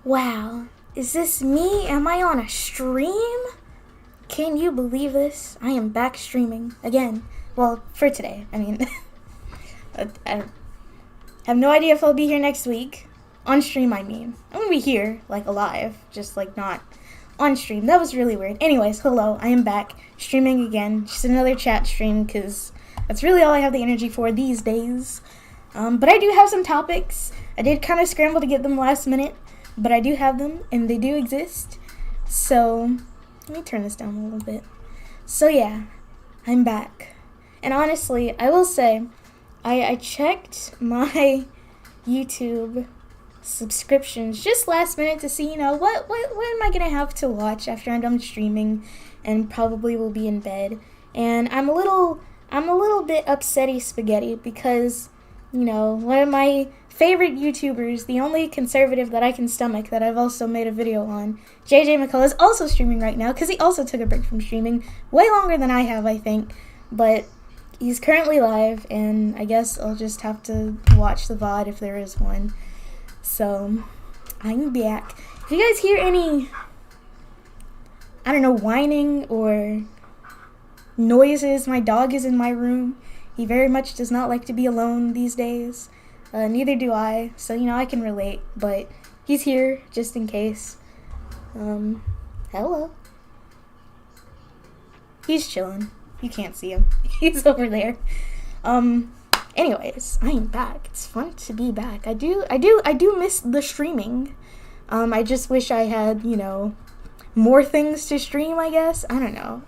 Wow, is this me? Am I on a stream? Can you believe this? I am back streaming again. Well, for today. I mean, I have no idea if I'll be here next week. On stream, I mean. I'm gonna be here, like, alive, just, like, not on stream. That was really weird. Anyways, hello, I am back streaming again. Just another chat stream, because that's really all I have the energy for these days. But I do have some topics. I did kind of scramble to get them last minute, but I do have them, and they do exist. So, let me turn this down a little bit. So yeah, I'm back. And honestly, I will say, I checked my YouTube subscriptions just last minute to see, what am I going to have to watch after I'm done streaming and probably will be in bed. And I'm a little bit upsetty spaghetti because, one of my favorite YouTubers, the only conservative that I can stomach that I've also made a video on, JJ McCullough, is also streaming right now because he also took a break from streaming way longer than I have, I think. But he's currently live, and I guess I'll just have to watch the VOD if there is one. So, I'm back. If you guys hear any, whining or noises, my dog is in my room. He very much does not like to be alone these days. Neither do I, so, I can relate, but he's here just in case. Hello. He's chilling. You can't see him. He's over there. Anyways, I am back. It's fun to be back. I do miss the streaming. I just wish I had, more things to stream, I guess. I don't know.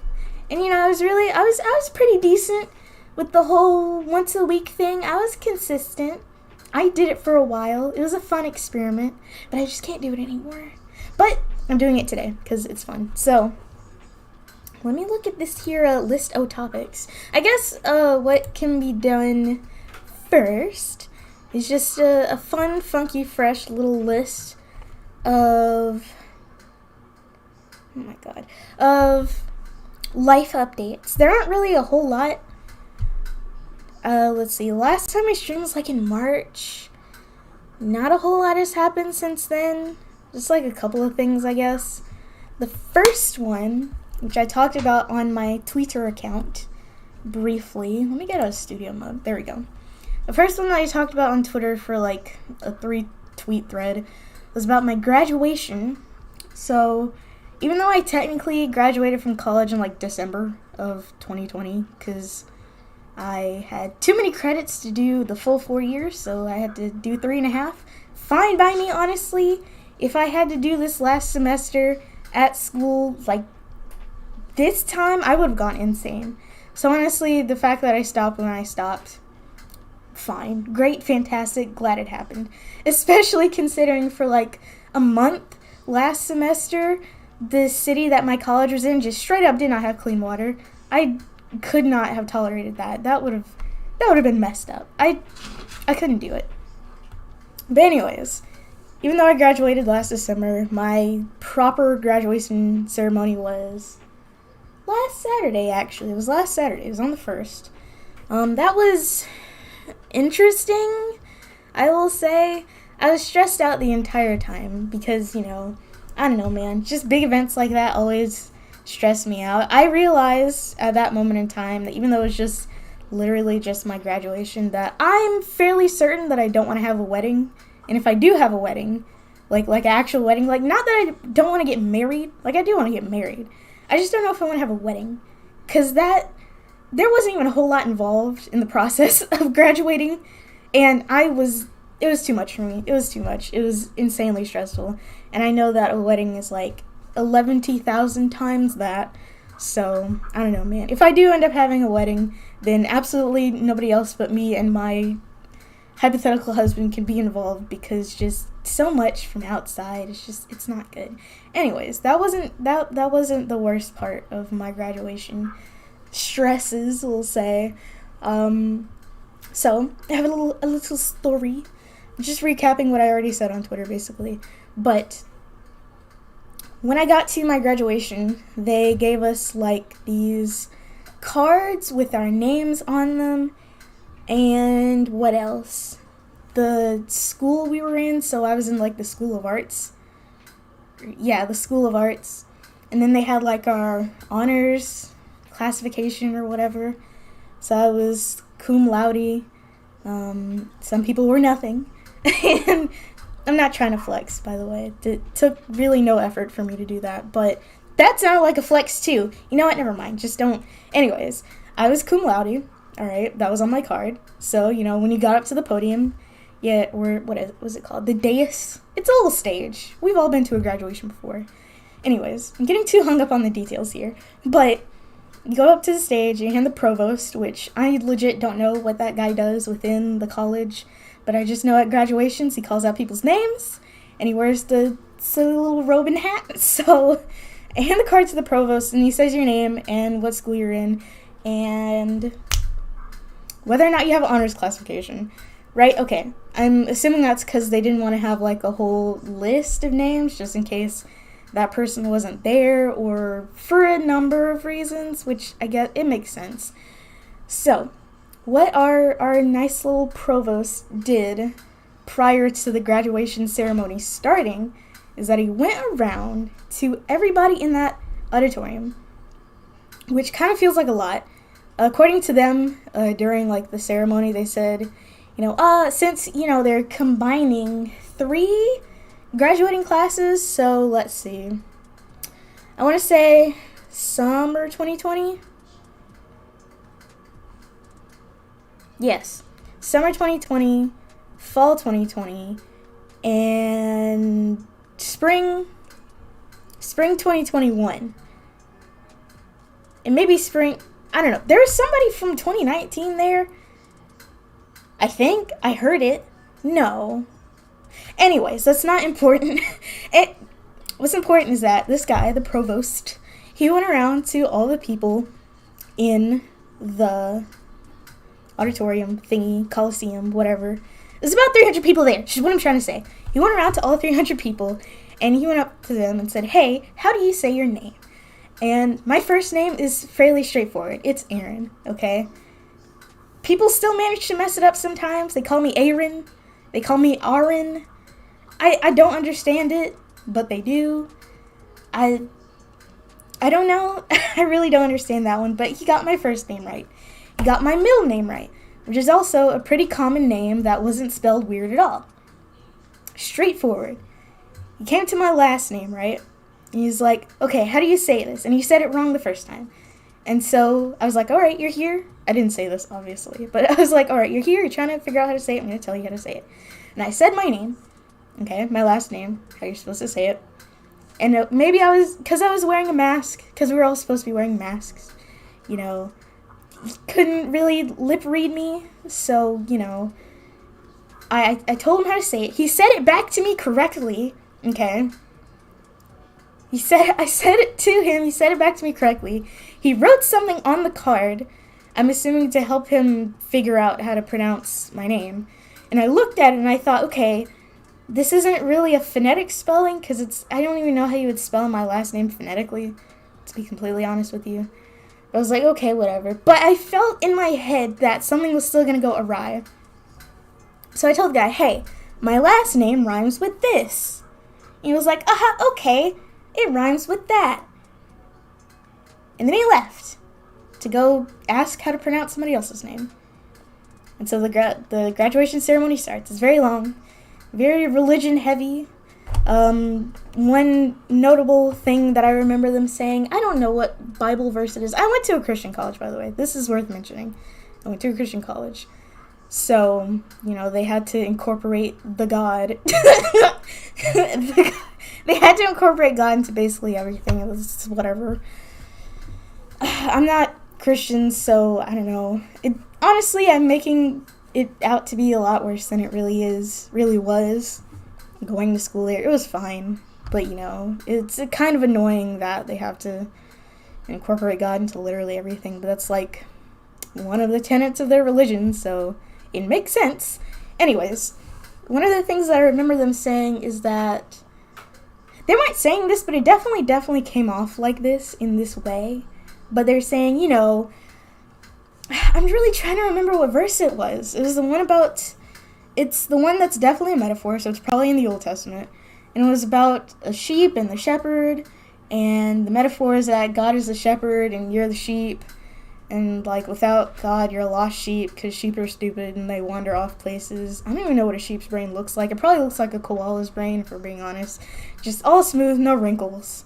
And, I was pretty decent with the whole once a week thing. I was consistent. I did it for a while. It was a fun experiment, but I just can't do it anymore. But I'm doing it today because it's fun. So, let me look at this here list of topics. I guess what can be done first is just a fun, funky, fresh little list of, of life updates. There aren't really a whole lot. Let's see, last time I streamed was like in March. Not a whole lot has happened since then. Just like a couple of things, I guess. The first one, which I talked about on my Twitter account briefly. Let me get out of studio mode. There we go. The first one that I talked about on Twitter for like a 3-tweet thread was about my graduation. So, even though I technically graduated from college in like December of 2020, because I had too many credits to do the full 4 years, so I had to do 3.5. Fine by me, honestly. If I had to do this last semester at school, like, this time, I would have gone insane. So honestly, the fact that I stopped when I stopped, fine. Great, fantastic, glad it happened. Especially considering for like a month last semester, the city that my college was in just straight up did not have clean water. I could not have tolerated that. That would have been messed up. I couldn't do it. But anyways, even though I graduated last December, my proper graduation ceremony was last Saturday, actually. It was last Saturday. It was on the 1st. That was interesting, I will say. I was stressed out the entire time because, I don't know, man. Just big events like that always stress me out. I realized at that moment in time that even though it was just literally just my graduation, that I'm fairly certain that I don't want to have a wedding. And if I do have a wedding, like an actual wedding, like not that I don't want to get married, like I do want to get married. I just don't know if I want to have a wedding, because there wasn't even a whole lot involved in the process of graduating, and it was too much for me. It was too much. It was insanely stressful, and I know that a wedding is like 11,000 times that, so I don't know, man. If I do end up having a wedding, then absolutely nobody else but me and my hypothetical husband can be involved, because just so much from outside, it's not good. Anyways, that wasn't the worst part of my graduation stresses, we'll say. So I have a little story, just recapping what I already said on Twitter, basically. But when I got to my graduation, they gave us like these cards with our names on them, and what else? The school we were in, so I was in like the School of Arts, the School of Arts. And then they had like our honors classification or whatever. So I was cum laude. Some people were nothing. And I'm not trying to flex, by the way. It took really no effort for me to do that. But that sounded like a flex too. You know what? Never mind. Just don't. Anyways, I was cum laude. Alright, that was on my card. So, when you got up to the podium, what was it called? The dais? It's a little stage. We've all been to a graduation before. Anyways, I'm getting too hung up on the details here. But you go up to the stage, you hand the provost, which I legit don't know what that guy does within the college. But I just know at graduations, he calls out people's names, and he wears the silly little robe and hat. So I hand the card to the provost, and he says your name and what school you're in, and whether or not you have an honors classification. Right? Okay. I'm assuming that's because they didn't want to have, like, a whole list of names, just in case that person wasn't there, or for a number of reasons, which I guess it makes sense. So, what our nice little provost did prior to the graduation ceremony starting is that he went around to everybody in that auditorium, which kind of feels like a lot. According to them, during like the ceremony, they said, since they're combining 3 graduating classes, so let's see. I want to say summer 2020. Yes, summer 2020, fall 2020, and spring 2021. And maybe spring, I don't know. There was somebody from 2019 there. I think I heard it. No. Anyways, that's not important. What's important is that this guy, the provost, he went around to all the people in the auditorium thingy, coliseum, whatever. There's about 300 people there. Which is what I'm trying to say. He went around to all 300 people, and he went up to them and said, "Hey, how do you say your name?" And my first name is fairly straightforward. It's Aaron, okay? People still manage to mess it up sometimes. They call me Aaron. They call me Aaron. I don't understand it, but they do. I don't know. I really don't understand that one, but he got my first name right. He got my middle name right, which is also a pretty common name that wasn't spelled weird at all. Straightforward. He came to my last name, right? And he's like, "Okay, how do you say this?" And he said it wrong the first time. And so I was like, "All right, you're here." I didn't say this, obviously, but I was like, "All right, you're here. You're trying to figure out how to say it. I'm going to tell you how to say it." And I said my name, okay, my last name, how you're supposed to say it. And maybe because I was wearing a mask, because we were all supposed to be wearing masks, he couldn't really lip read me, so, I told him how to say it. He said it back to me correctly, okay? I said it to him, he said it back to me correctly. He wrote something on the card, I'm assuming to help him figure out how to pronounce my name. And I looked at it and I thought, okay, this isn't really a phonetic spelling, because I don't even know how you would spell my last name phonetically, to be completely honest with you. I was like, okay, whatever. But I felt in my head that something was still going to go awry. So I told the guy, "Hey, my last name rhymes with this." And he was like, "Okay, it rhymes with that." And then he left to go ask how to pronounce somebody else's name. And so the graduation ceremony starts. It's very long, very religion heavy. One notable thing that I remember them saying, I don't know what Bible verse it is. I went to a Christian college, by the way. This is worth mentioning. I went to a Christian college. So, they had to incorporate the God. They had to incorporate God into basically everything. It was whatever. I'm not Christian, so I don't know. Honestly, I'm making it out to be a lot worse than it really was. Going to school there, it was fine, but it's kind of annoying that they have to incorporate God into literally everything, but that's like one of the tenets of their religion, so it makes sense. Anyways, one of the things that I remember them saying is that they weren't saying this, but it definitely came off like this, in this way, but they're saying, I'm really trying to remember what verse it was. It was the one about, it's the one that's definitely a metaphor, so it's probably in the Old Testament. And it was about a sheep and the shepherd, and the metaphor is that God is the shepherd and you're the sheep. And, like, without God, you're a lost sheep because sheep are stupid and they wander off places. I don't even know what a sheep's brain looks like. It probably looks like a koala's brain, if we're being honest. Just all smooth, no wrinkles.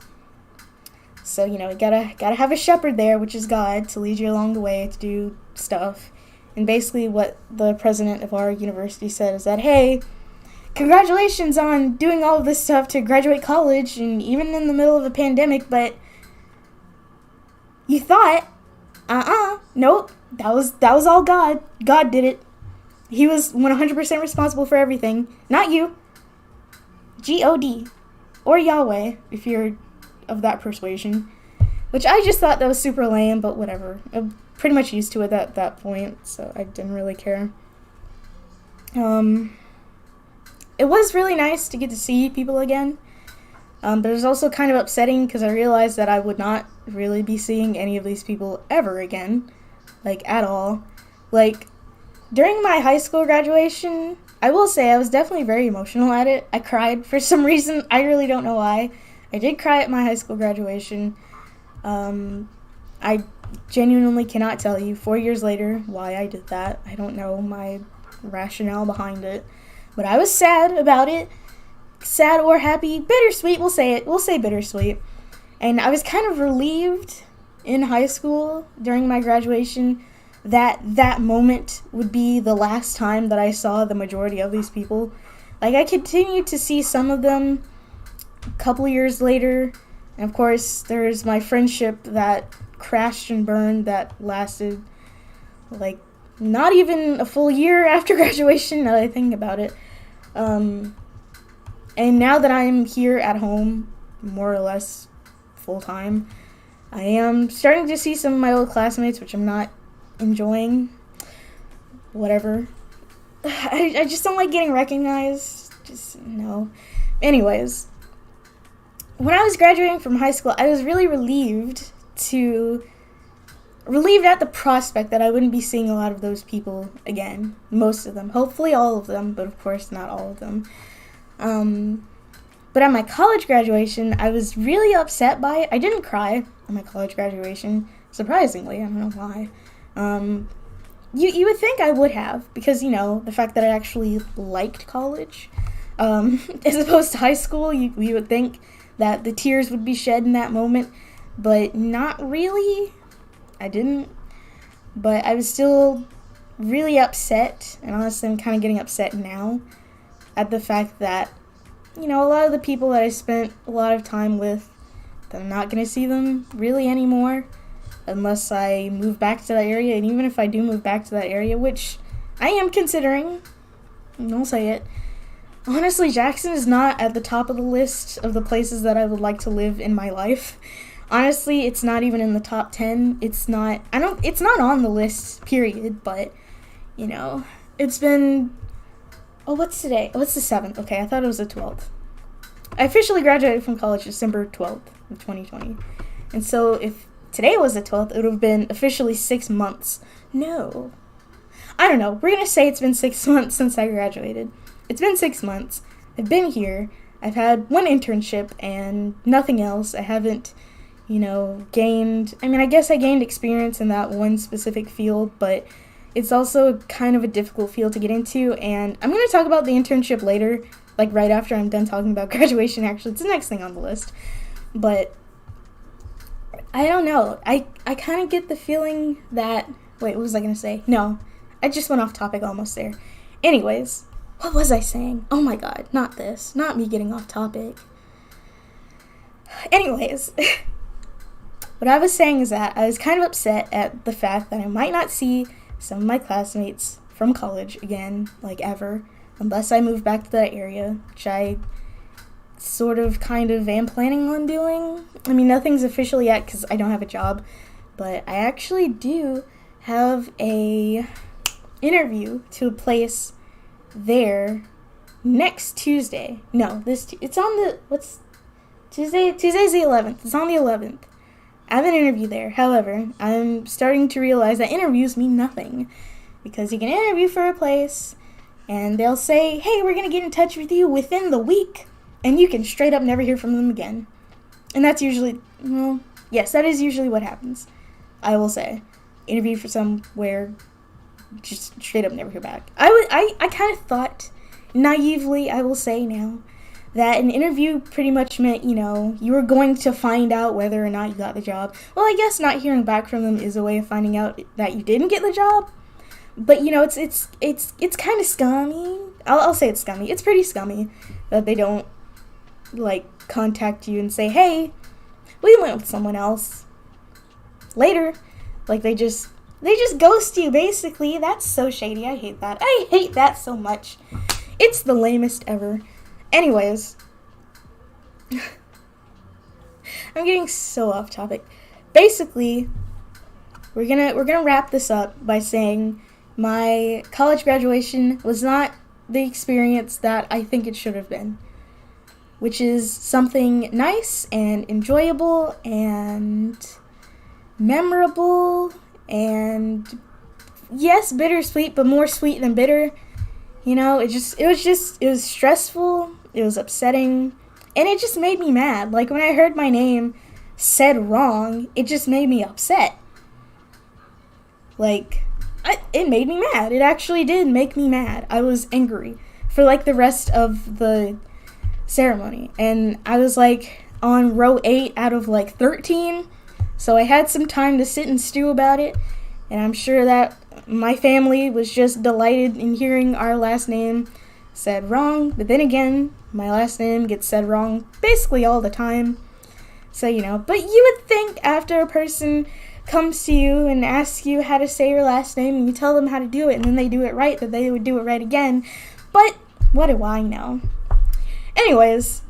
So, you gotta have a shepherd there, which is God, to lead you along the way to do stuff. And basically what the president of our university said is that, hey, congratulations on doing all of this stuff to graduate college, and even in the middle of a pandemic, but you thought... nope, that was all God. God did it. He was 100% responsible for everything, not you. G-O-D. Or Yahweh, if you're of that persuasion. Which I just thought that was super lame, but whatever. I'm pretty much used to it at that point, so I didn't really care. It was really nice to get to see people again. But it was also kind of upsetting because I realized that I would not really be seeing any of these people ever again. Like, at all. Like, during my high school graduation, I will say I was definitely very emotional at it. I cried for some reason. I really don't know why. I did cry at my high school graduation. I genuinely cannot tell you 4 years later why I did that. I don't know my rationale behind it. But I was sad about it. Sad or happy, bittersweet, we'll say it. We'll say bittersweet. And I was kind of relieved in high school during my graduation that moment would be the last time that I saw the majority of these people. Like, I continued to see some of them a couple years later. And of course, there's my friendship that crashed and burned that lasted, like, not even a full year after graduation, now that I think about it. And now that I'm here at home, more or less full-time, I am starting to see some of my old classmates, which I'm not enjoying. Whatever. I just don't like getting recognized. Just, no. Anyways, when I was graduating from high school, I was really relieved at the prospect that I wouldn't be seeing a lot of those people again. Most of them. Hopefully all of them, but of course not all of them. But at my college graduation, I was really upset by it. I didn't cry on my college graduation, surprisingly. I don't know why. You would think I would have, because, the fact that I actually liked college, as opposed to high school, you would think that the tears would be shed in that moment, but not really. I didn't. But I was still really upset, and honestly, I'm kind of getting upset now at the fact that, a lot of the people that I spent a lot of time with, that I'm not going to see them really anymore unless I move back to that area. And even if I do move back to that area, which I am considering, and I'll say it, honestly, Jackson is not at the top of the list of the places that I would like to live in my life. Honestly, it's not even in the top 10. It's not on the list, period, but, it's been... Oh, what's today? Oh, it's the 7th. Okay, I thought it was the 12th. I officially graduated from college December 12th of 2020. And so if today was the 12th, it would have been officially 6 months. No. I don't know. We're going to say it's been 6 months since I graduated. It's been 6 months. I've been here. I've had one internship and nothing else. I haven't, gained... I guess I gained experience in that one specific field, but... It's also kind of a difficult field to get into, and I'm going to talk about the internship later, like right after I'm done talking about graduation, actually. It's the next thing on the list. But, I don't know. I kind of get the feeling that... Wait, what was I going to say? No, I just went off topic almost there. Anyways, what was I saying? Oh my god, not this. Not me getting off topic. Anyways... What I was saying is that I was kind of upset at the fact that I might not see some of my classmates from college again, like ever, unless I move back to that area, which I sort of kind of am planning on doing. Nothing's official yet because I don't have a job, but I actually do have a interview to a place there next Tuesday. No, it's on the, what's Tuesday? Tuesday's the 11th. It's on the 11th. I have an interview there. However, I'm starting to realize that interviews mean nothing. Because you can interview for a place, and they'll say, hey, we're going to get in touch with you within the week. and you can straight up never hear from them again. And that's usually, well, yes, that is usually what happens. I will say. Interview for somewhere, just straight up never hear back. I kind of thought, naively, I will say now, that an interview pretty much meant, you were going to find out whether or not you got the job. Well, I guess not hearing back from them is a way of finding out that you didn't get the job. But, it's kind of scummy. I'll say it's scummy. It's pretty scummy that they don't, contact you and say, hey, we went with someone else. Later. They just ghost you, basically. That's so shady. I hate that. I hate that so much. It's the lamest ever. Anyways. I'm getting so off topic. Basically, we're gonna wrap this up by saying my college graduation was not the experience that I think it should have been. Which is something nice and enjoyable and memorable and, yes, bittersweet, but more sweet than bitter. It was stressful, it was upsetting, and it just made me mad. When I heard my name said wrong, it just made me upset. It made me mad. It actually did make me mad. I was angry for, the rest of the ceremony. And I was, on row 8 out of, 13. So I had some time to sit and stew about it. And I'm sure that my family was just delighted in hearing our last name said wrong. But then again, my last name gets said wrong basically all the time. So, But you would think after a person comes to you and asks you how to say your last name and you tell them how to do it and then they do it right, that they would do it right again. But what do I know? Anyways,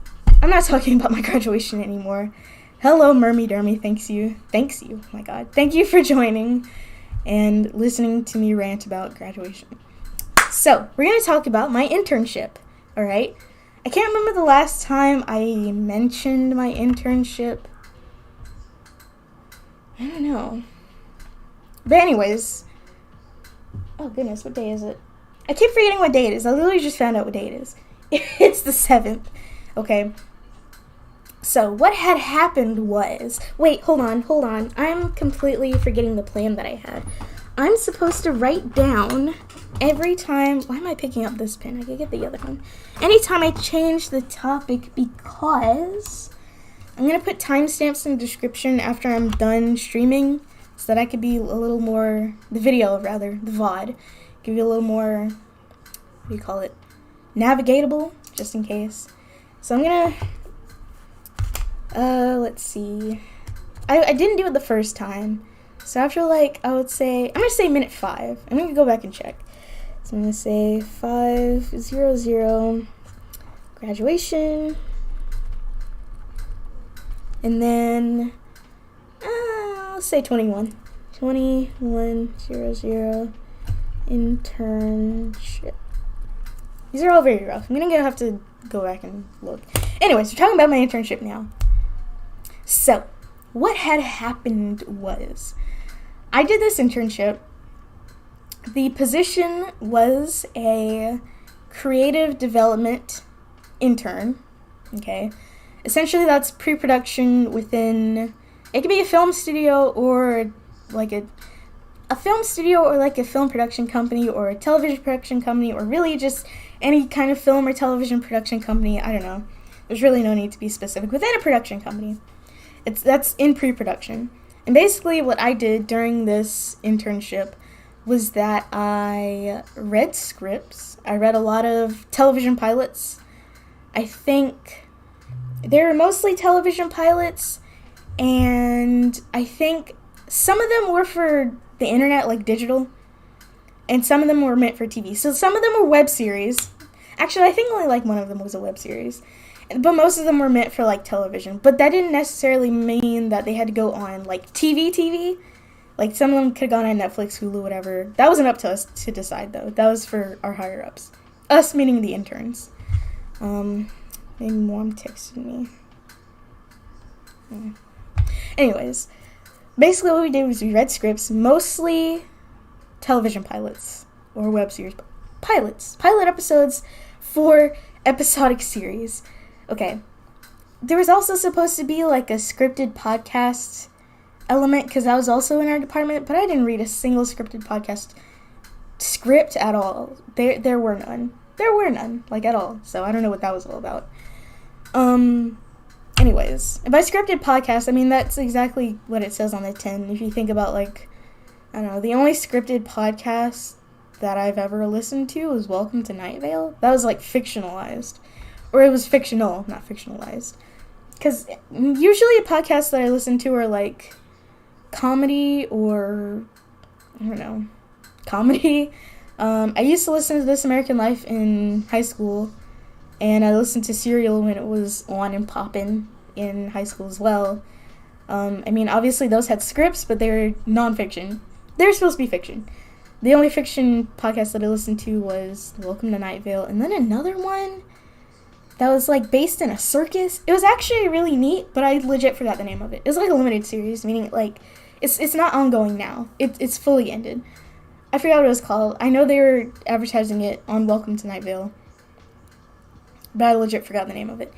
I'm not talking about my graduation anymore. Hello, Mermy Dermy. Thanks you. Oh my god. Thank you for joining and listening to me rant about graduation. So, we're going to talk about my internship. Alright? I can't remember the last time I mentioned my internship. I don't know. But anyways. Oh goodness, what day is it? I keep forgetting what day it is. I literally just found out what day it is. It's the 7th. Okay. So, what had happened was... Wait, hold on. I'm completely forgetting the plan that I had. I'm supposed to write down every time... Why am I picking up this pen? I could get the other one. Anytime I change the topic, because I'm going to put timestamps in the description after I'm done streaming so that I could be a little more... The video, rather. The VOD. Give you a little more... What do you call it? Navigatable, just in case. So I'm going to... let's see. I didn't do it the first time. So after, I would say... I'm going to say minute 5. I'm going to go back and check. So I'm going to say 5:00, graduation. And then, let's say 21. 21:00, internship. These are all very rough. I'm going to have to go back and look. Anyways, we're talking about my internship now. So, what had happened was, I did this internship. The position was a creative development intern. Okay. Essentially, that's pre-production within, it could be a film studio or a film studio or a film production company or a television production company or really just any kind of film or television production company. I don't know. There's really no need to be specific. Within a production company. That's in pre-production. And basically what I did during this internship was that I read scripts. I read a lot of television pilots. I think they were mostly television pilots, and I think some of them were for the internet, digital, and some of them were meant for TV. So some of them were web series. Actually, I think only one of them was a web series. But most of them were meant for television. But that didn't necessarily mean that they had to go on TV. Some of them could have gone on Netflix, Hulu, whatever. That wasn't up to us to decide, though. That was for our higher ups. Us meaning the interns. Maybe Mom texted me. Anyways, basically what we did was we read scripts, mostly television pilots or web series pilots. Pilot episodes for episodic series. Okay. There was also supposed to be like a scripted podcast element because I was also in our department, but I didn't read a single scripted podcast script at all. There were none. There were none, like, at all. So I don't know what that was all about. Anyways, by scripted podcast, I mean that's exactly what it says on the tin. If you think about, like, I don't know, the only scripted podcast that I've ever listened to was Welcome to Night Vale. That was, like, fictionalized. Or it was fictional, not fictionalized. Because usually podcasts that I listen to are, like, comedy or, I don't know, comedy. I used to listen to This American Life in high school, and I listened to Serial when it was on and poppin' in high school as well. I mean, obviously those had scripts, but they were nonfiction. They were supposed to be fiction. The only fiction podcast that I listened to was Welcome to Night Vale, and then another one that was, like, based in a circus. It was actually really neat, but I legit forgot the name of it. It was, like, a limited series, meaning, like, it's not ongoing now. It's fully ended. I forgot what it was called. I know they were advertising it on Welcome to Night Vale, but I legit forgot the name of it.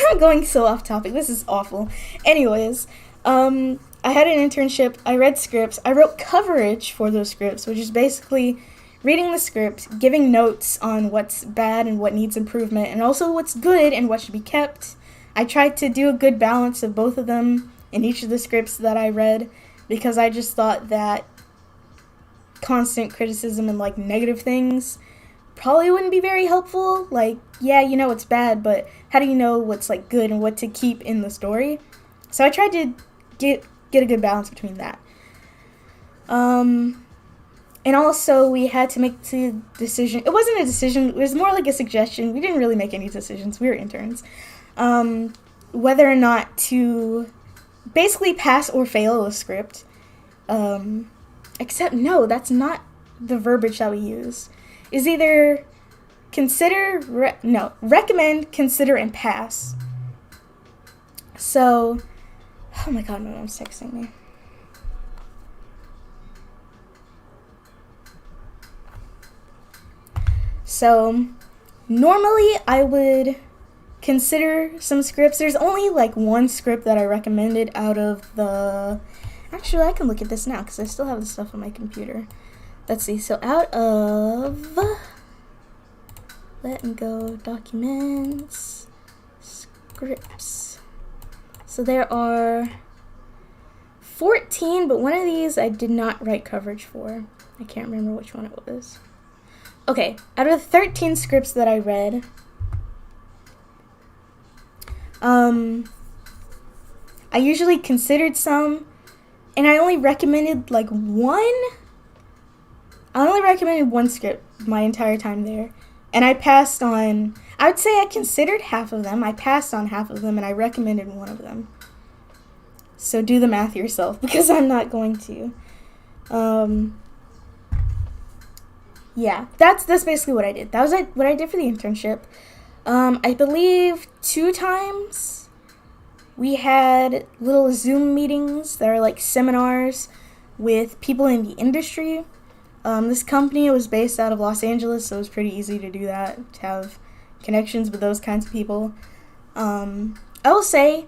I'm going so off topic. This is awful. Anyways, I had an internship. I read scripts. I wrote coverage for those scripts, which is basically reading the script, giving notes on what's bad and what needs improvement, and also what's good and what should be kept. I tried to do a good balance of both of them in each of the scripts that I read, because I just thought that constant criticism and, like, negative things probably wouldn't be very helpful. Like, yeah, you know it's bad, but how do you know what's, like, good and what to keep in the story? So I tried to get a good balance between that. And also we had to make the decision. It wasn't a decision, it was more like a suggestion. We didn't really make any decisions. We were interns. Whether or not to basically pass or fail a script. Except, no, that's not the verbiage that we use. Is either recommend, consider, and pass. So, oh my god, my mom's texting me. So, normally I would consider some scripts. There's only, like, one script that I recommended out of the... Actually, I can look at this now because I still have the stuff on my computer. Let's see. So out of Let Me Go Documents, Scripts. So there are 14, but one of these I did not write coverage for. I can't remember which one it was. Okay, out of the 13 scripts that I read, I usually considered some, and I only recommended, like, one. I only recommended one script my entire time there. And I passed on, I would say I considered half of them. I passed on half of them, and I recommended one of them. So do the math yourself, because I'm not going to. Yeah, that's basically what I did. That was what I did for the internship. I believe 2 times we had little Zoom meetings that are like seminars with people in the industry. This company was based out of Los Angeles, so it was pretty easy to do that, to have connections with those kinds of people. I will say,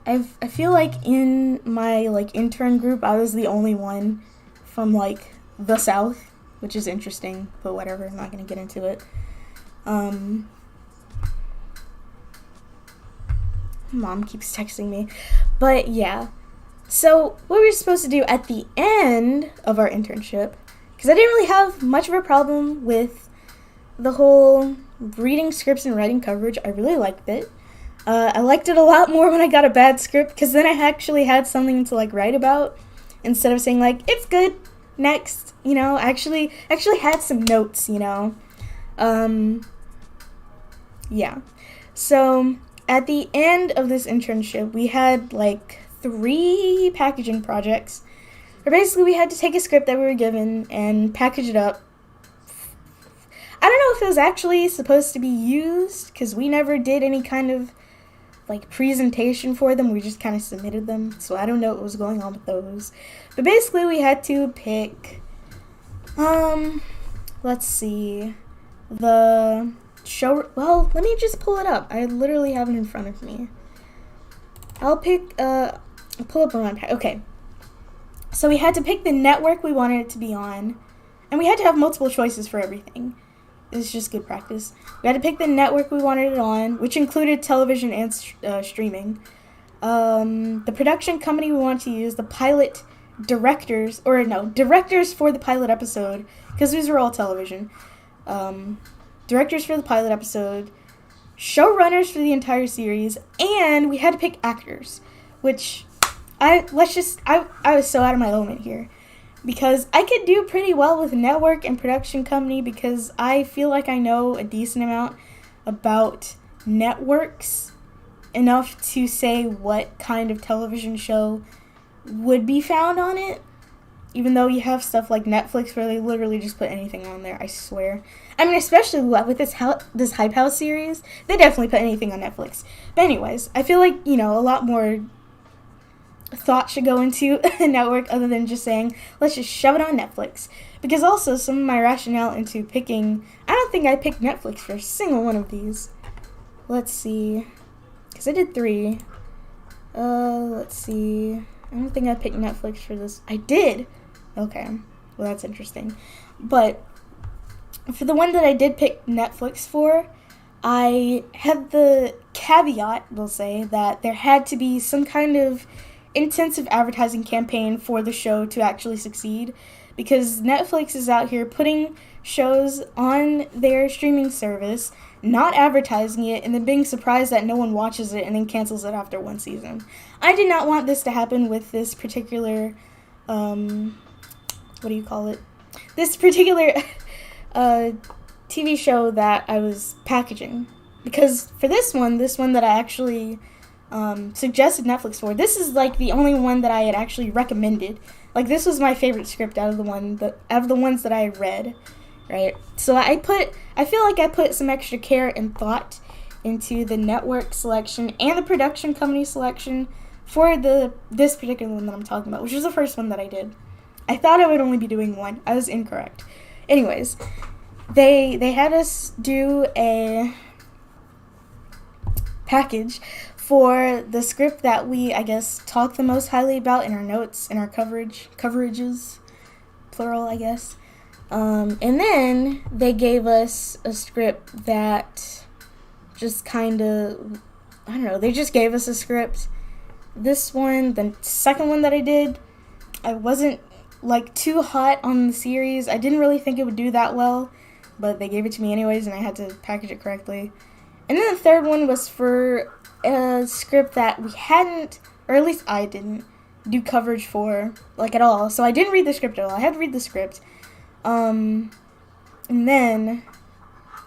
I feel like in my, like, intern group, I was the only one from, like, the South, which is interesting, but whatever, I'm not going to get into it. Mom keeps texting me. But, yeah. So, what we were supposed to do at the end of our internship, because I didn't really have much of a problem with the whole reading scripts and writing coverage. I really liked it. I liked it a lot more when I got a bad script, because then I actually had something to, like, write about, instead of saying, like, it's good, next, you know. I actually had some notes, you know. Yeah. So, at the end of this internship, we had, like, 3 packaging projects, where basically we had to take a script that we were given and package it up. I don't know if it was actually supposed to be used, because we never did any kind of, like, presentation for them. We just kind of submitted them, so I don't know what was going on with those. But basically we had to pick, let's see, the well, let me just pull it up. I literally have it in front of me. I'll pull up on my pad. Okay. So we had to pick the network we wanted it to be on. And we had to have multiple choices for everything. It's just good practice. We had to pick the network we wanted it on, which included television and streaming. The production company we wanted to use, the pilot directors for the pilot episode, because these were all television. Directors for the pilot episode, showrunners for the entire series, and we had to pick actors, which I was so out of my element here. Because I could do pretty well with network and production company because I feel like I know a decent amount about networks, enough to say what kind of television show would be found on it. Even though you have stuff like Netflix where they literally just put anything on there, I swear. I mean, especially with this Hype House series, they definitely put anything on Netflix. But anyways, I feel like, a lot more thought should go into a network other than just saying, let's just shove it on Netflix. Because also, some of my rationale into picking, I don't think I picked Netflix for a single one of these. Let's see. Because I did 3. Let's see. I don't think I picked Netflix for this. I did! Okay. Well, that's interesting. But for the one that I did pick Netflix for, I had the caveat, we'll say, that there had to be some kind of intensive advertising campaign for the show to actually succeed, because Netflix is out here putting shows on their streaming service, not advertising it, and then being surprised that no one watches it and then cancels it after one season. I did not want this to happen with this particular, this particular TV show that I was packaging. Because for this one that I actually suggested Netflix for, this is like the only one that I had actually recommended. Like, this was my favorite script out of the ones that I read, right? So I feel like I put some extra care and thought into the network selection and the production company selection for this particular one that I'm talking about, which was the first one that I did. I thought I would only be doing one. I was incorrect. Anyways, they had us do a package for the script that we, I guess, talk the most highly about in our notes, in our coverages, plural, I guess. And then they gave us a script that just kind of, I don't know, they just gave us a script. This one, the second one that I did, I wasn't, too hot on the series. I didn't really think it would do that well, but they gave it to me anyways, and I had to package it correctly. And then the third one was for a script that we hadn't, or at least I didn't, do coverage for, at all. So I didn't read the script at all. I had to read the script. And then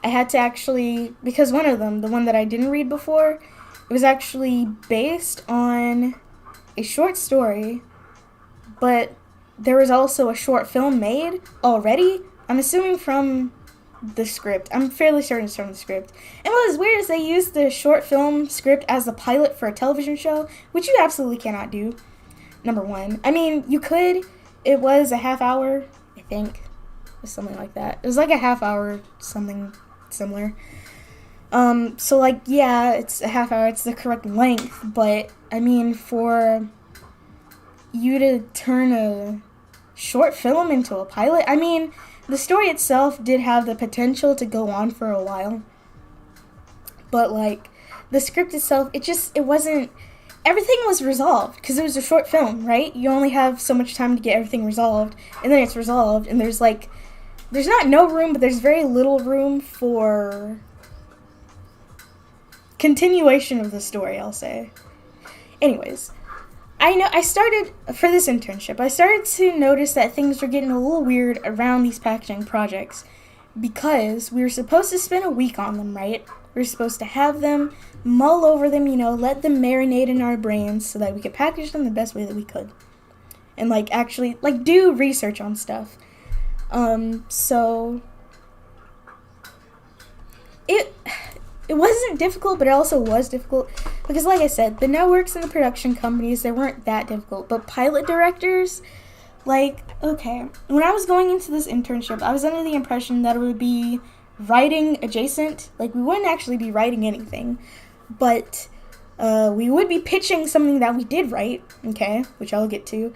I had to actually, because one of them, the one that I didn't read before, it was actually based on a short story, but there was also a short film made already. I'm assuming from the script. I'm fairly certain it's from the script. And what was weird is they used the short film script as the pilot for a television show, which you absolutely cannot do, number one. I mean, you could. It was a half hour, I think. Something like that. It was like a half hour, something similar. So, yeah, it's a half hour. It's the correct length. But, I mean, for you to turn a short film into a pilot, I mean, the story itself did have the potential to go on for a while. But, the script itself, it wasn't, everything was resolved, because it was a short film, right? You only have so much time to get everything resolved, and then it's resolved, and there's not no room, but there's very little room for continuation of the story, I'll say. Anyways, I started, for this internship, I started to notice that things were getting a little weird around these packaging projects, because we were supposed to spend a week on them, right? We were supposed to have them, mull over them, let them marinate in our brains so that we could package them the best way that we could. And, actually, do research on stuff. So it wasn't difficult, but it also was difficult because, like I said, the networks and the production companies, they weren't that difficult, but pilot directors, okay, when I was going into this internship, I was under the impression that it would be writing adjacent. Like, we wouldn't actually be writing anything, but we would be pitching something that we did write, okay, which I'll get to.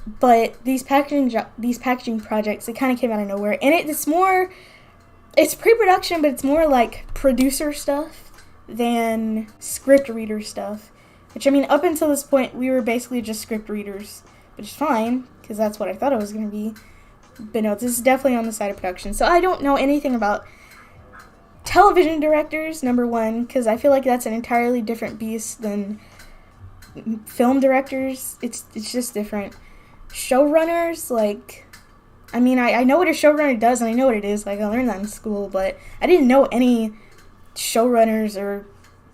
But these packaging projects, it kind of came out of nowhere, and it's pre-production, but it's more like producer stuff than script reader stuff. Which, I mean, up until this point, we were basically just script readers, which is fine, because that's what I thought it was going to be. But no, this is definitely on the side of production. So I don't know anything about television directors, number one, because I feel like that's an entirely different beast than film directors. It's just different. Showrunners, like, I mean, I know what a showrunner does, and I know what it is. Like, I learned that in school, but I didn't know any showrunners or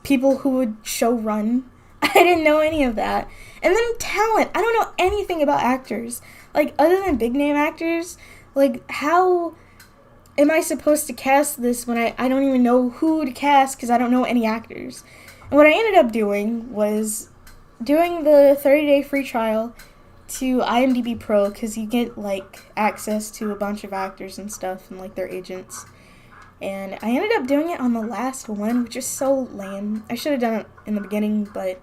people who would showrun. I didn't know any of that. And then talent. I don't know anything about actors. Like, other than big name actors, like, how am I supposed to cast this when I don't even know who to cast because I don't know any actors? And what I ended up doing was doing the 30-day free trial to IMDb Pro, because you get, like, access to a bunch of actors and stuff and, like, their agents. And I ended up doing it on the last one, which is so lame. I should have done it in the beginning, but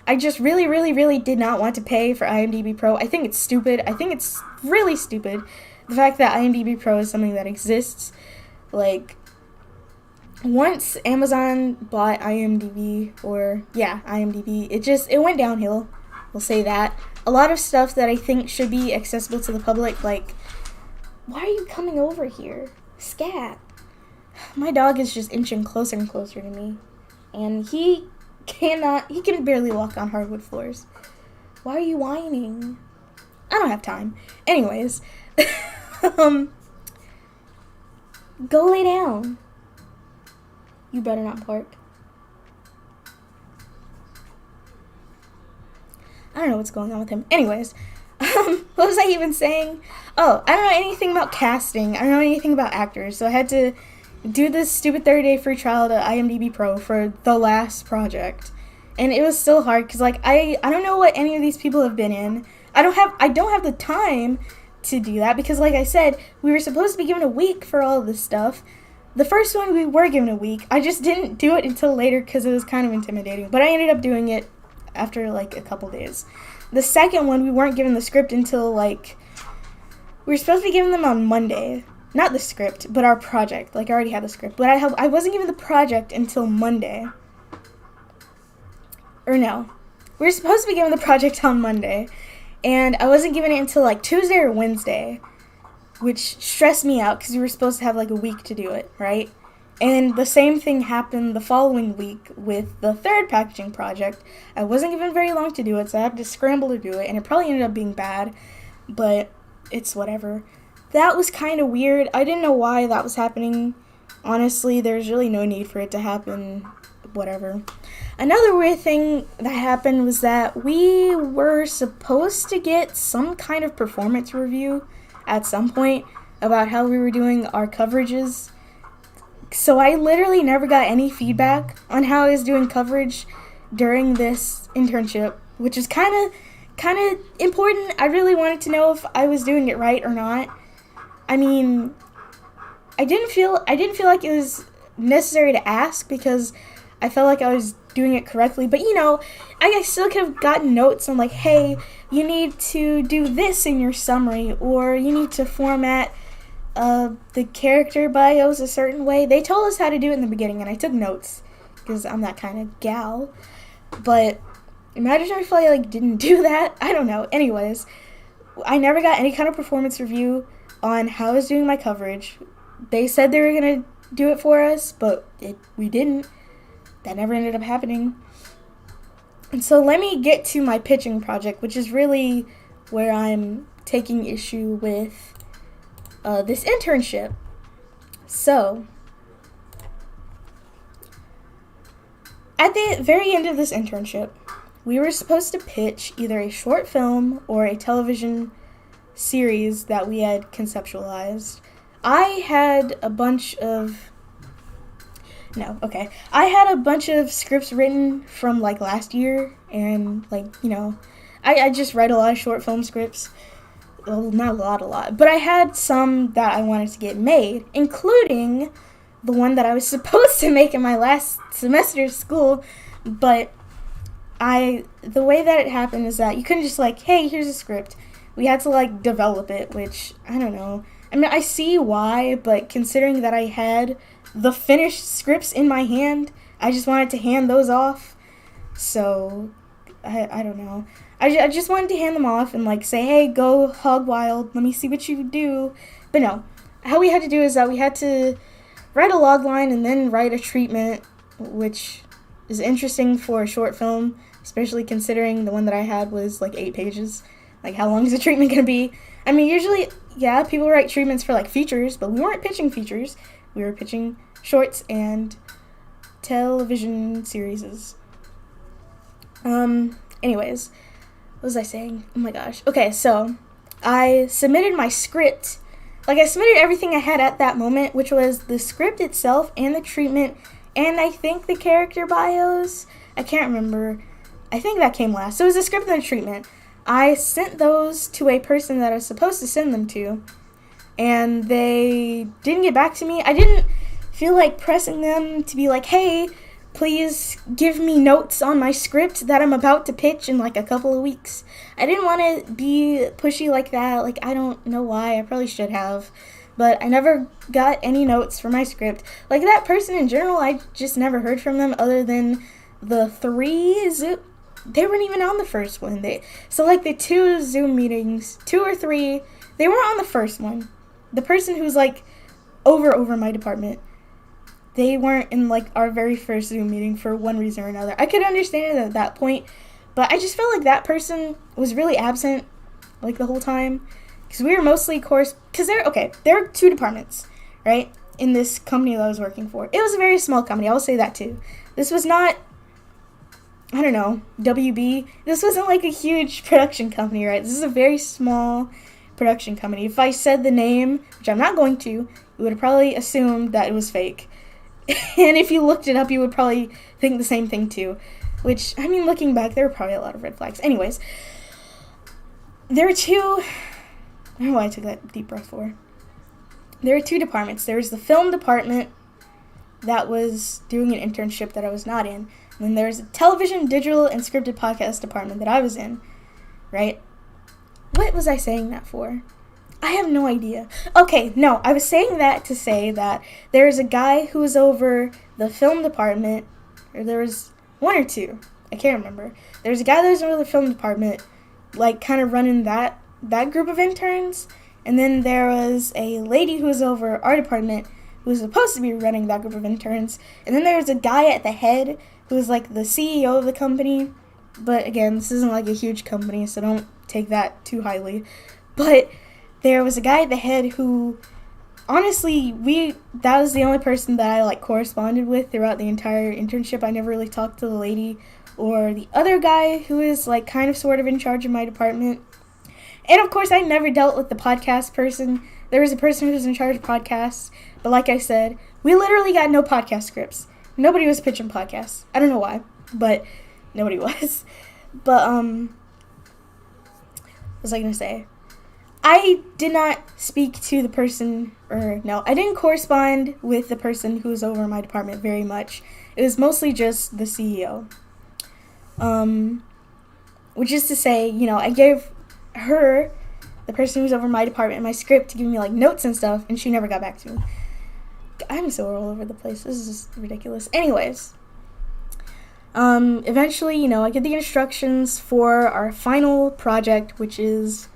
I just really, really, really did not want to pay for IMDb Pro. I think it's stupid. I think it's really stupid. The fact that IMDb Pro is something that exists. Like, once Amazon bought IMDb, it went downhill. We'll say that. A lot of stuff that I think should be accessible to the public, like, why are you coming over here? Scat. My dog is just inching closer and closer to me. And he can barely walk on hardwood floors. Why are you whining? I don't have time. Anyways, go lay down. You better not bark. I don't know what's going on with him. Anyways, what was I even saying? Oh, I don't know anything about casting. I don't know anything about actors. So I had to do this stupid 30-day free trial to IMDb Pro for the last project. And it was still hard because, like, I don't know what any of these people have been in. I don't have the time to do that because, like I said, we were supposed to be given a week for all of this stuff. The first one we were given a week. I just didn't do it until later because it was kind of intimidating. But I ended up doing it after, like, a couple days. The second one, we weren't given the script until, like, we were supposed to be given them on Monday. Not the script, but our project. Like, I already had the script. But I wasn't given the project until Monday. Or no. We were supposed to be given the project on Monday. And I wasn't given it until, like, Tuesday or Wednesday. Which stressed me out because we were supposed to have, like, a week to do it, right? And the same thing happened the following week with the third packaging project. I wasn't given very long to do it, so I had to scramble to do it. And it probably ended up being bad. But it's whatever. That was kind of weird. I didn't know why that was happening. Honestly, there's really no need for it to happen. Whatever. Another weird thing that happened was that we were supposed to get some kind of performance review at some point about how we were doing our coverages. So I literally never got any feedback on how I was doing coverage during this internship, which is kind of important. I really wanted to know if I was doing it right or not. I mean, I didn't feel like it was necessary to ask because I felt like I was doing it correctly. But, you know, I still could have gotten notes on, like, hey, you need to do this in your summary, or you need to format the character bios a certain way. They told us how to do it in the beginning, and I took notes because I'm that kind of gal. But imagine if I, like, didn't do that. I don't know. Anyways, I never got any kind of performance review on how I was doing my coverage. They said they were going to do it for us, but we didn't. That never ended up happening. And so let me get to my pitching project, which is really where I'm taking issue with this internship. So, at the very end of this internship, we were supposed to pitch either a short film or a television series that we had conceptualized. I had a bunch of scripts written from, like, last year, and, like, you know, I just read a lot of short film scripts. Well, not a lot, but I had some that I wanted to get made, including the one that I was supposed to make in my last semester of school, but the way that it happened is that you couldn't just like, hey, here's a script. We had to like develop it, which I don't know. I mean, I see why, but considering that I had the finished scripts in my hand, I just wanted to hand those off. So, I don't know. I just wanted to hand them off and like say, hey, go hog wild. Let me see what you do. But no, how we had to do is that we had to write a log line and then write a treatment, which is interesting for a short film, especially considering the one that I had was like 8 pages. Like, how long is the treatment going to be? I mean, usually, yeah, people write treatments for like features, but we weren't pitching features. We were pitching shorts and television series. Anyways, what was I saying? Oh my gosh. Okay, so I submitted my script. Like, I submitted everything I had at that moment, which was the script itself and the treatment, and I think the character bios. I can't remember. I think that came last. So it was the script and the treatment. I sent those to a person that I was supposed to send them to, and they didn't get back to me. I didn't feel like pressing them to be like, hey, please give me notes on my script that I'm about to pitch in like a couple of weeks. I didn't want to be pushy like that. Like, I don't know why. I probably should have. But I never got any notes for my script. Like, that person in general, I just never heard from them other than the 3 Zoom. They weren't even on the first one. So like the 2 Zoom meetings, 2 or 3, they weren't on the first one. The person who's like over my department, they weren't in like our very first Zoom meeting for one reason or another. I could understand it at that point, but I just felt like that person was really absent like the whole time, because we were mostly because there are 2 departments, right, in this company that I was working for. It was a very small company, I will say that too. This was not, I don't know, WB. This wasn't like a huge production company, right? This is a very small production company. If I said the name, which I'm not going to, you would have probably assumed that it was fake. And if you looked it up, you would probably think the same thing too. Which, I mean, looking back, there were probably a lot of red flags. Anyways, there were 2, I don't know why I took that deep breath for. There were 2 departments. There was the film department that was doing an internship that I was not in. And then there's a television, digital, and scripted podcast department that I was in, right? What was I saying that for? I have no idea. Okay, no, I was saying that to say that there was a guy who was over the film department, or there was 1 or 2, I can't remember. There was a guy that was over the film department, like kind of running that group of interns, and then there was a lady who was over our department who was supposed to be running that group of interns, and then there was a guy at the head who was like the CEO of the company. But again, this isn't like a huge company, so don't take that too highly. But there was a guy at the head who, honestly, that was the only person that I like corresponded with throughout the entire internship. I never really talked to the lady or the other guy who is like kind of sort of in charge of my department. And of course, I never dealt with the podcast person. There was a person who was in charge of podcasts, but like I said, we literally got no podcast scripts. Nobody was pitching podcasts. I don't know why, but nobody was. But what was I gonna say? I did not speak to the person, I didn't correspond with the person who was over my department very much. It was mostly just the CEO. Which is to say, I gave her, the person who was over my department, my script to give me like notes and stuff, and she never got back to me. I'm so all over the place. This is just ridiculous. Anyways, eventually, I get the instructions for our final project, which is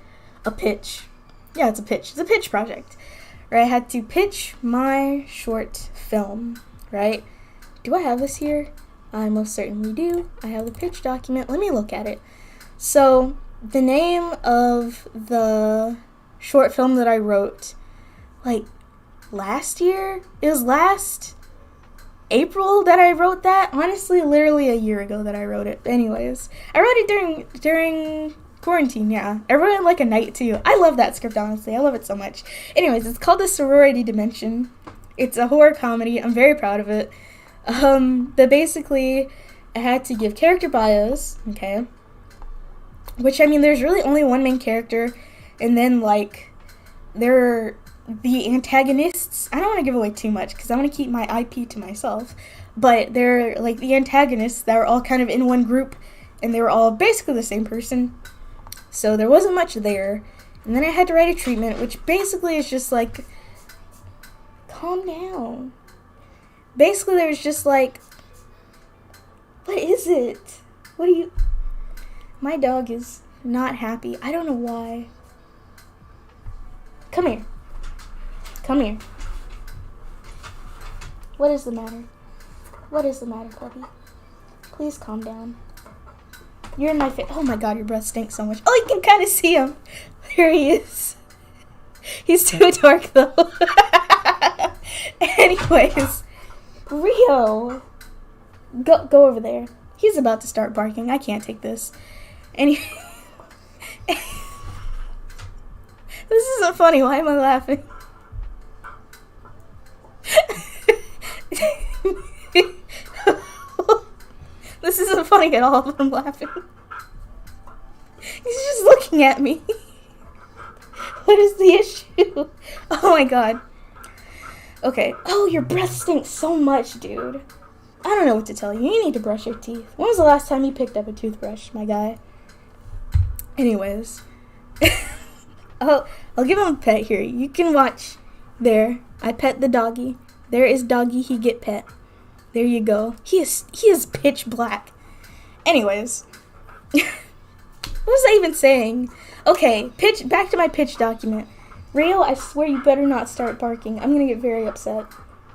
a pitch. Yeah, it's a pitch. It's a pitch project. Right? I had to pitch my short film, right? Do I have this here? I most certainly do. I have the pitch document. Let me look at it. So, the name of the short film that I wrote, like, last year? It was last April that I wrote that. Honestly, literally a year ago that I wrote it. Anyways, I wrote it during quarantine, yeah. I wrote it like a night too. I love that script, honestly. I love it so much. Anyways, it's called The Sorority Dimension. It's a horror comedy. I'm very proud of it. But basically, I had to give character bios, okay? Which, I mean, there's really only one main character, and then, like, there are the antagonists, I don't want to give away too much because I want to keep my IP to myself, but they're like the antagonists that were all kind of in one group, and they were all basically the same person, so there wasn't much there. And then I had to write a treatment, which basically is just like, calm down. Basically there was just like, what is it? What do you... My dog is not happy. I don't know why. Come here. Come here. What is the matter? What is the matter, puppy? Please calm down. You're in my face. Oh my god, your breath stinks so much. Oh, you can kind of see him. There he is. He's too dark though. Anyways, Rio, go over there. He's about to start barking. I can't take this. This isn't funny. Why am I laughing? This isn't funny at all, but I'm laughing. He's just looking at me. What is the issue? Oh my god. Okay. Oh, your breath stinks so much, dude. I don't know what to tell you. You need to brush your teeth. When was the last time you picked up a toothbrush, my guy? Anyways. I'll give him a pet here. You can watch. There. I pet the doggy. There is doggy. He get pet. There you go. He is pitch black. Anyways. What was I even saying? Okay, back to my pitch document. Rio, I swear you better not start barking. I'm gonna get very upset.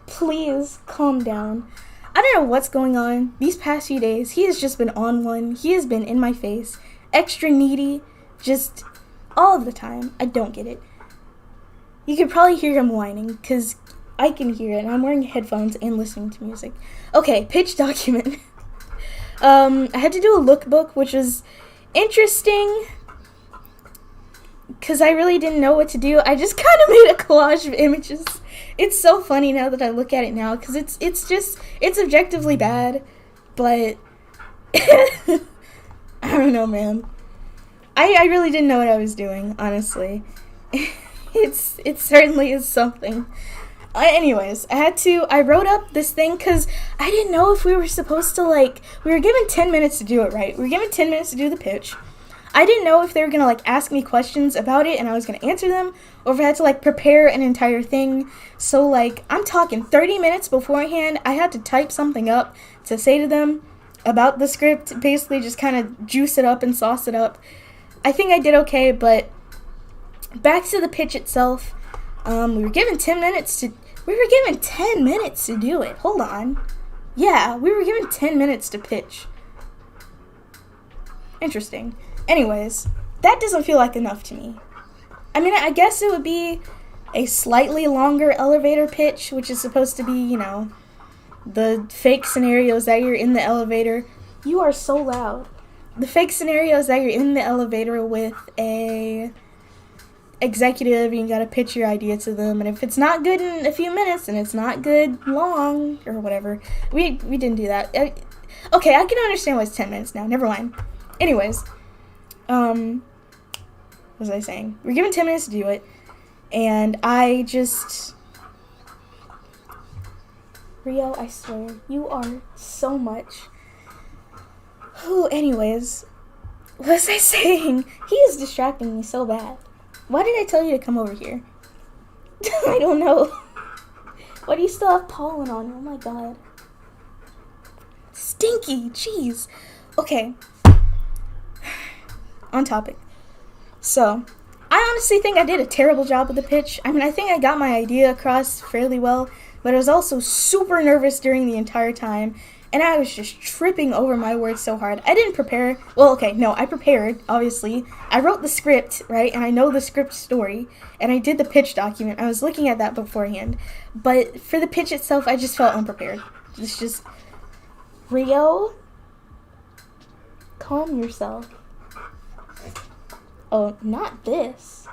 Please calm down. I don't know what's going on. These past few days, he has just been on one. He has been in my face. Extra needy. Just all of the time. I don't get it. You could probably hear him whining, because I can hear it, and I'm wearing headphones and listening to music. Okay, pitch document. I had to do a lookbook, which was interesting, because I really didn't know what to do. I just kind of made a collage of images. It's so funny now that I look at it now, because it's objectively bad, but I don't know, man. I really didn't know what I was doing, honestly. It certainly is something. Anyways, I wrote up this thing because I didn't know if we were supposed to, we were given 10 minutes to do it, right? We were given 10 minutes to do the pitch. I didn't know if they were going to, ask me questions about it and I was going to answer them, or if I had to, prepare an entire thing. So, I'm talking 30 minutes beforehand, I had to type something up to say to them about the script, basically just kind of juice it up and sauce it up. I think I did okay, but back to the pitch itself. We were given 10 minutes to do it. Hold on. Yeah, we were given 10 minutes to pitch. Interesting. Anyways, that doesn't feel like enough to me. I mean, I guess it would be a slightly longer elevator pitch, which is supposed to be, the fake scenarios that you're in the elevator. You are so loud. The fake scenarios that you're in the elevator with a executive, you gotta pitch your idea to them, and if it's not good in a few minutes, and it's not good long, or whatever, we didn't do that. Okay, I can understand why it's 10 minutes now, never mind. Anyways, what was I saying? We're given 10 minutes to do it, and I just... Rio, I swear, you are so much. Anyways, what was I saying? He is distracting me so bad. Why did I tell you to come over here? I don't know. Why do you still have pollen on you? Oh my god. Stinky, jeez. Okay. On topic. So, I honestly think I did a terrible job with the pitch. I mean, I think I got my idea across fairly well, but I was also super nervous during the entire time, and I was just tripping over my words so hard. I didn't prepare. Well, okay, no, I prepared, obviously. I wrote the script, right, and I know the script story, and I did the pitch document. I was looking at that beforehand. But for the pitch itself, I just felt unprepared. It's just, Rio, calm yourself. Oh, not this.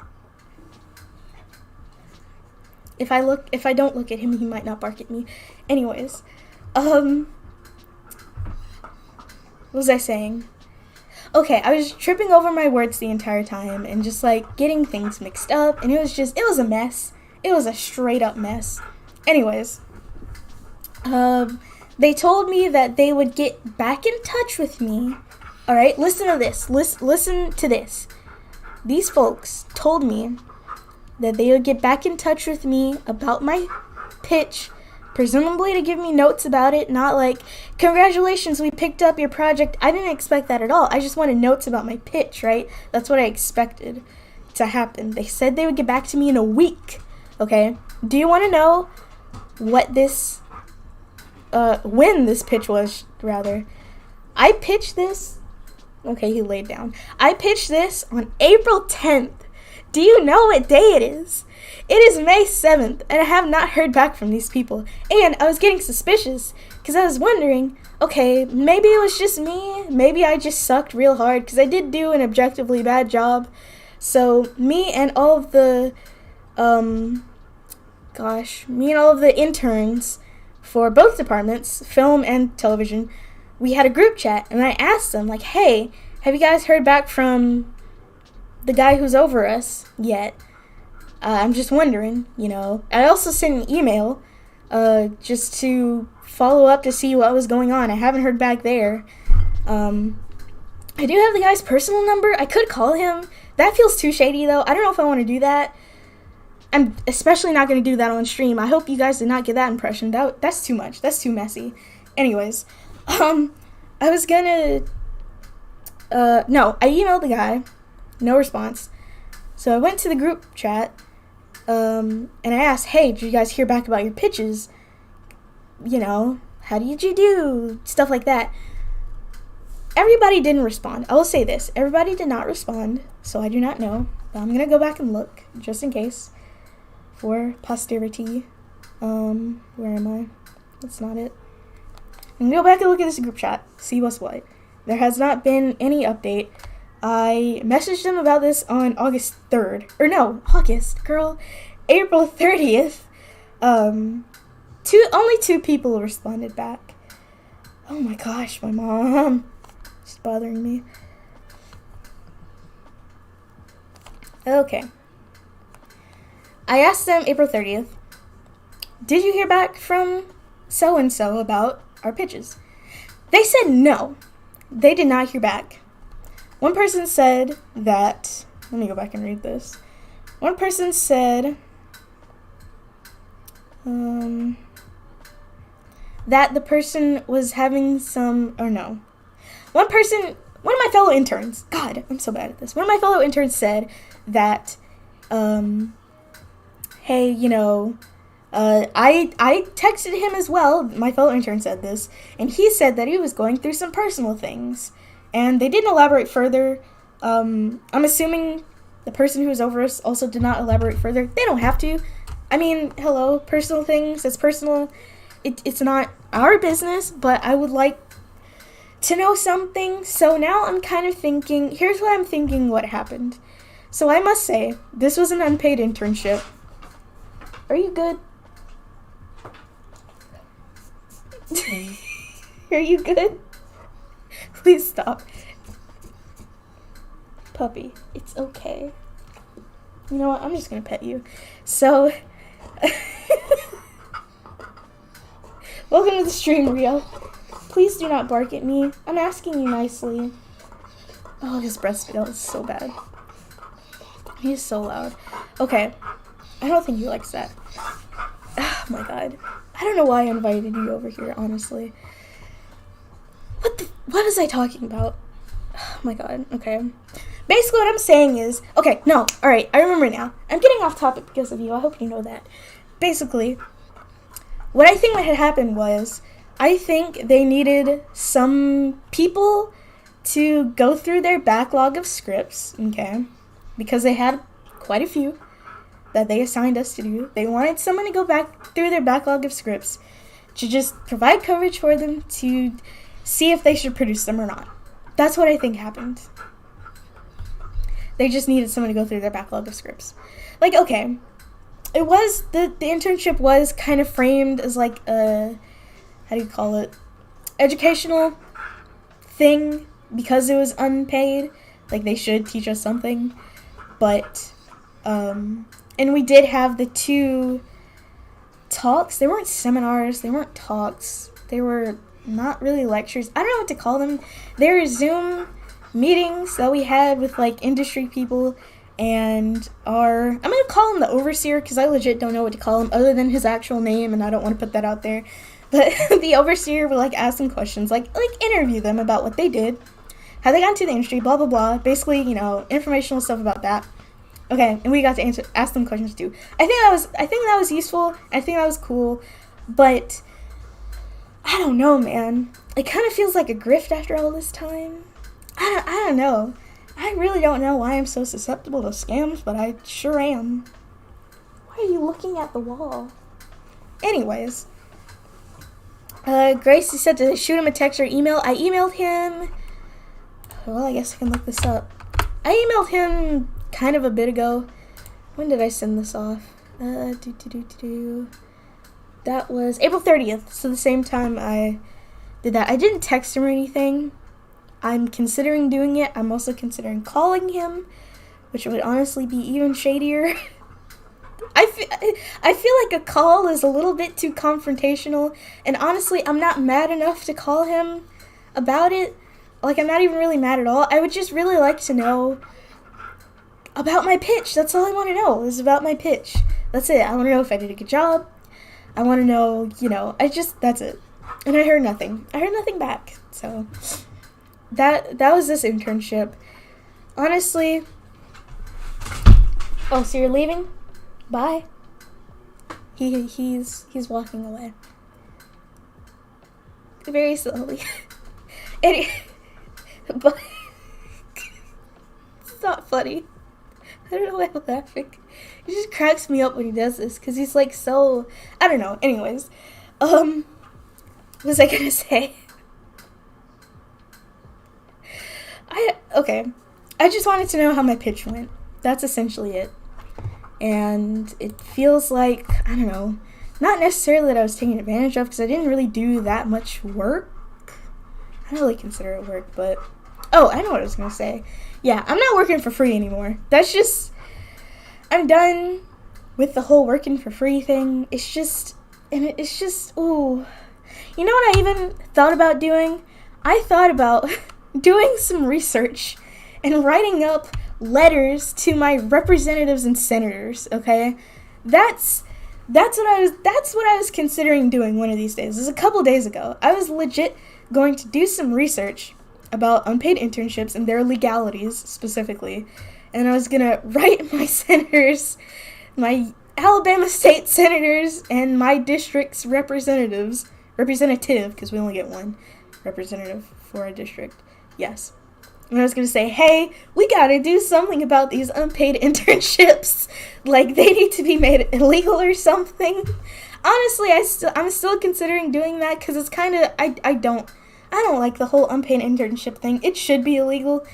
If I don't look at him, he might not bark at me. Anyways, what was I saying? Okay, I was tripping over my words the entire time and just getting things mixed up, and it was a mess. It was a straight up mess. Anyways, they told me that they would get back in touch with me. All right, listen to this. Listen to this. These folks told me that they would get back in touch with me about my pitch, presumably to give me notes about it, not like, congratulations, we picked up your project. I didn't expect that at all. I just wanted notes about my pitch, right? That's what I expected to happen. They said they would get back to me in a week, okay? Do you want to know what this, when this pitch was, rather? I pitched this, okay, he laid down. I pitched this on April 10th. Do you know what day it is? It is May 7th, and I have not heard back from these people. And I was getting suspicious, because I was wondering, okay, maybe it was just me. Maybe I just sucked real hard, because I did do an objectively bad job. So, me and all of the interns for both departments, film and television, we had a group chat, and I asked them, like, hey, have you guys heard back from the guy who's over us yet? I'm just wondering, I also sent an email just to follow up to see what was going on. I haven't heard back there. I do have the guy's personal number. I could call him. That feels too shady, though. I don't know if I want to do that. I'm especially not going to do that on stream. I hope you guys did not get that impression. That's too much. That's too messy. Anyways, I was gonna... no, I emailed the guy. No response. So I went to the group chat, and I asked, hey, did you guys hear back about your pitches? How did you do? Stuff like that. Everybody didn't respond. I will say this. Everybody did not respond, so I do not know. But I'm going to go back and look, just in case, for posterity. Where am I? That's not it. I'm going to go back and look at this group chat, see what's what. There has not been any update. I messaged them about this on August 3rd. Or no, April 30th. Only 2 people responded back. Oh my gosh, my mom. It's bothering me. Okay. I asked them April 30th, did you hear back from so-and-so about our pitches? They said no. They did not hear back. One person said that, let me go back and read this. One person said that the person was having some, or no. One of my fellow interns, God, I'm so bad at this. One of my fellow interns said that, hey, I texted him as well. My fellow intern said this, and he said that he was going through some personal things. And they didn't elaborate further. I'm assuming the person who was over us also did not elaborate further. They don't have to. I mean, hello, personal things. It's personal. It's not our business, but I would like to know something. So now I'm kind of thinking, here's what I'm thinking what happened. So I must say, this was an unpaid internship. Are you good? Are you good? Please stop. Puppy, it's okay. You know what? I'm just gonna pet you. So, welcome to the stream, Rio. Please do not bark at me. I'm asking you nicely. Oh, his breath smell is so bad. He's so loud. Okay. I don't think he likes that. Oh my god. I don't know why I invited you over here, honestly. What was I talking about? Oh my god, okay. Basically what I'm saying is, okay, no, alright, I remember now. I'm getting off topic because of you, I hope you know that. Basically, what I think had happened was, I think they needed some people to go through their backlog of scripts, okay? Because they had quite a few that they assigned us to do. They wanted someone to go back through their backlog of scripts to just provide coverage for them to see if they should produce them or not. That's what I think happened. They just needed someone to go through their backlog of scripts. Like, okay, it was, the internship was kind of framed as like a, how do you call it, educational thing, because it was unpaid. Like, they should teach us something, but And we did have the 2 talks. They weren't seminars, they weren't talks, they were not really lectures. I don't know what to call them. They were Zoom meetings that we had with like industry people and I'm gonna call him the overseer because I legit don't know what to call him other than his actual name, and I don't want to put that out there. But the overseer would like ask them questions, like interview them about what they did, how they got into the industry, blah blah blah. Basically, informational stuff about that. Okay, and we got to ask them questions too. I think that was useful. I think that was cool, but I don't know, man. It kind of feels like a grift after all this time. I don't know. I really don't know why I'm so susceptible to scams, but I sure am. Why are you looking at the wall? Anyways, Gracie said to shoot him a text or email. I emailed him. Well, I guess I can look this up. I emailed him kind of a bit ago. When did I send this off? That was April 30th, so the same time I did that. I didn't text him or anything. I'm considering doing it. I'm also considering calling him, which would honestly be even shadier. I feel like a call is a little bit too confrontational, and honestly, I'm not mad enough to call him about it. Like, I'm not even really mad at all. I would just really like to know about my pitch. That's all I want to know is about my pitch. That's it. I want to know if I did a good job. I want to know, that's it. And I heard nothing. I heard nothing back. So that was this internship. Honestly. Oh, so you're leaving? Bye. He's walking away. Very slowly. But it's not funny. I don't know why I'm laughing. It just cracks me up when he does this because he's like so. I don't know. Anyways, what was I gonna say? I just wanted to know how my pitch went. That's essentially it. And it feels like, I don't know, not necessarily that I was taken advantage of because I didn't really do that much work. I don't really consider it work, but I know what I was gonna say. Yeah, I'm not working for free anymore. I'm done with the whole working for free thing. It's just, ooh. You know what I even thought about doing? I thought about doing some research and writing up letters to my representatives and senators, okay? That's what I was considering doing one of these days. It was a couple days ago. I was legit going to do some research about unpaid internships and their legalities specifically. And I was going to write my senators, my Alabama state senators, and my district's representative, because we only get one representative for a district. Yes. And I was going to say, hey, we got to do something about these unpaid internships. Like, they need to be made illegal or something. Honestly, I'm still considering doing that because it's kind of, I don't like the whole unpaid internship thing. It should be illegal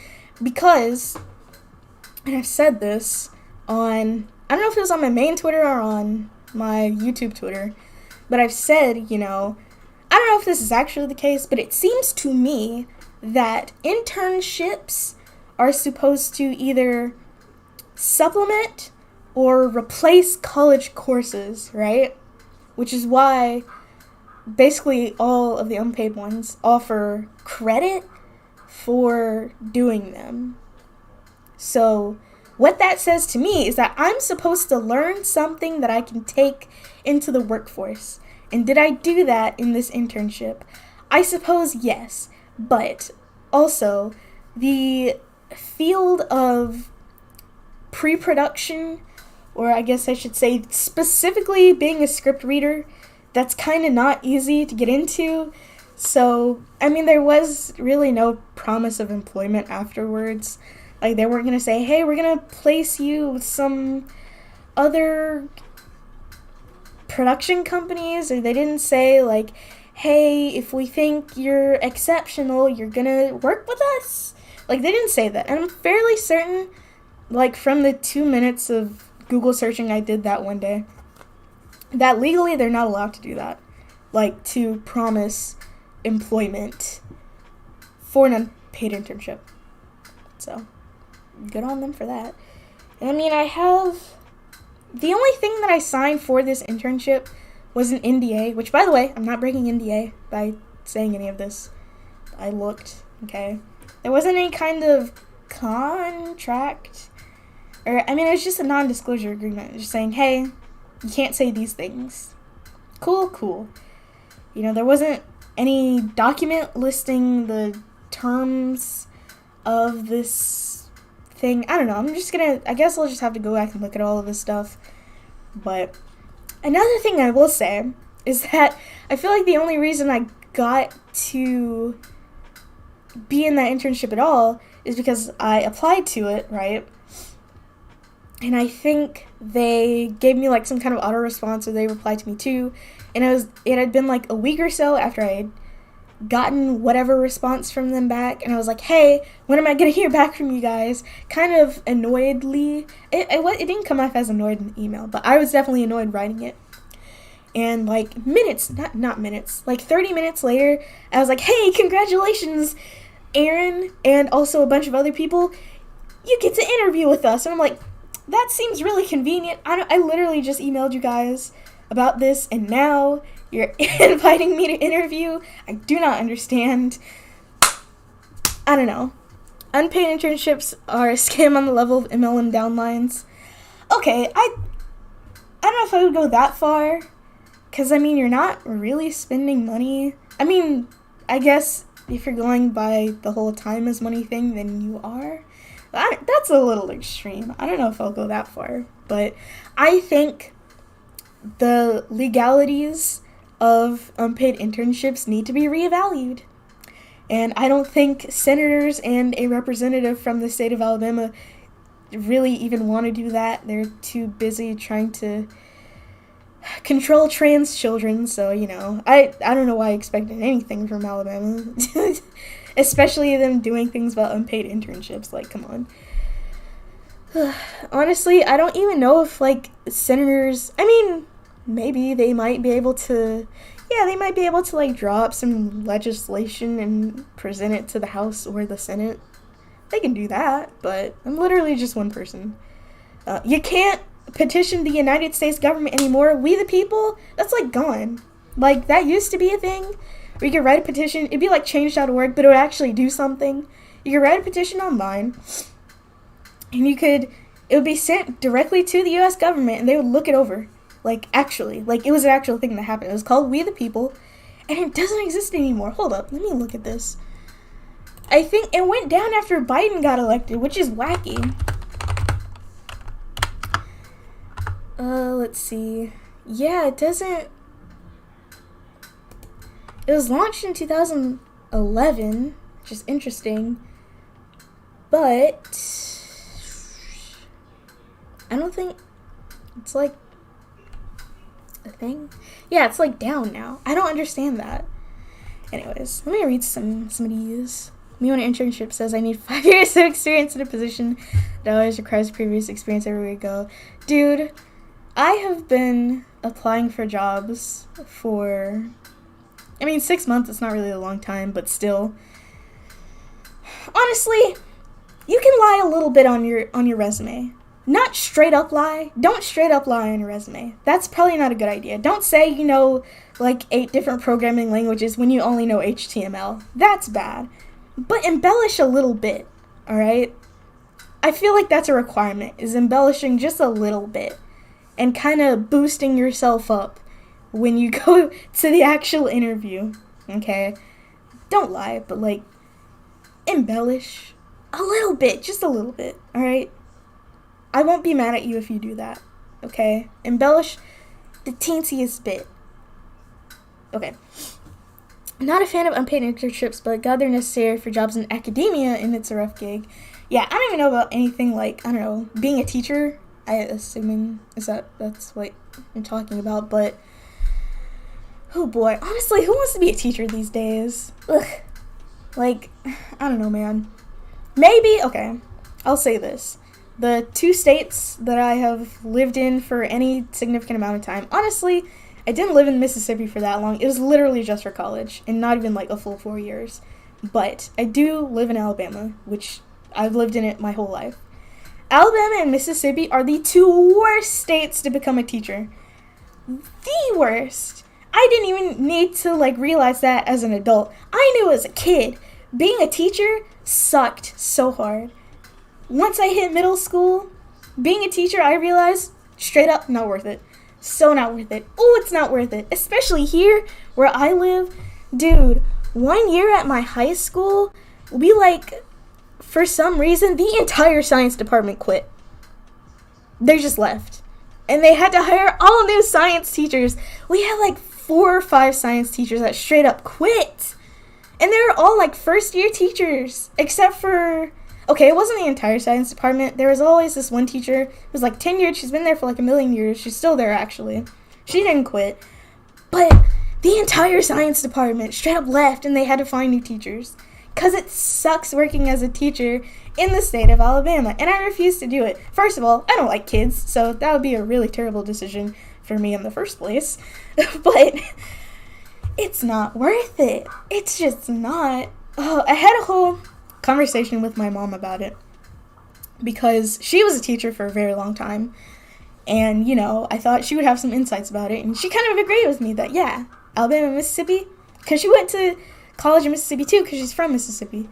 because, and I've said this on, I don't know if it was on my main Twitter or on my YouTube Twitter, but I've said, I don't know if this is actually the case, but it seems to me that internships are supposed to either supplement or replace college courses, right? Which is why basically all of the unpaid ones offer credit for doing them. So what that says to me is that I'm supposed to learn something that I can take into the workforce. And did I do that in this internship? I suppose yes. But also, the field of pre-production, or I guess I should say specifically being a script reader, that's kind of not easy to get into. So, I mean, there was really no promise of employment afterwards. Like, they weren't going to say, hey, we're going to place you with some other production companies, or they didn't say, like, hey, if we think you're exceptional, you're gonna work with us. Like, they didn't say that. And I'm fairly certain, like, from the 2 minutes of Google searching I did that one day, that legally they're not allowed to do that. Like, to promise employment for an unpaid internship. So, good on them for that. And I mean, I have the only thing that I signed for this internship was an NDA, which, by the way, I'm not breaking NDA by saying any of this. I looked, okay? There wasn't any kind of contract, or, I mean, it was just a non-disclosure agreement, just saying, hey, you can't say these things. Cool. You know, there wasn't any document listing the terms of this thing. I don't know. I guess I'll just have to go back and look at all of this stuff. But another thing I will say is that I feel like the only reason I got to be in that internship at all is because I applied to it, right? And I think they gave me like some kind of auto response, or they replied to me too. And it had been like a week or so after I had gotten whatever response from them back, and I was like, hey, when am I gonna hear back from you guys? Kind of annoyedly. It didn't come off as annoyed in the email, but I was definitely annoyed writing it. And like minutes, not minutes, like 30 minutes later, I was like, hey, congratulations, Aaron, and also a bunch of other people, you get to interview with us. And I'm like, that seems really convenient. I literally just emailed you guys about this, and now you're inviting me to interview. I do not understand. I don't know. Unpaid internships are a scam on the level of MLM downlines. Okay, I don't know if I would go that far, because, I mean, you're not really spending money. I mean, I guess if you're going by the whole time is money thing, then you are. That's a little extreme. I don't know if I'll go that far, but I think the legalities of unpaid internships need to be reevaluated. And I don't think senators and a representative from the state of Alabama really even want to do that. They're too busy trying to control trans children, so, you know, I don't know why I expected anything from Alabama. Especially them doing things about unpaid internships. Like, come on. Honestly, I don't even know if, like, senators, I mean, maybe they might be able to, like, draw up some legislation and present it to the House or the Senate. They can do that, but I'm literally just one person. You can't petition the United States government anymore. We the people, that's, like, gone. Like, that used to be a thing where you could write a petition. It'd be like change.org, but it would actually do something. You could write a petition online, and it would be sent directly to the U.S. government, and they would look it over. Like, actually. Like, it was an actual thing that happened. It was called We the People, and it doesn't exist anymore. Hold up. Let me look at this. I think it went down after Biden got elected, which is wacky. Let's see. Yeah, it doesn't... It was launched in 2011, which is interesting, but I don't think it's, like, a thing. Yeah, it's, like, down now. I don't understand that. Anyways, let me read some of these. Me on an internship says I need 5 years of experience in a position that always requires previous experience everywhere you go. Dude, I have been applying for jobs for... 6 months, it's not really a long time, but still. Honestly, you can lie a little bit on your resume. Not straight up lie. Don't straight up lie on your resume. That's probably not a good idea. Don't say you know, like, 8 different programming languages when you only know HTML. That's bad. But embellish a little bit, alright? I feel like that's a requirement, is embellishing just a little bit. And kind of boosting yourself up when you go to the actual interview, okay? Don't lie, but, like, embellish a little bit, just a little bit, alright? I won't be mad at you if you do that, okay? Embellish the teensiest bit. Okay. I'm not a fan of unpaid internships, but God, they're necessary for jobs in academia, and it's a rough gig. Yeah, I don't even know about anything like, I don't know, being a teacher, assuming that's what you're talking about, but oh boy, honestly, who wants to be a teacher these days? Ugh. Like, I don't know, man. Maybe, okay, I'll say this. The 2 states that I have lived in for any significant amount of time, honestly, I didn't live in Mississippi for that long. It was literally just for college, and not even like a full 4 years. But I do live in Alabama, which I've lived in it my whole life. Alabama and Mississippi are the two worst states to become a teacher. The worst. I didn't even need to realize that as an adult. I knew as a kid. Being a teacher sucked so hard. Once I hit middle school, being a teacher, I realized straight up not worth it. So not worth it. Oh, it's not worth it. Especially here where I live. Dude, 1 year at my high school, we for some reason, the entire science department quit. They just left. And they had to hire all new science teachers. We had 4 or 5 science teachers that straight up quit. And they were all first year teachers. Except for, okay, it wasn't the entire science department. There was always this one teacher who was tenured. She's been there for a million years. She's still there actually. She didn't quit. But the entire science department straight up left and they had to find new teachers. Because it sucks working as a teacher in the state of Alabama. And I refuse to do it. First of all, I don't like kids, so that would be a really terrible decision for me in the first place. But it's not worth it. It's just not. Oh, I had a whole conversation with my mom about it. Because she was a teacher for a very long time. And, I thought she would have some insights about it. And she kind of agreed with me that, yeah, Alabama, Mississippi. Because she went to college in Mississippi too, because she's from Mississippi.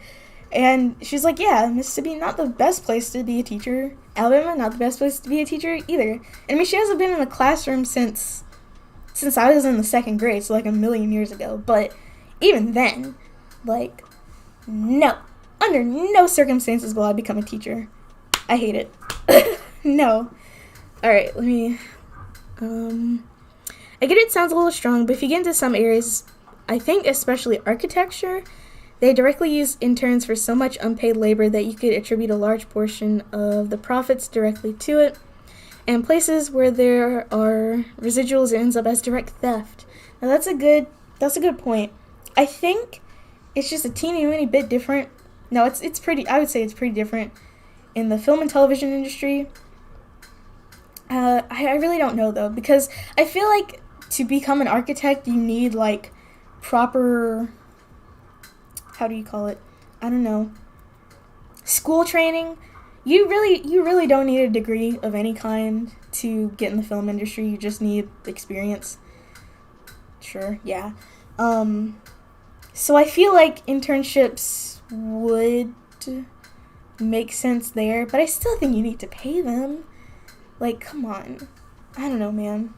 And she's like, yeah, Mississippi, not the best place to be a teacher. Alabama, not the best place to be a teacher either. And I mean, she hasn't been in a classroom since I was in the 2nd grade, so a million years ago. But even then, no. Under no circumstances will I become a teacher. I hate it. No. Alright, let me, I get it sounds a little strong, but if you get into some areas, I think especially architecture, they directly use interns for so much unpaid labor that you could attribute a large portion of the profits directly to it. And places where there are residuals, it ends up as direct theft. Now that's a good point. I think it's just a teeny bit different. No, it's pretty, I would say it's pretty different in the film and television industry. I really don't know though, because I feel like to become an architect you need proper, how do you call it? I don't know. School training. You really don't need a degree of any kind to get in the film industry. You just need experience. Sure, yeah. So I feel like internships would make sense there, but I still think you need to pay them. Come on. I don't know, man.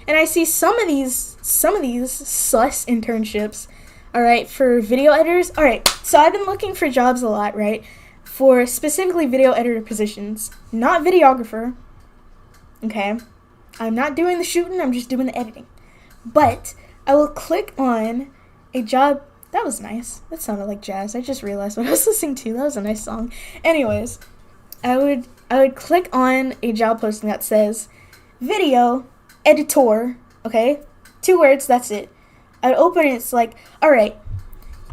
And I see some of these sus internships, all right, for video editors. All right, so I've been looking for jobs a lot, right, for specifically video editor positions, not videographer, okay? I'm not doing the shooting, I'm just doing the editing. But I will click on a job. That was nice. That sounded like jazz. I just realized what I was listening to. That was a nice song. Anyways, I would click on a job posting that says video editor, okay? 2 words, that's it. I'd open it, it's all right,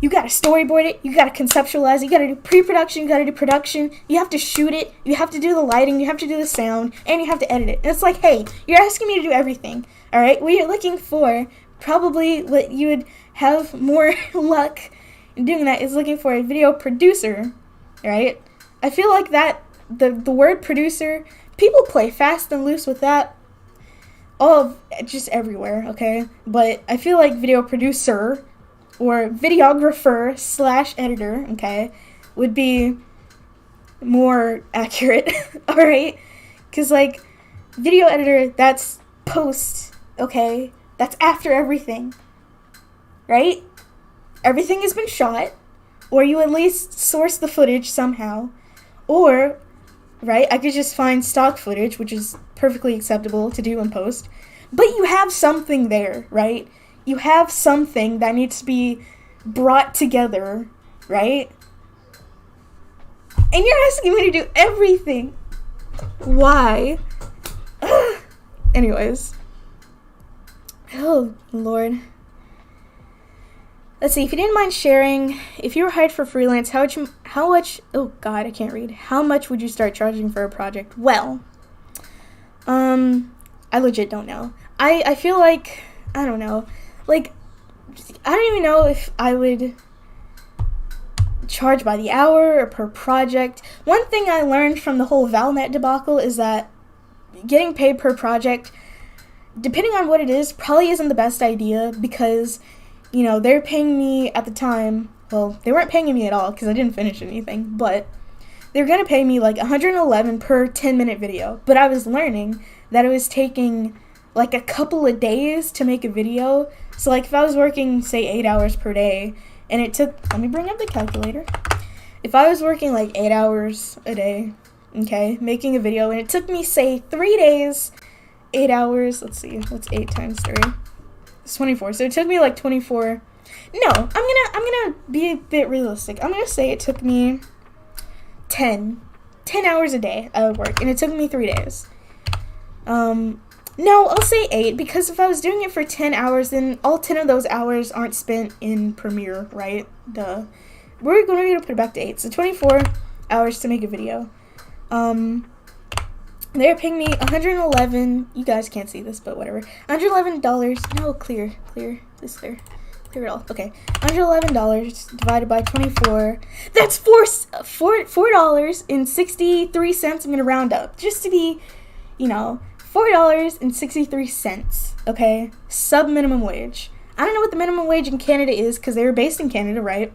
you gotta storyboard it, you gotta conceptualize it, you gotta do pre-production, you gotta do production, you have to shoot it, you have to do the lighting, you have to do the sound, and you have to edit it. And it's hey, you're asking me to do everything, all right? What you're looking for, probably what you would have more luck in doing that, is looking for a video producer, right? I feel like that, the word producer, people play fast and loose with that, just everywhere, okay? But I feel like video producer or videographer / editor, okay, would be more accurate, alright? Because, video editor, that's post, okay? That's after everything, right? Everything has been shot, or you at least source the footage somehow, or, right, I could just find stock footage, which is perfectly acceptable to do in post, but you have something there, right? You have something that needs to be brought together, right? And you're asking me to do everything. Why? Anyways. Oh, Lord. Let's see, if you didn't mind sharing, if you were hired for freelance, how much, oh God, I can't read. How much would you start charging for a project? Well, I legit don't know. I feel like, I don't know, I don't even know if I would charge by the hour or per project. One thing I learned from the whole ValNet debacle is that getting paid per project, depending on what it is, probably isn't the best idea because, you know, they're paying me at the time, well, they weren't paying me at all because I didn't finish anything, but they were going to pay me like $111 per 10-minute video. But I was learning that it was taking like a couple of days to make a video. So like if I was working, say, 8 hours per day, and it took, let me bring up the calculator. If I was working like 8 hours a day, okay, making a video, and it took me, say, 3 days, 8 hours, let's see, what's 8 times 3? It's 24. So it took me like 24. No, I'm gonna be a bit realistic. I'm gonna say it took me 10 hours a day I would work, and it took me 3 days. No, I'll say 8, because if I was doing it for 10 hours, then all 10 of those hours aren't spent in Premiere, right? Duh. We're going to put it back to 8. So 24 hours to make a video. They're paying me $111. You guys can't see this, but whatever. $111. No, clear. This clear. Clear it all. Okay. $111 divided by 24. That's $4.63. I'm going to round up just to be, you know, $4.63, okay? Sub-minimum wage. I don't know what the minimum wage in Canada is because they were based in Canada, right?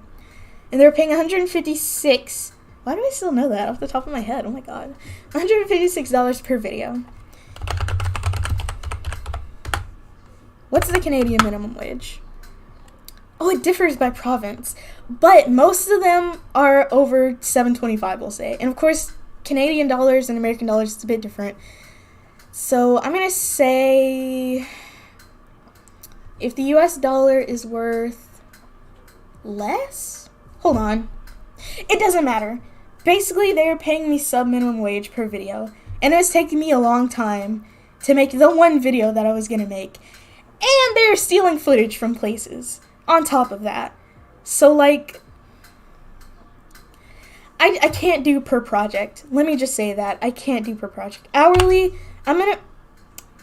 And they were paying $156. Why do I still know that off the top of my head? Oh my god. $156 per video. What's the Canadian minimum wage? Oh, it differs by province. But most of them are over $7.25, we'll say. And of course, Canadian dollars and American dollars is a bit different. So I'm going to say if the US dollar is worth less? Hold on. It doesn't matter. Basically, they're paying me sub-minimum wage per video. And it was taking me a long time to make the one video that I was going to make. And they're stealing footage from places on top of that. So, like, I can't do per project. Let me just say that. I can't do per project. Hourly,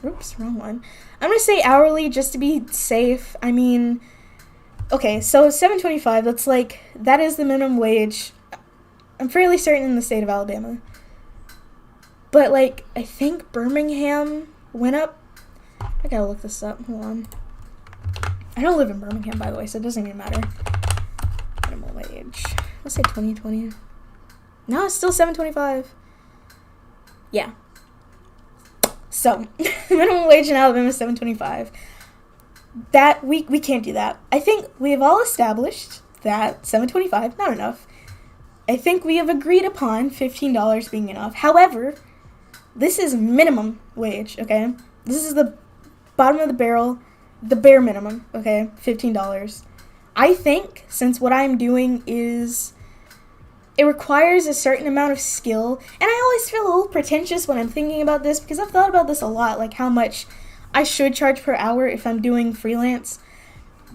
oops, wrong one. I'm going to say hourly just to be safe. I mean, okay, so $7.25, that is the minimum wage. I'm fairly certain in the state of Alabama. But, like, I think Birmingham went up. I gotta look this up. Hold on. I don't live in Birmingham, by the way, so it doesn't even matter. Minimum wage. Let's say 2020. No, it's still $7.25. Yeah. So, minimum wage in Alabama is $7.25. That, we can't do that. I think we have all established that $7.25, not enough. I think we have agreed upon $15 being enough. However, this is minimum wage, okay? This is the bottom of the barrel, the bare minimum, okay? $15. I think, since what I'm doing is, it requires a certain amount of skill, and I always feel a little pretentious when I'm thinking about this, because I've thought about this a lot, like how much I should charge per hour if I'm doing freelance.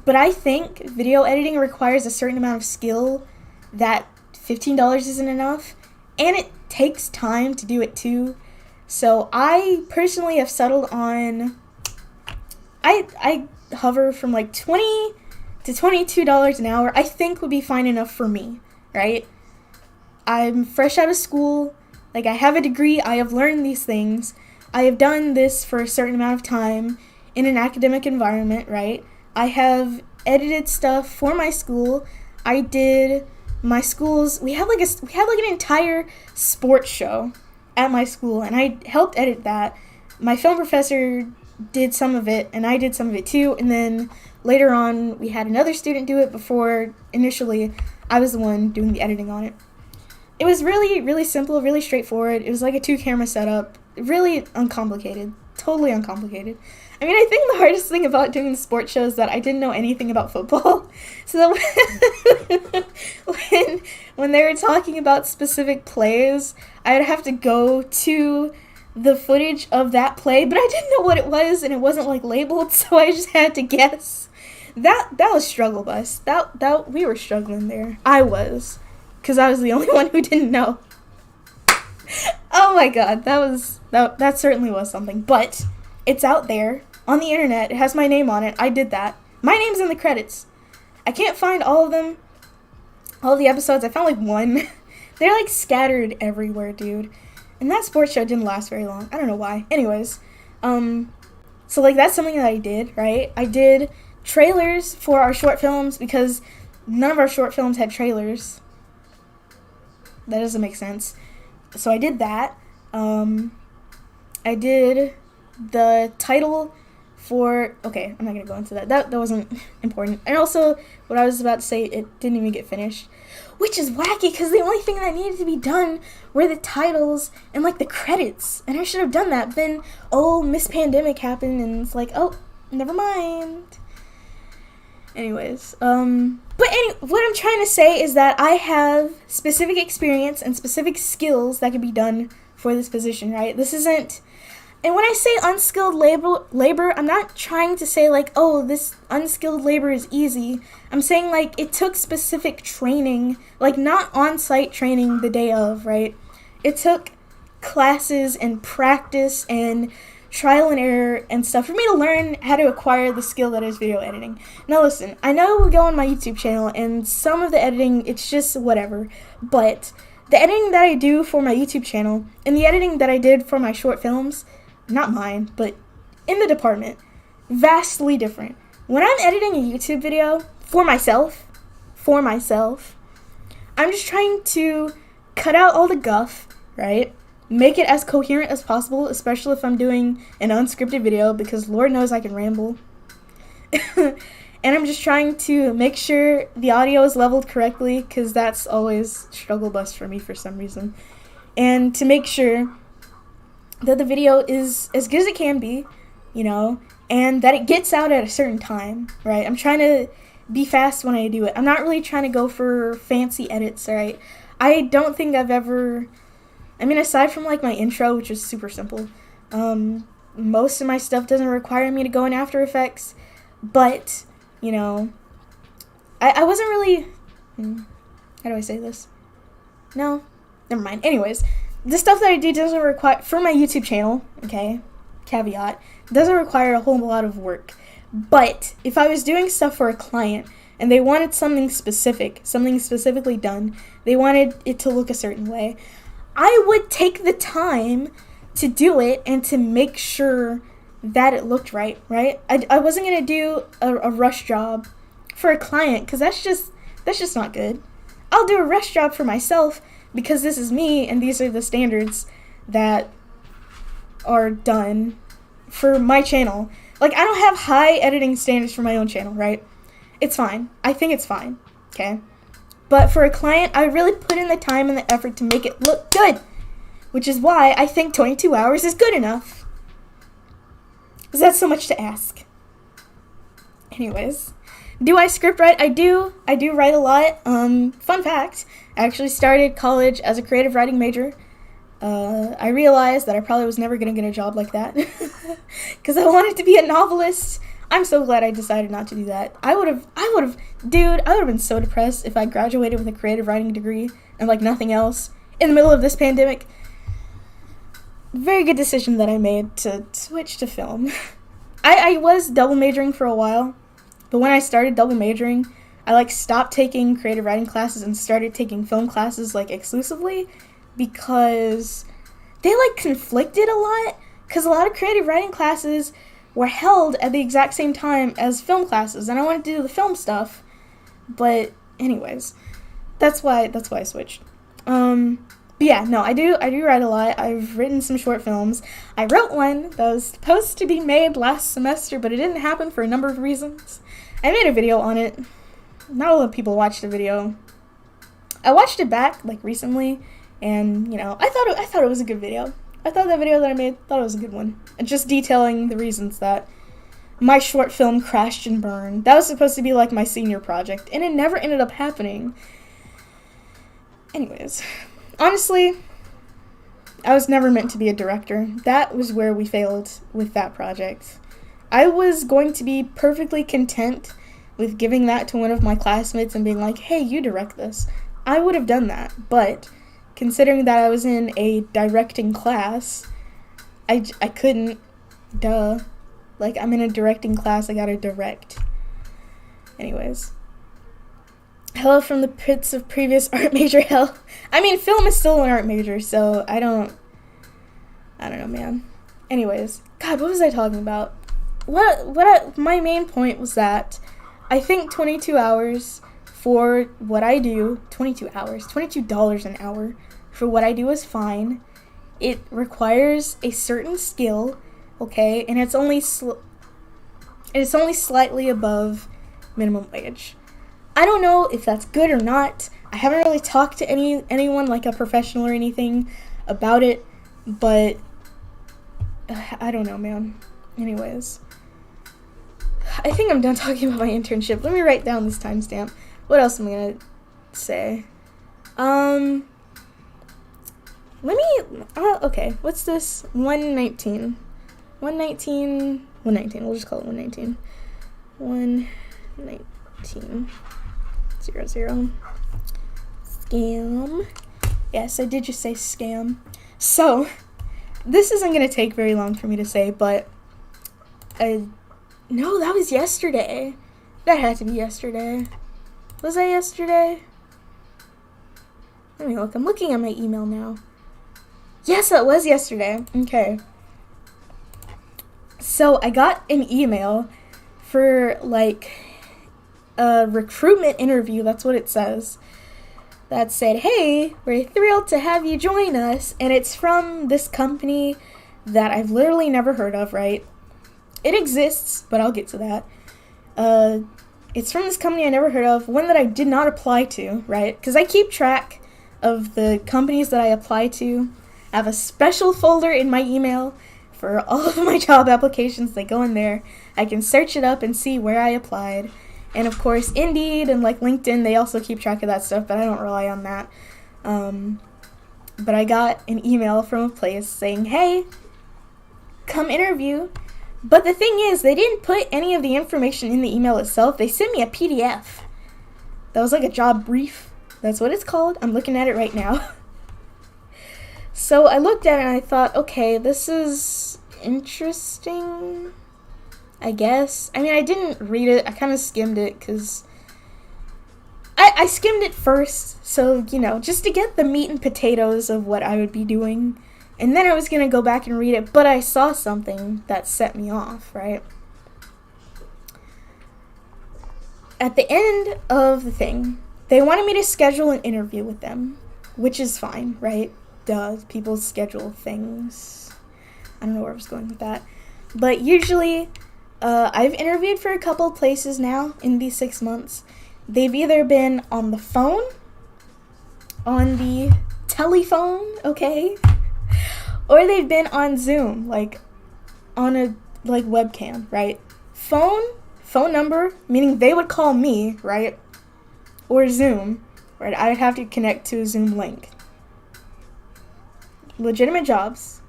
But I think video editing requires a certain amount of skill that $15 isn't enough, and it takes time to do it too. So I personally have settled on, I hover from like $20 to $22 an hour. I think would be fine enough for me, right? I'm fresh out of school, like I have a degree, I have learned these things, I have done this for a certain amount of time in an academic environment, right? I have edited stuff for my school. I did my school's, we had like an entire sports show at my school, and I helped edit that. My film professor did some of it, and I did some of it too, and then later on we had another student do it before initially I was the one doing the editing on it. It was really, really simple, really straightforward. It was like a 2-camera setup, really uncomplicated, totally uncomplicated. I mean, I think the hardest thing about doing the sports show is that I didn't know anything about football. So when they were talking about specific plays, I would have to go to the footage of that play, but I didn't know what it was, and it wasn't like labeled, so I just had to guess. That was struggle bus. That we were struggling there. I was, because I was the only one who didn't know. Oh my god, that certainly was something. But it's out there on the internet. It has my name on it. I did that. My name's in the credits. I can't find all of them. all the episodes. I found like one. They're like scattered everywhere, dude. And that sports show didn't last very long. I don't know why. Anyways, so like that's something that I did, right? I did trailers for our short films because none of our short films had trailers. That doesn't make sense. So I did that. I did the title for... Okay, I'm not going to go into that. That wasn't important. And also, what I was about to say, it didn't even get finished. Which is wacky, because the only thing that needed to be done were the titles and, like, the credits. And I should have done that. But then, Miss Pandemic happened, and it's like, oh, never mind. Anyways, what I'm trying to say is that I have specific experience and specific skills that can be done for this position, right? This isn't... And when I say unskilled labor, I'm not trying to say, like, oh, this unskilled labor is easy. I'm saying, like, it took specific training, like, not on-site training the day of, right? It took classes and practice and trial and error and stuff for me to learn how to acquire the skill that is video editing. Now, listen, I know we go on my YouTube channel, and some of the editing, it's just whatever, but the editing that I do for my YouTube channel and the editing that I did for my short films... Not mine, but in the department, vastly different. When I'm editing a YouTube video for myself, I'm just trying to cut out all the guff, right? Make it as coherent as possible, especially if I'm doing an unscripted video, because Lord knows I can ramble. And I'm just trying to make sure the audio is leveled correctly, because that's always struggle bus for me for some reason. And to make sure that the video is as good as it can be, you know, and that it gets out at a certain time, right? I'm trying to be fast when I do it. I'm not really trying to go for fancy edits, right? I don't think I've ever... I mean, aside from, like, my intro, which is super simple, most of my stuff doesn't require me to go in After Effects, but, you know, I wasn't really... How do I say this? No, never mind. Anyways... The stuff that I do doesn't require, for my YouTube channel, okay, caveat, doesn't require a whole lot of work. But if I was doing stuff for a client and they wanted something specifically done, they wanted it to look a certain way, I would take the time to do it and to make sure that it looked right? I wasn't going to do a rush job for a client because that's just not good. I'll do a rush job for myself because this is me, and these are the standards that are done for my channel. Like, I don't have high editing standards for my own channel, right? It's fine. I think it's fine, okay? But for a client, I really put in the time and the effort to make it look good, which is why I think 22 hours is good enough. Because that's so much to ask. Anyways, do I script write? I do write a lot. Fun fact, I actually started college as a creative writing major. I realized that I probably was never going to get a job like that because I wanted to be a novelist. I'm so glad I decided not to do that. I would have been so depressed if I graduated with a creative writing degree and like nothing else in the middle of this pandemic. Very good decision that I made to switch to film. I was double majoring for a while, but when I started double majoring, I stopped taking creative writing classes and started taking film classes exclusively because they conflicted a lot, because a lot of creative writing classes were held at the exact same time as film classes, and I wanted to do the film stuff. But anyways, that's why I switched. But yeah, no, I do write a lot. I've written some short films. I wrote one that was supposed to be made last semester, but it didn't happen for a number of reasons. I made a video on it. Not a lot of people watched the video. I watched it back recently, and I thought it was a good video. I thought that video that I made, thought it was a good one. And just detailing the reasons that my short film crashed and burned. That was supposed to be my senior project, and it never ended up happening. Anyways, honestly, I was never meant to be a director. That was where we failed with that project. I was going to be perfectly content with giving that to one of my classmates and being like, hey, you direct this. I would have done that, but considering that I was in a directing class, I couldn't. Duh. I'm in a directing class, I gotta direct. Anyways. Hello from the pits of previous art major hell. I mean, film is still an art major, so I don't know, man. Anyways, God, what was I talking about? My main point was that I think 22 hours for what I do, $22 an hour for what I do is fine. It requires a certain skill, okay, and it's only slightly above minimum wage. I don't know if that's good or not. I haven't really talked to anyone like a professional or anything about it, but I don't know, man. Anyways, I think I'm done talking about my internship. Let me write down this timestamp. What else am I gonna say? Okay, what's this? 119. We'll just call it 119. 119. 00. Scam. Yes, I did just say scam. So, this isn't going to take very long for me to say, but no, that was yesterday. That had to be yesterday. Was that yesterday? Let me look. I'm looking at my email now. Yes, that was yesterday. Okay. So, I got an email for, like, a recruitment interview. That's what it says. That said, hey, we're thrilled to have you join us. And it's from this company that I've literally never heard of, right? It exists, but I'll get to that. It's from this company I never heard of, one that I did not apply to, right? Because I keep track of the companies that I apply to. I have a special folder in my email for all of my job applications that go in there. I can search it up and see where I applied. And of course, Indeed and like LinkedIn, they also keep track of that stuff, but I don't rely on that. But I got an email from a place saying, hey, come interview. But the thing is, they didn't put any of the information in the email itself. They sent me a PDF. That was like a job brief. That's what it's called. I'm looking at it right now. So I looked at it and I thought, okay, this is interesting, I guess. I mean, I didn't read it. I kind of skimmed it because I skimmed it first. So, you know, just to get the meat and potatoes of what I would be doing. And then I was going to go back and read it. But I saw something that set me off, right? At the end of the thing, they wanted me to schedule an interview with them, which is fine, right? Duh, people schedule things. I don't know where I was going with that. But usually, I've interviewed for a couple of places now in these 6 months. They've either been on the phone, on the telephone, okay? Or they've been on Zoom, like on a webcam, right? Phone number, meaning they would call me, right? Or Zoom, right? I would have to connect to a Zoom link. Legitimate jobs.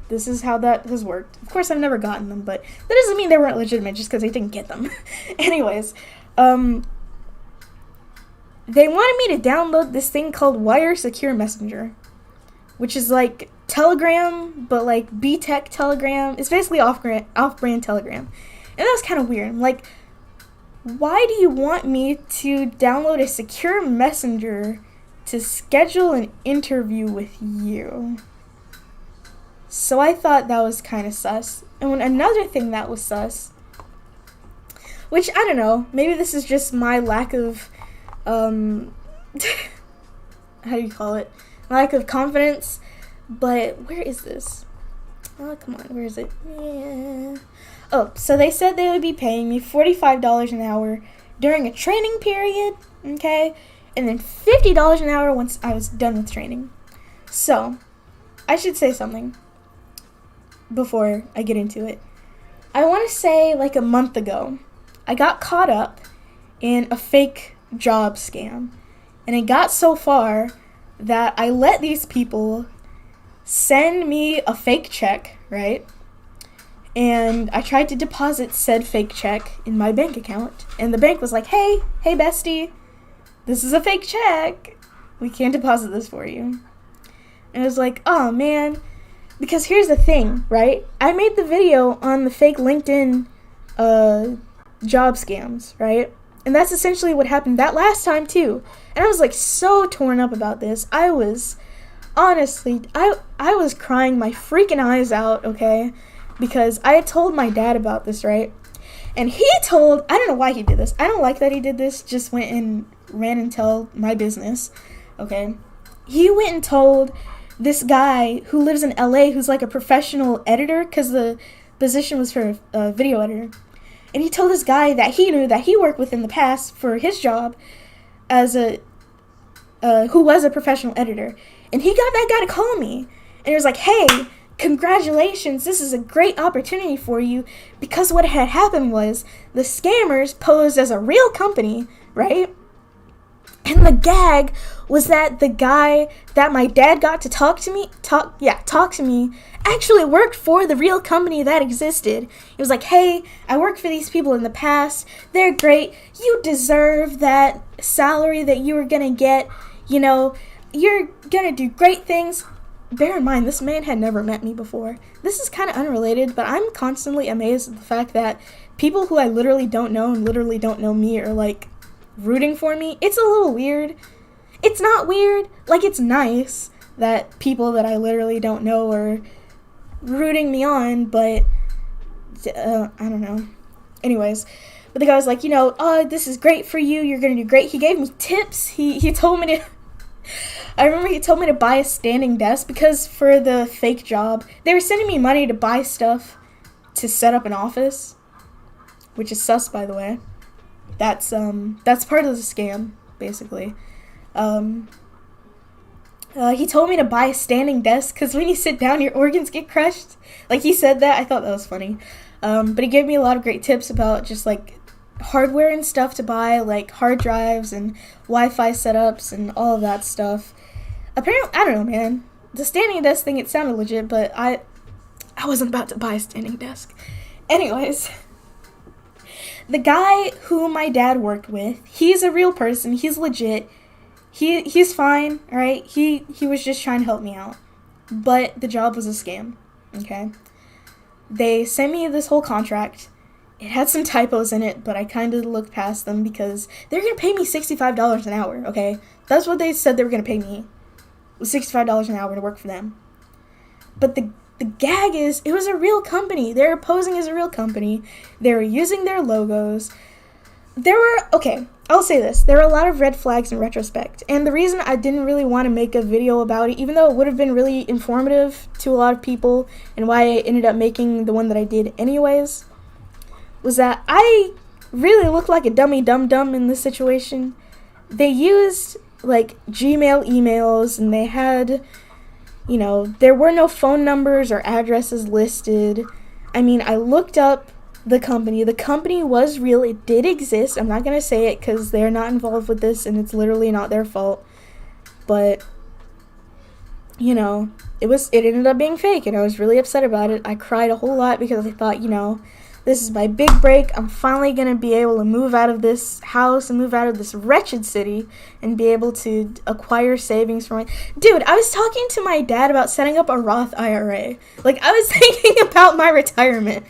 This is how that has worked. Of course, I've never gotten them, but that doesn't mean they weren't legitimate just because I didn't get them. Anyways, they wanted me to download this thing called Wire Secure Messenger, which is like Telegram, but like B-Tech Telegram. It's basically off-brand Telegram. And that was kind of weird. I'm like, why do you want me to download a secure messenger to schedule an interview with you? So I thought that was kind of sus. And another thing that was sus, which I don't know, maybe this is just my lack of, how do you call it? Lack of confidence. But where is this? Oh, come on, where is it? Yeah. Oh, so they said they would be paying me $45 an hour during a training period, okay? And then $50 an hour once I was done with training. So, I should say something before I get into it. I want to say like a month ago, I got caught up in a fake job scam. And it got so far that I let these people send me a fake check, right? And I tried to deposit said fake check in my bank account. And the bank was like, hey bestie, this is a fake check. We can't deposit this for you. And I was like, oh man. Because here's the thing, right? I made the video on the fake LinkedIn job scams, right? And that's essentially what happened that last time too. And I was like so torn up about this. I was honestly, I was crying my freaking eyes out, okay? Because I had told my dad about this, right? And he told, I don't know why he did this. I don't like that he did this. Just went and ran and told my business, okay? He went and told this guy who lives in LA who's like a professional editor, because the position was for a video editor. And he told this guy that he knew that he worked with in the past for his job as who was a professional editor. And he got that guy to call me. And he was like, hey, congratulations, this is a great opportunity for you. Because what had happened was the scammers posed as a real company, right? And the gag was that the guy that my dad got to talk to me actually worked for the real company that existed. He was like, hey, I worked for these people in the past. They're great. You deserve that salary that you were going to get. You know, you're going to do great things. Bear in mind, this man had never met me before. This is kind of unrelated, but I'm constantly amazed at the fact that people who I literally don't know and literally don't know me are like rooting for me. It's a little weird. It's not weird. Like, it's nice that people that I literally don't know are rooting me on, but I don't know. Anyways, but the guy was like, you know, oh, this is great for you. You're going to do great. He gave me tips. He told me to, I remember he told me to buy a standing desk because for the fake job, they were sending me money to buy stuff to set up an office, which is sus, by the way. That's part of the scam, basically. He told me to buy a standing desk because when you sit down, your organs get crushed. Like, he said that. I thought that was funny. But he gave me a lot of great tips about just, like, hardware and stuff to buy, like hard drives and Wi-Fi setups and all of that stuff. Apparently, I don't know, man. The standing desk thing, it sounded legit, but I wasn't about to buy a standing desk. Anyways, the guy who my dad worked with, he's a real person. He's legit. He's fine, all right? He was just trying to help me out. But the job was a scam, okay? They sent me this whole contract. It had some typos in it, but I kind of looked past them because they're going to pay me $65 an hour, okay? That's what they said they were going to pay me, was $65 an hour to work for them. But the gag is, it was a real company. They were posing as a real company. They were using their logos. I'll say this. There were a lot of red flags in retrospect. And the reason I didn't really want to make a video about it, even though it would have been really informative to a lot of people, and why I ended up making the one that I did anyways, was that I really looked like a dummy dum-dum in this situation. They used, like, Gmail emails, and they had, you know, there were no phone numbers or addresses listed. I mean, I looked up the company. The company was real. It did exist. I'm not going to say it because they're not involved with this, and it's literally not their fault. But, you know, it ended up being fake, and I was really upset about it. I cried a whole lot because I thought, you know, this is my big break. I'm finally going to be able to move out of this house and move out of this wretched city and be able to acquire savings for my... Dude, I was talking to my dad about setting up a Roth IRA. Like, I was thinking about my retirement.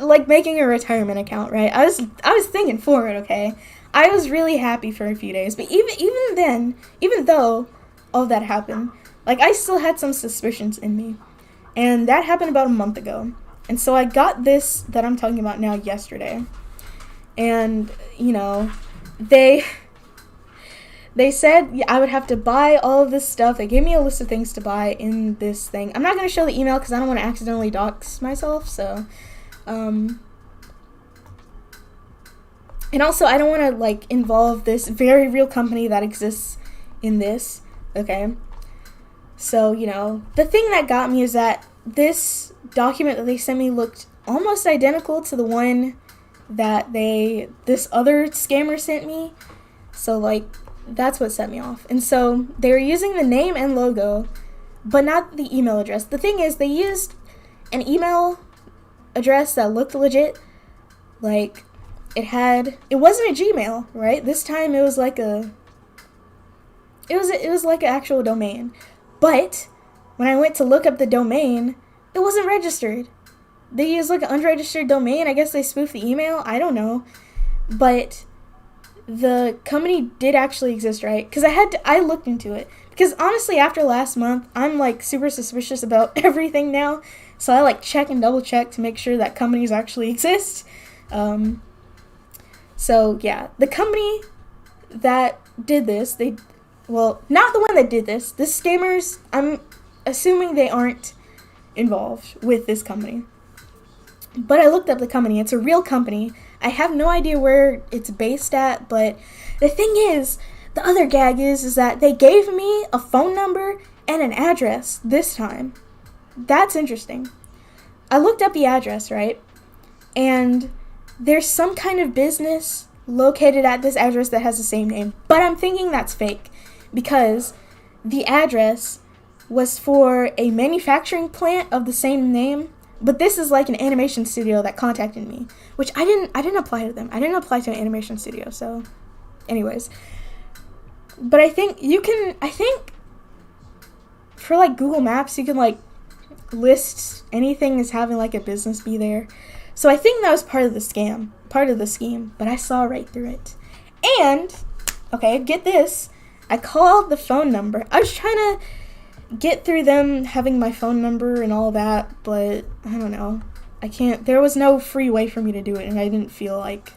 Like, making a retirement account, right? I was thinking forward, okay? I was really happy for a few days. But even then, even though all that happened, like, I still had some suspicions in me. And that happened about a month ago. And so I got this that I'm talking about now yesterday. And, you know, they said I would have to buy all of this stuff. They gave me a list of things to buy in this thing. I'm not going to show the email because I don't want to accidentally dox myself. So, and also I don't want to, like, involve this very real company that exists in this, okay? So, you know, the thing that got me is that this document that they sent me looked almost identical to the one that this other scammer sent me. So, like, that's what set me off. And so they were using the name and logo, but not the email address. The thing is, they used an email address that looked legit. Like, it wasn't a Gmail, right? This time it was like it was like an actual domain. But when I went to look up the domain, it wasn't registered. They used like an unregistered domain. I guess they spoofed the email. I don't know. But the company did actually exist, right? Because I looked into it. Because honestly, after last month, I'm like super suspicious about everything now. So I like check and double check to make sure that companies actually exist. So yeah, the company that did this, not the one that did this. The scammers, I'm assuming they aren't involved with this company. But I looked up the company. It's a real company. I have no idea where it's based at, but the thing is, the other gag is that they gave me a phone number and an address this time. That's interesting. I looked up the address, right? And there's some kind of business located at this address that has the same name. But I'm thinking that's fake because the address was for a manufacturing plant of the same name. But this is like an animation studio that contacted me, which I didn't apply to them. I didn't apply to an animation studio, so anyways. But I think for like Google Maps, you can like list anything as having like a business be there. So I think that was part of the scheme, but I saw right through it. And, okay, get this. I called the phone number. I was trying to get through them having my phone number and all that, but I don't know. There was no free way for me to do it, and I didn't feel like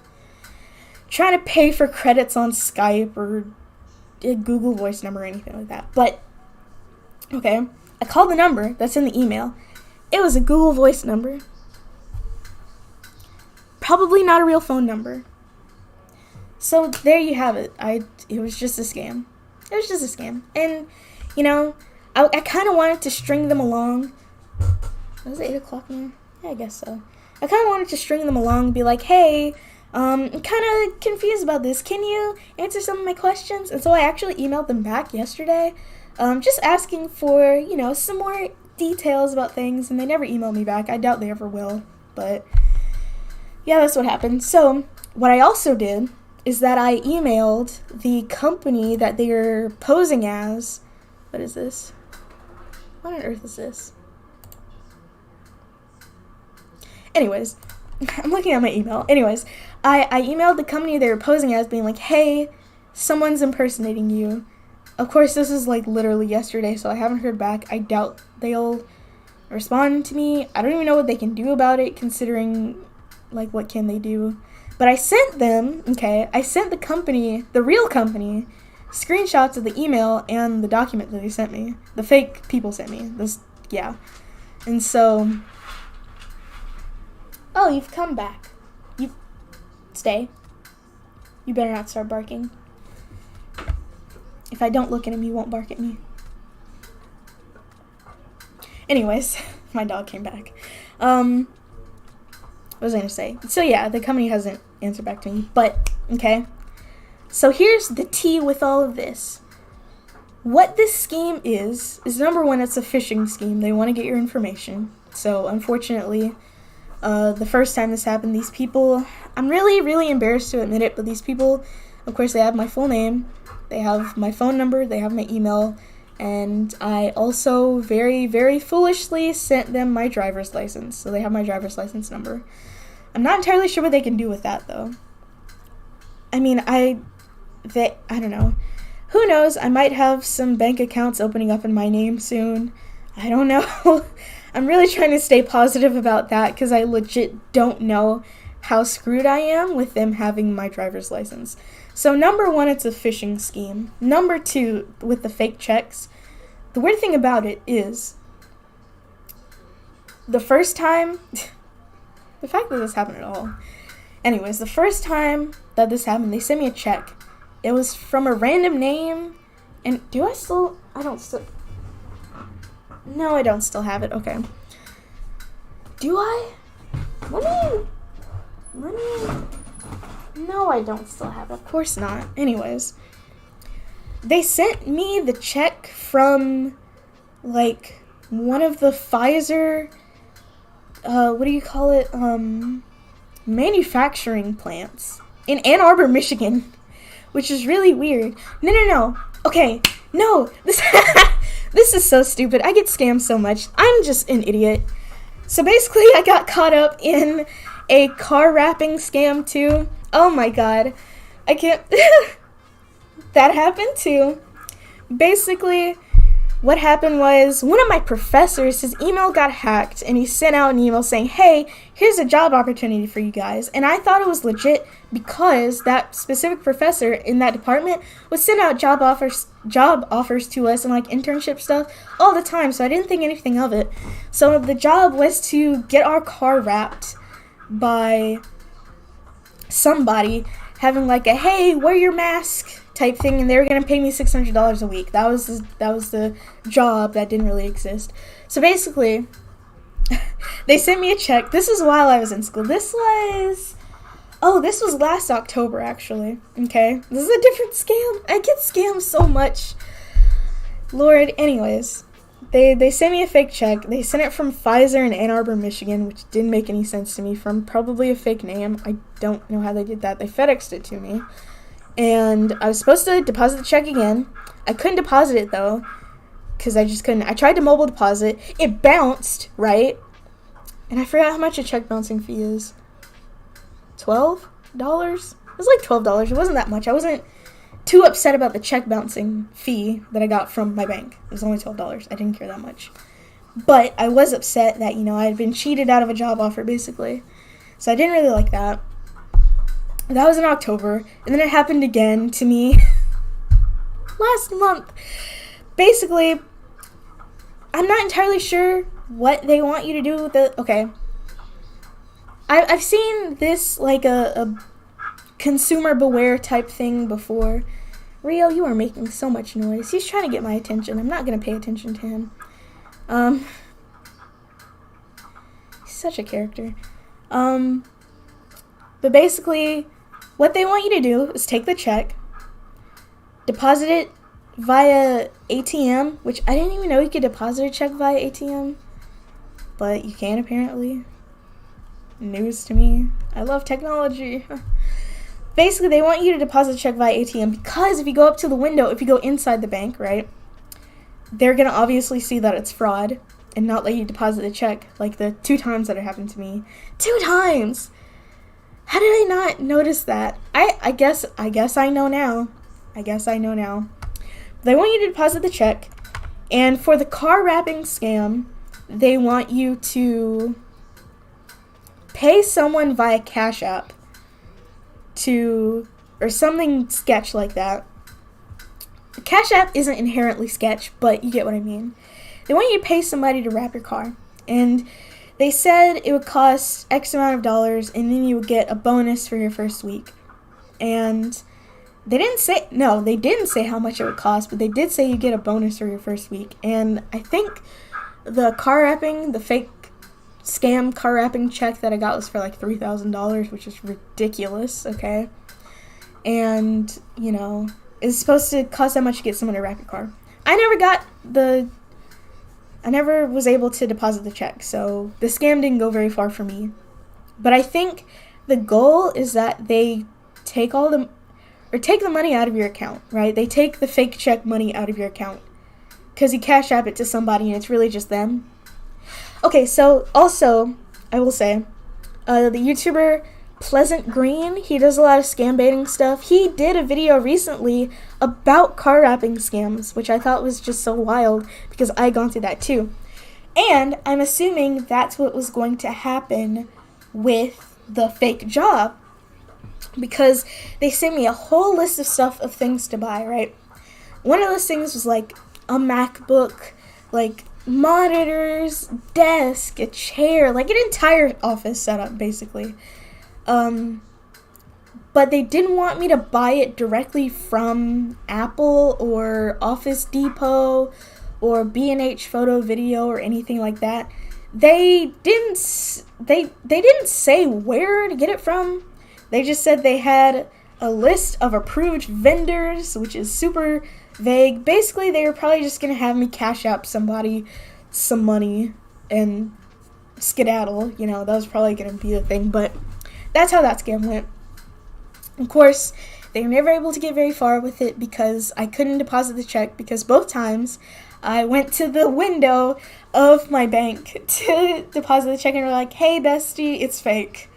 trying to pay for credits on Skype or a Google Voice number or anything like that. But, okay, I called the number that's in the email. It was a Google Voice number. Probably not a real phone number. So there you have it. It was just a scam. It was just a scam. And, you know, I kind of wanted to string them along. Was it 8 o'clock now? Yeah, I guess so. I kind of wanted to string them along and be like, hey, I'm kind of confused about this. Can you answer some of my questions? And so I actually emailed them back yesterday, just asking for, you know, some more details about things. And they never emailed me back. I doubt they ever will. But, yeah, that's what happened. So what I also did is that I emailed the company that they're posing as. What is this? What on earth is this? Anyways, I'm looking at my email. Anyways, I emailed the company they were posing as being like, hey, someone's impersonating you. Of course, this is like literally yesterday, so I haven't heard back. I doubt they'll respond to me. I don't even know what they can do about it, considering, like, what can they do? But I sent the company, the real company, screenshots of the email and the document that they sent me. The fake people sent me. Yeah. And so, oh, you've come back. You stay. You better not start barking. If I don't look at him, you won't bark at me. Anyways, my dog came back. What was I going to say? So yeah, the company hasn't answered back to me, but, okay. So here's the tea with all of this. What this scheme is number one, it's a phishing scheme. They want to get your information. So unfortunately, the first time this happened, these people, I'm really, really embarrassed to admit it, but these people, of course, they have my full name, they have my phone number, they have my email, and I also very, very foolishly sent them my driver's license. So they have my driver's license number. I'm not entirely sure what they can do with that, though. I mean, I don't know. Who knows? I might have some bank accounts opening up in my name soon. I don't know. I'm really trying to stay positive about that because I legit don't know how screwed I am with them having my driver's license. So number one, it's a phishing scheme. Number two, with the fake checks, the weird thing about it is the first time, the fact that this happened at all. Anyways, the first time that this happened, they sent me a check. It was from a random name, and I don't still have it. Okay. Do I? No, I don't still have it. Of course not. Anyways, they sent me the check from, like, one of the Pfizer, manufacturing plants in Ann Arbor, Michigan, which is really weird. No. Okay, no, this is so stupid. I get scammed so much. I'm just an idiot. So basically, I got caught up in a car wrapping scam too. Oh my god. I can't. That happened too. Basically, what happened was one of my professors, his email got hacked, and he sent out an email saying, hey, here's a job opportunity for you guys. And I thought it was legit because that specific professor in that department would send out job offers to us and like internship stuff all the time, so I didn't think anything of it. So the job was to get our car wrapped by somebody having like a hey, wear your mask type thing, and they were gonna pay me $600 a week. That was the job that didn't really exist. So basically, they sent me a check. This was while I was in school. This was last October actually. Okay, this is a different scam. I get scammed so much. Lord. Anyways, they sent me a fake check. They sent it from Pfizer in Ann Arbor, Michigan, which didn't make any sense to me. From probably a fake name. I don't know how they did that. They FedExed it to me. And I was supposed to deposit the check again. I couldn't deposit it, though, because I just couldn't. I tried to mobile deposit. It bounced, right? And I forgot how much a check bouncing fee is. $12? It was like $12. It wasn't that much. I wasn't too upset about the check bouncing fee that I got from my bank. It was only $12. I didn't care that much. But I was upset that, I had been cheated out of a job offer, basically. So I didn't really like that. That was in October, and then it happened again to me last month. Basically, I'm not entirely sure what they want you to do with it. Okay. I've seen this, like, a consumer beware type thing before. Rio, you are making so much noise. He's trying to get my attention. I'm not going to pay attention to him. He's such a character. But basically, what they want you to do is take the check, deposit it via ATM, which I didn't even know you could deposit a check via ATM, but you can apparently. News to me. I love technology. Basically, they want you to deposit a check via ATM because if you go up to the window, if you go inside the bank, right, they're going to obviously see that it's fraud and not let you deposit the check, like the 2 times that it happened to me. 2 times! How did I not notice that? I guess I know now. They want you to deposit the check, and for the car wrapping scam, they want you to pay someone via Cash App or something sketch like that. Cash App isn't inherently sketch, but you get what I mean. They want you to pay somebody to wrap your car, and they said it would cost X amount of dollars, and then you would get a bonus for your first week. And they didn't say how much it would cost, but they did say you get a bonus for your first week. And I think the fake scam car wrapping check that I got was for like $3,000, which is ridiculous, okay? And, it's supposed to cost that much to get someone to wrap your car. I never was able to deposit the check, so the scam didn't go very far for me. But I think the goal is that they take the money out of your account, right? They take the fake check money out of your account because you Cash App it to somebody and it's really just them. Okay, so also, I will say, the YouTuber Pleasant Green, he does a lot of scam baiting stuff. He did a video recently about car wrapping scams, which I thought was just so wild because I had gone through that too. And I'm assuming that's what was going to happen with the fake job because they sent me a whole list of stuff of things to buy, right? One of those things was like a MacBook, like monitors, desk, a chair, like an entire office setup basically. But they didn't want me to buy it directly from Apple or Office Depot or B&H Photo Video or anything like that. They didn't say where to get it from. They just said they had a list of approved vendors, which is super vague. Basically, they were probably just going to have me Cash App somebody some money and skedaddle. That was probably going to be the thing, but that's how that scam went. Of course, they were never able to get very far with it because I couldn't deposit the check because both times I went to the window of my bank to deposit the check and were like, hey, bestie, it's fake.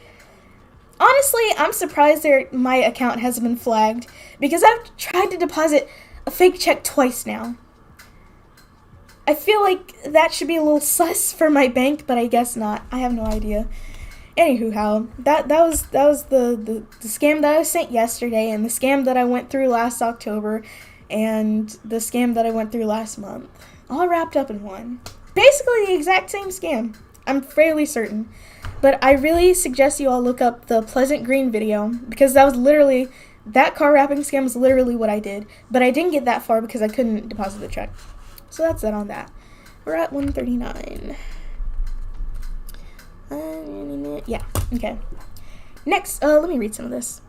honestly, I'm surprised my account hasn't been flagged, because I've tried to deposit a fake check twice now. I feel like that should be a little sus for my bank, but I guess not. I have no idea. Anywho, that was the scam that I was sent yesterday, and the scam that I went through last October, and the scam that I went through last month, all wrapped up in one. Basically the exact same scam. I'm fairly certain. But I really suggest you all look up the Pleasant Green video, because that car wrapping scam is literally what I did. But I didn't get that far because I couldn't deposit the check. So that's that on that. We're at 139. Yeah, okay. Next, let me read some of this.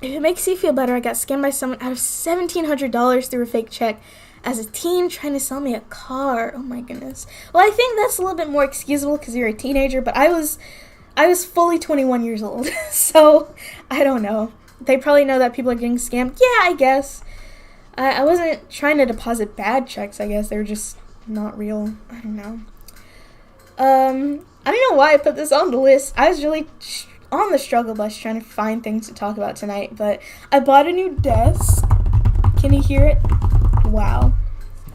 If it makes you feel better, I got scammed by someone out of $1,700 through a fake check as a teen trying to sell me a car. Oh my goodness. Well, I think that's a little bit more excusable because you're a teenager, but I was fully 21 years old. So, I don't know. They probably know that people are getting scammed. Yeah, I guess. I wasn't trying to deposit bad checks, I guess. They were just not real. I don't know. I don't know why I put this on the list. I was really on the struggle bus trying to find things to talk about tonight, but I bought a new desk. Can you hear it? Wow.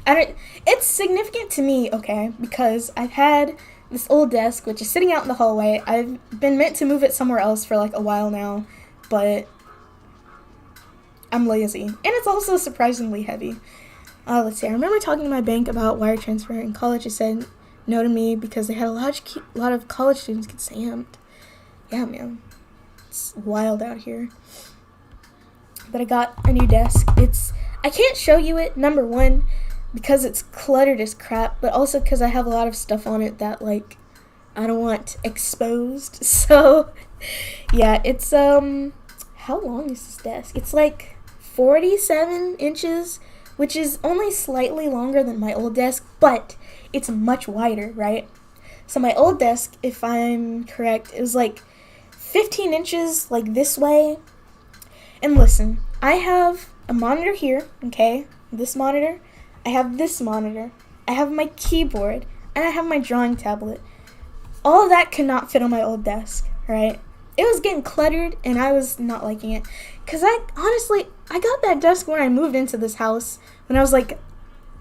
It's significant to me, okay, because I've had this old desk, which is sitting out in the hallway. I've been meant to move it somewhere else for like a while now, but I'm lazy. And it's also surprisingly heavy. Let's see. I remember talking to my bank about wire transfer in college. It said no to me because they had a lot of college students get scammed. Yeah, man. It's wild out here. But I got a new desk. I can't show you it, number one, because it's cluttered as crap, but also because I have a lot of stuff on it that, like, I don't want exposed. So, yeah, it's, how long is this desk? It's like 47 inches, which is only slightly longer than my old desk, but it's much wider, right? So my old desk, if I'm correct, it was like 15 inches, like this way. And listen, I have a monitor here, okay? This monitor. I have this monitor. I have my keyboard. And I have my drawing tablet. All of that could not fit on my old desk, right? It was getting cluttered, and I was not liking it. Because I got that desk when I moved into this house when I was like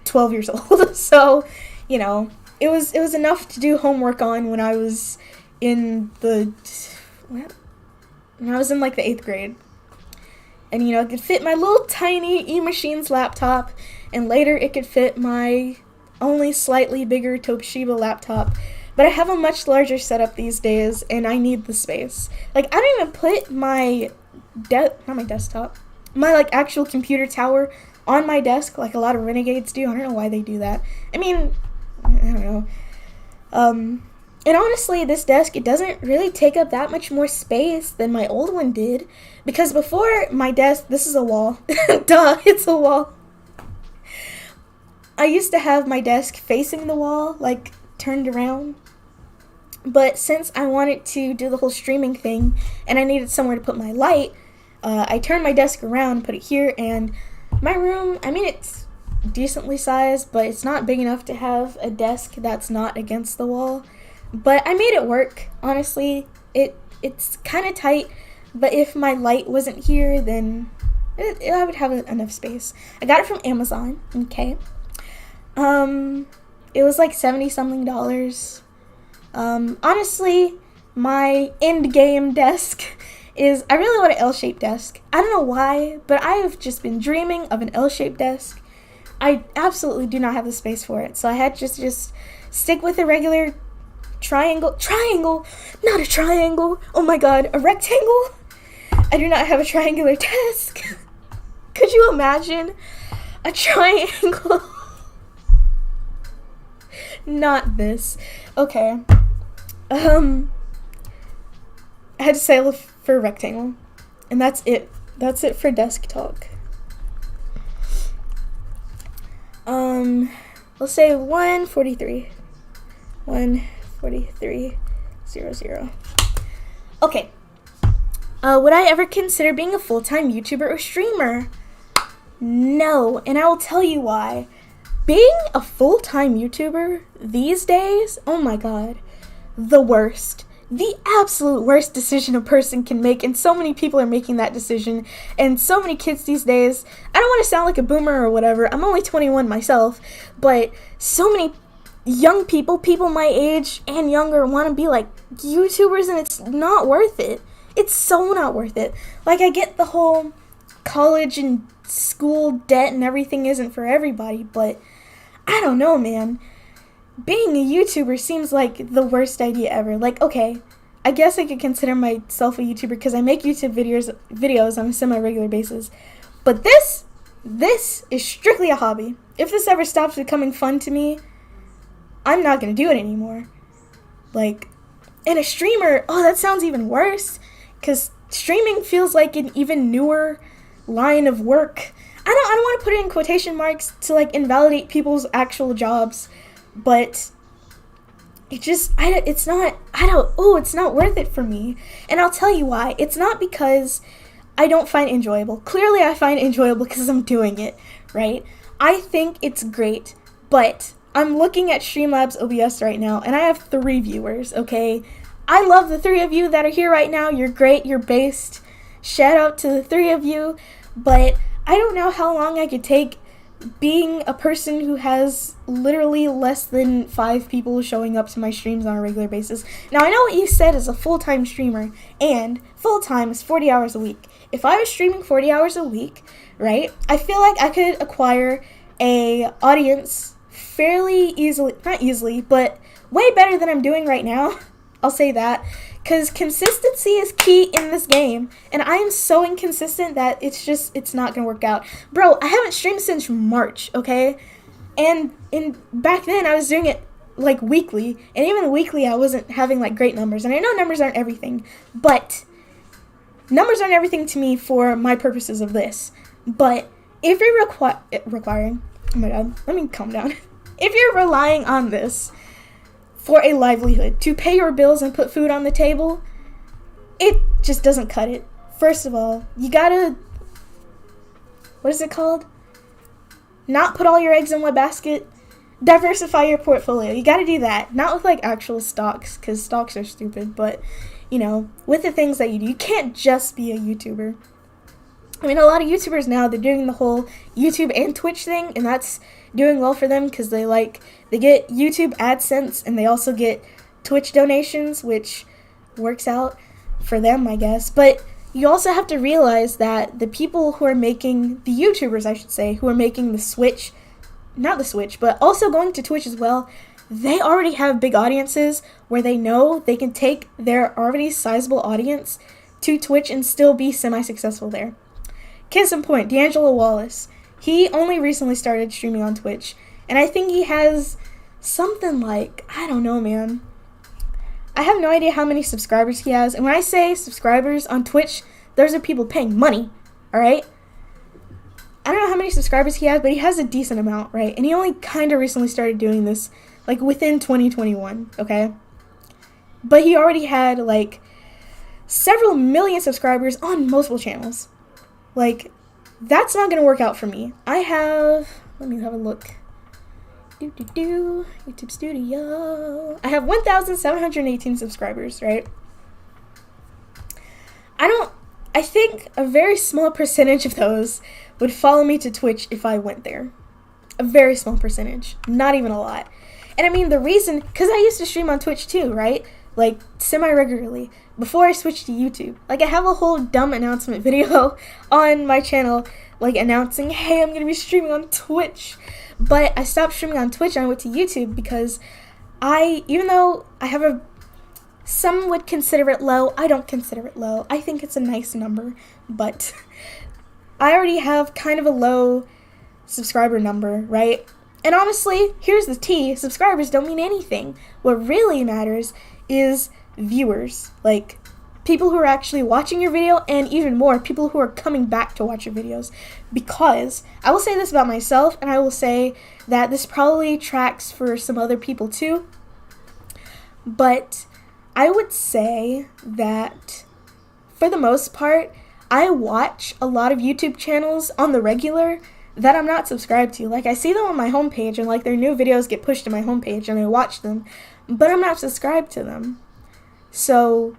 12 years old. So, you know, it was enough to do homework on when I was in like the 8th grade. And, you know, it could fit my little tiny eMachines laptop, and later it could fit my only slightly bigger Toshiba laptop. But I have a much larger setup these days, and I need the space. Like, I don't even put my not my desktop, my, like, actual computer tower on my desk like a lot of renegades do. I don't know why they do that. I mean, I don't know. And honestly, this desk, it doesn't really take up that much more space than my old one did. Because before my desk, this is a wall. Duh, it's a wall. I used to have my desk facing the wall, like, turned around. But since I wanted to do the whole streaming thing, and I needed somewhere to put my light, I turned my desk around and put it here, and my room, I mean, it's decently sized, but it's not big enough to have a desk that's not against the wall. But I made it work, honestly. It's kind of tight, but if my light wasn't here, then I would have enough space. I got it from Amazon, okay? It was like $70-something. Honestly, my end game desk is, I really want an L-shaped desk. I don't know why, but I have just been dreaming of an L-shaped desk. I absolutely do not have the space for it, so I had to just stick with a regular triangle, not a triangle, oh my god, a rectangle? I do not have a triangular desk. Could you imagine a triangle? Not this. Okay. I had to settle for a rectangle. And that's it. That's it for desk talk. Let's say 143. 143.00. Okay. Would I ever consider being a full-time YouTuber or streamer? No, and I will tell you why. Being a full-time YouTuber these days, oh my god, the worst. the absolute worst decision a person can make, and so many people are making that decision, and so many kids these days. I don't want to sound like a boomer or whatever, I'm only 21 myself, but so many young people my age and younger, want to be like YouTubers, and it's not worth it. It's so not worth it. Like, I get the whole college and school debt and everything isn't for everybody, but I don't know, man. Being a YouTuber seems like the worst idea ever. Like, okay, I guess I could consider myself a YouTuber because I make YouTube videos on a semi-regular basis. But this is strictly a hobby. If this ever stops becoming fun to me, I'm not going to do it anymore. Like, and a streamer, oh, that sounds even worse, because streaming feels like an even newer line of work. I don't want to put it in quotation marks to, like, invalidate people's actual jobs, but it's not worth it for me. And I'll tell you why. It's not because I don't find it enjoyable. Clearly I find it enjoyable because I'm doing it, right? I think it's great, but I'm looking at Streamlabs OBS right now, and I have 3 viewers, okay? I love the 3 of you that are here right now. You're great, you're based. Shout out to the 3 of you, but I don't know how long I could take being a person who has literally less than 5 people showing up to my streams on a regular basis. Now, I know what you said is a full-time streamer, and full-time is 40 hours a week. If I was streaming 40 hours a week, right, I feel like I could acquire a audience fairly easily, not easily, but way better than I'm doing right now. I'll say that. Because consistency is key in this game, and I am so inconsistent that it's not going to work out. Bro, I haven't streamed since March, okay? And back then, I was doing it, like, weekly, and even weekly, I wasn't having, like, great numbers. And I know numbers aren't everything, but numbers aren't everything to me for my purposes of this. But if you're requiring, oh my god, let me calm down. If you're relying on this for a livelihood, to pay your bills and put food on the table, it just doesn't cut it. First of all, you gotta, what is it called? Not put all your eggs in one basket. Diversify your portfolio. You gotta do that. Not with, like, actual stocks, because stocks are stupid, but, you know, with the things that you do. You can't just be a YouTuber. I mean, a lot of YouTubers now, they're doing the whole YouTube and Twitch thing, and that's doing well for them because they get YouTube AdSense and they also get Twitch donations, which works out for them, I guess. But you also have to realize that the people who are making, the YouTubers, I should say, who are making the switch, not the switch, but also going to Twitch as well, they already have big audiences where they know they can take their already sizable audience to Twitch and still be semi-successful there. Case in point, D'Angelo Wallace. He only recently started streaming on Twitch, and I think he has something like, I don't know, man. I have no idea how many subscribers he has, and when I say subscribers on Twitch, those are people paying money, alright? I don't know how many subscribers he has, but he has a decent amount, right? And he only kind of recently started doing this, like, within 2021, okay? But he already had, like, several million subscribers on multiple channels. Like, that's not gonna work out for me. Let me have a look. YouTube Studio. I have 1,718 subscribers, right? I think a very small percentage of those would follow me to Twitch if I went there. A very small percentage. Not even a lot. And I mean, the reason, because I used to stream on Twitch too, right? Like, semi-regularly, before I switched to YouTube. Like, I have a whole dumb announcement video on my channel, like, announcing, hey, I'm going to be streaming on Twitch. But I stopped streaming on Twitch and I went to YouTube because even though I have some would consider it low, I don't consider it low. I think it's a nice number, but I already have kind of a low subscriber number, right? And honestly, here's the tea, subscribers don't mean anything. What really matters is viewers, like people who are actually watching your video, and even more, people who are coming back to watch your videos. Because I will say this about myself, and I will say that this probably tracks for some other people too, but I would say that for the most part, I watch a lot of YouTube channels on the regular that I'm not subscribed to. Like, I see them on my homepage, and like their new videos get pushed to my homepage, and I watch them, but I'm not subscribed to them. So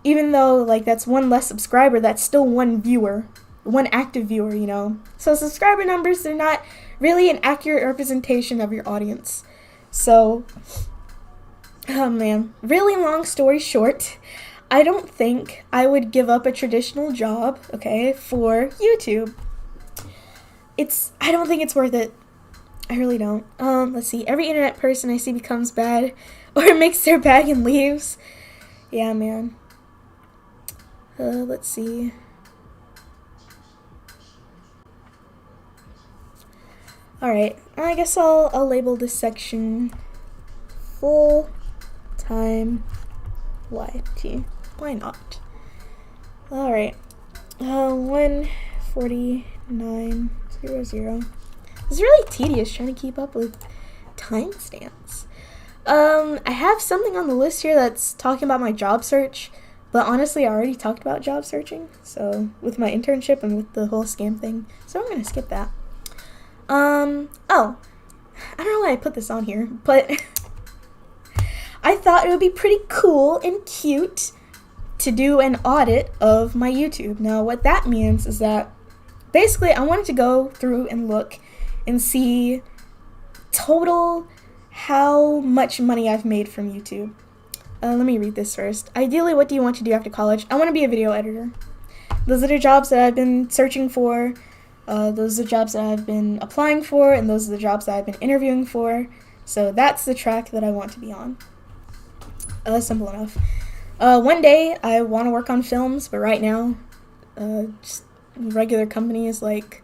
even though like that's one less subscriber, that's still one viewer, one active viewer, you know. So subscriber numbers, they're not really an accurate representation of your audience. So, oh man, really long story short, I don't think I would give up a traditional job, okay, for YouTube. I don't think it's worth it. I really don't. Let's see. Every internet person I see becomes bad or makes their bag and leaves. Yeah, man. Let's see. Alright, I guess I'll label this section full-time YT. Why not? Alright. 1:49:00. It's really tedious trying to keep up with timestamps. I have something on the list here that's talking about my job search, but honestly, I already talked about job searching, so with my internship and with the whole scam thing, so I'm gonna skip that. Oh, I don't know why I put this on here, but I thought it would be pretty cool and cute to do an audit of my YouTube. Now, what that means is that basically I wanted to go through and look and see total how much money I've made from YouTube. Let me read this first. Ideally, what do you want to do after college? I want to be a video editor. Those are the jobs that I've been searching for. Those are the jobs that I've been applying for, and those are the jobs that I've been interviewing for. So that's the track that I want to be on. Simple enough. One day, I want to work on films, but right now, just regular companies like,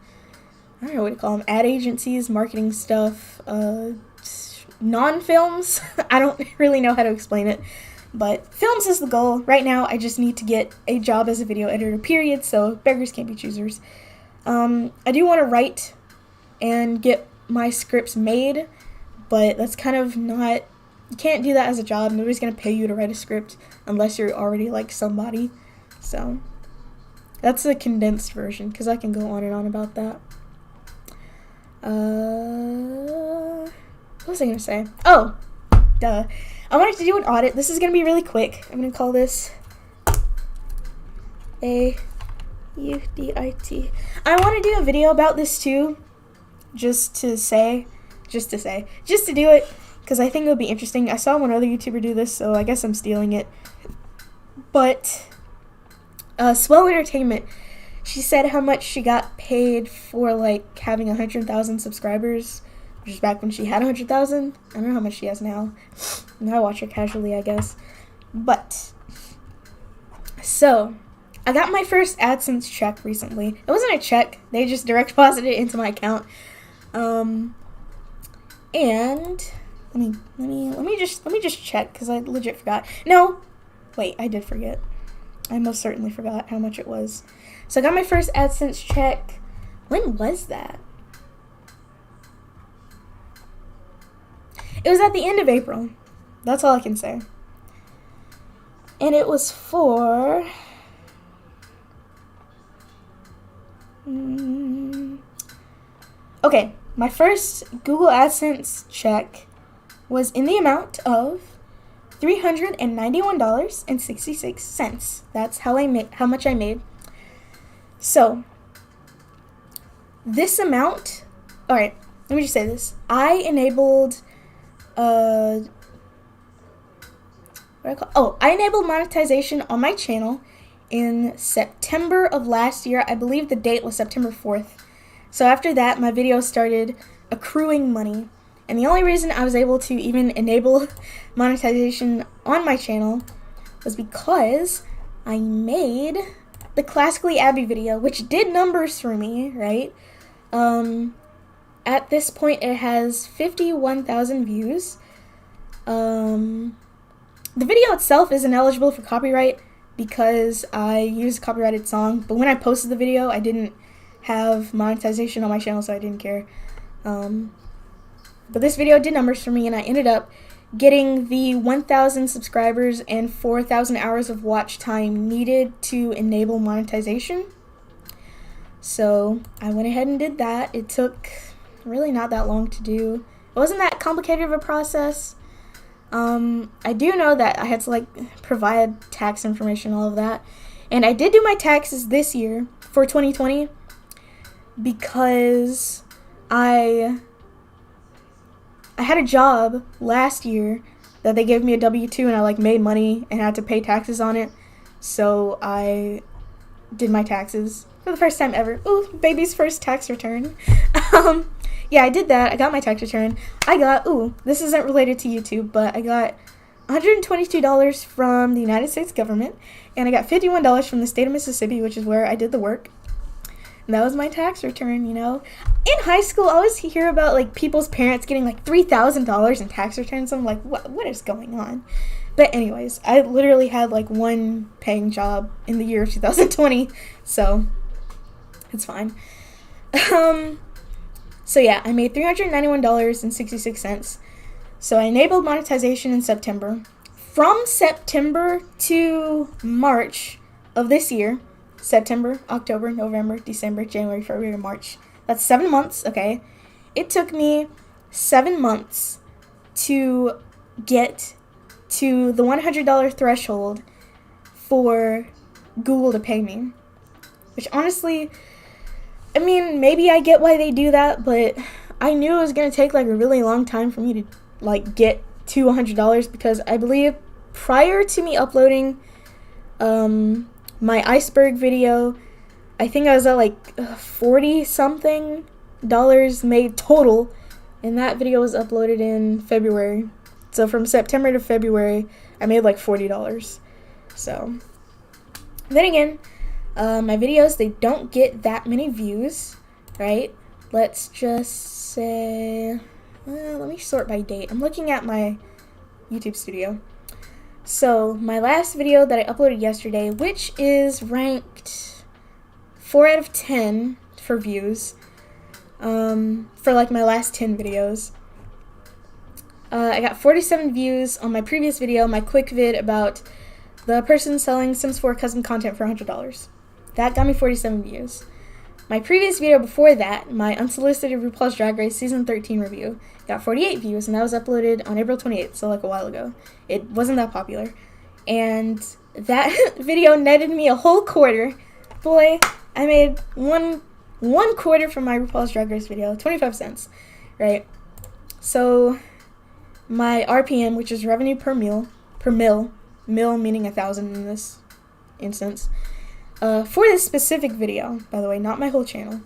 I don't know what to call them, ad agencies, marketing stuff, non-films. I don't really know how to explain it, but films is the goal. Right now, I just need to get a job as a video editor, period, so beggars can't be choosers. I do want to write and get my scripts made, but that's kind of not, you can't do that as a job. Nobody's going to pay you to write a script unless you're already like somebody. So that's a condensed version because I can go on and on about that. What was I going to say? Oh, duh. I wanted to do an audit. This is going to be really quick. I'm going to call this UDIT. I want to do a video about this too, just to do it, because I think it would be interesting. I saw one other YouTuber do this, so I guess I'm stealing it. But Swell Entertainment, she said how much she got paid for like having 100,000 subscribers, which is back when she had 100,000. I don't know how much she has now. I watch her casually, I guess. But so I got my first AdSense check recently. It wasn't a check; they just direct deposited it into my account. And let me just check because I legit forgot. No, wait, I did forget. I most certainly forgot how much it was. So I got my first AdSense check. When was that? It was at the end of April. That's all I can say. And it was for okay, my first Google AdSense check was in the amount of $391.66. That's how much I made. So this amount, all right, let me just say this. I enabled I enabled monetization on my channel in September of last year. I believe the date was September 4th. So after that, my videos started accruing money. And the only reason I was able to even enable monetization on my channel was because I made the Classically Abby video, which did numbers for me, right? At this point, it has 51,000 views. The video itself isn't eligible for copyright because I used a copyrighted song, but when I posted the video, I didn't have monetization on my channel, so I didn't care. But this video did numbers for me, and I ended up getting the 1,000 subscribers and 4,000 hours of watch time needed to enable monetization. So I went ahead and did that. It took really not that long to do. It wasn't that complicated of a process. I do know that I had to like provide tax information, all of that, and I did do my taxes this year for 2020 because I had a job last year that they gave me a W-2 and I like made money and had to pay taxes on it. So I did my taxes for the first time ever. Ooh, baby's first tax return. Yeah, I did that. I got my tax return. I got, this isn't related to YouTube, but I got $122 from the United States government, and I got $51 from the state of Mississippi, which is where I did the work. And that was my tax return, you know. In high school, I always hear about like people's parents getting like $3,000 in tax returns. I'm like, what is going on? But anyways, I literally had like one paying job in the year of 2020, so it's fine. So yeah, I made $391.66. So I enabled monetization in September. From September to March of this year, September, October, November, December, January, February, March. That's 7 months, okay? It took me 7 months to get to the $100 threshold for Google to pay me. Which honestly, I mean, maybe I get why they do that, but I knew it was going to take like a really long time for me to like get to $100 because I believe prior to me uploading my iceberg video, I think I was at like 40 something dollars made total, and that video was uploaded in February. So from September to February, I made like $40. So then again, my videos, they don't get that many views, right? Let's just say, let me sort by date. I'm looking at my YouTube studio. So my last video that I uploaded yesterday, which is ranked 4 out of 10 for views, for like my last 10 videos. I got 47 views on my previous video, my quick vid about the person selling Sims 4 custom content for $100. That got me 47 views. My previous video before that, my unsolicited RuPaul's Drag Race Season 13 review, got 48 views, and that was uploaded on April 28th, so like a while ago. It wasn't that popular. And that video netted me a whole quarter. Boy, I made one quarter from my RuPaul's Drag Race video, 25 cents, right? So my RPM, which is revenue per mil meaning 1,000 in this instance, for this specific video, by the way, not my whole channel,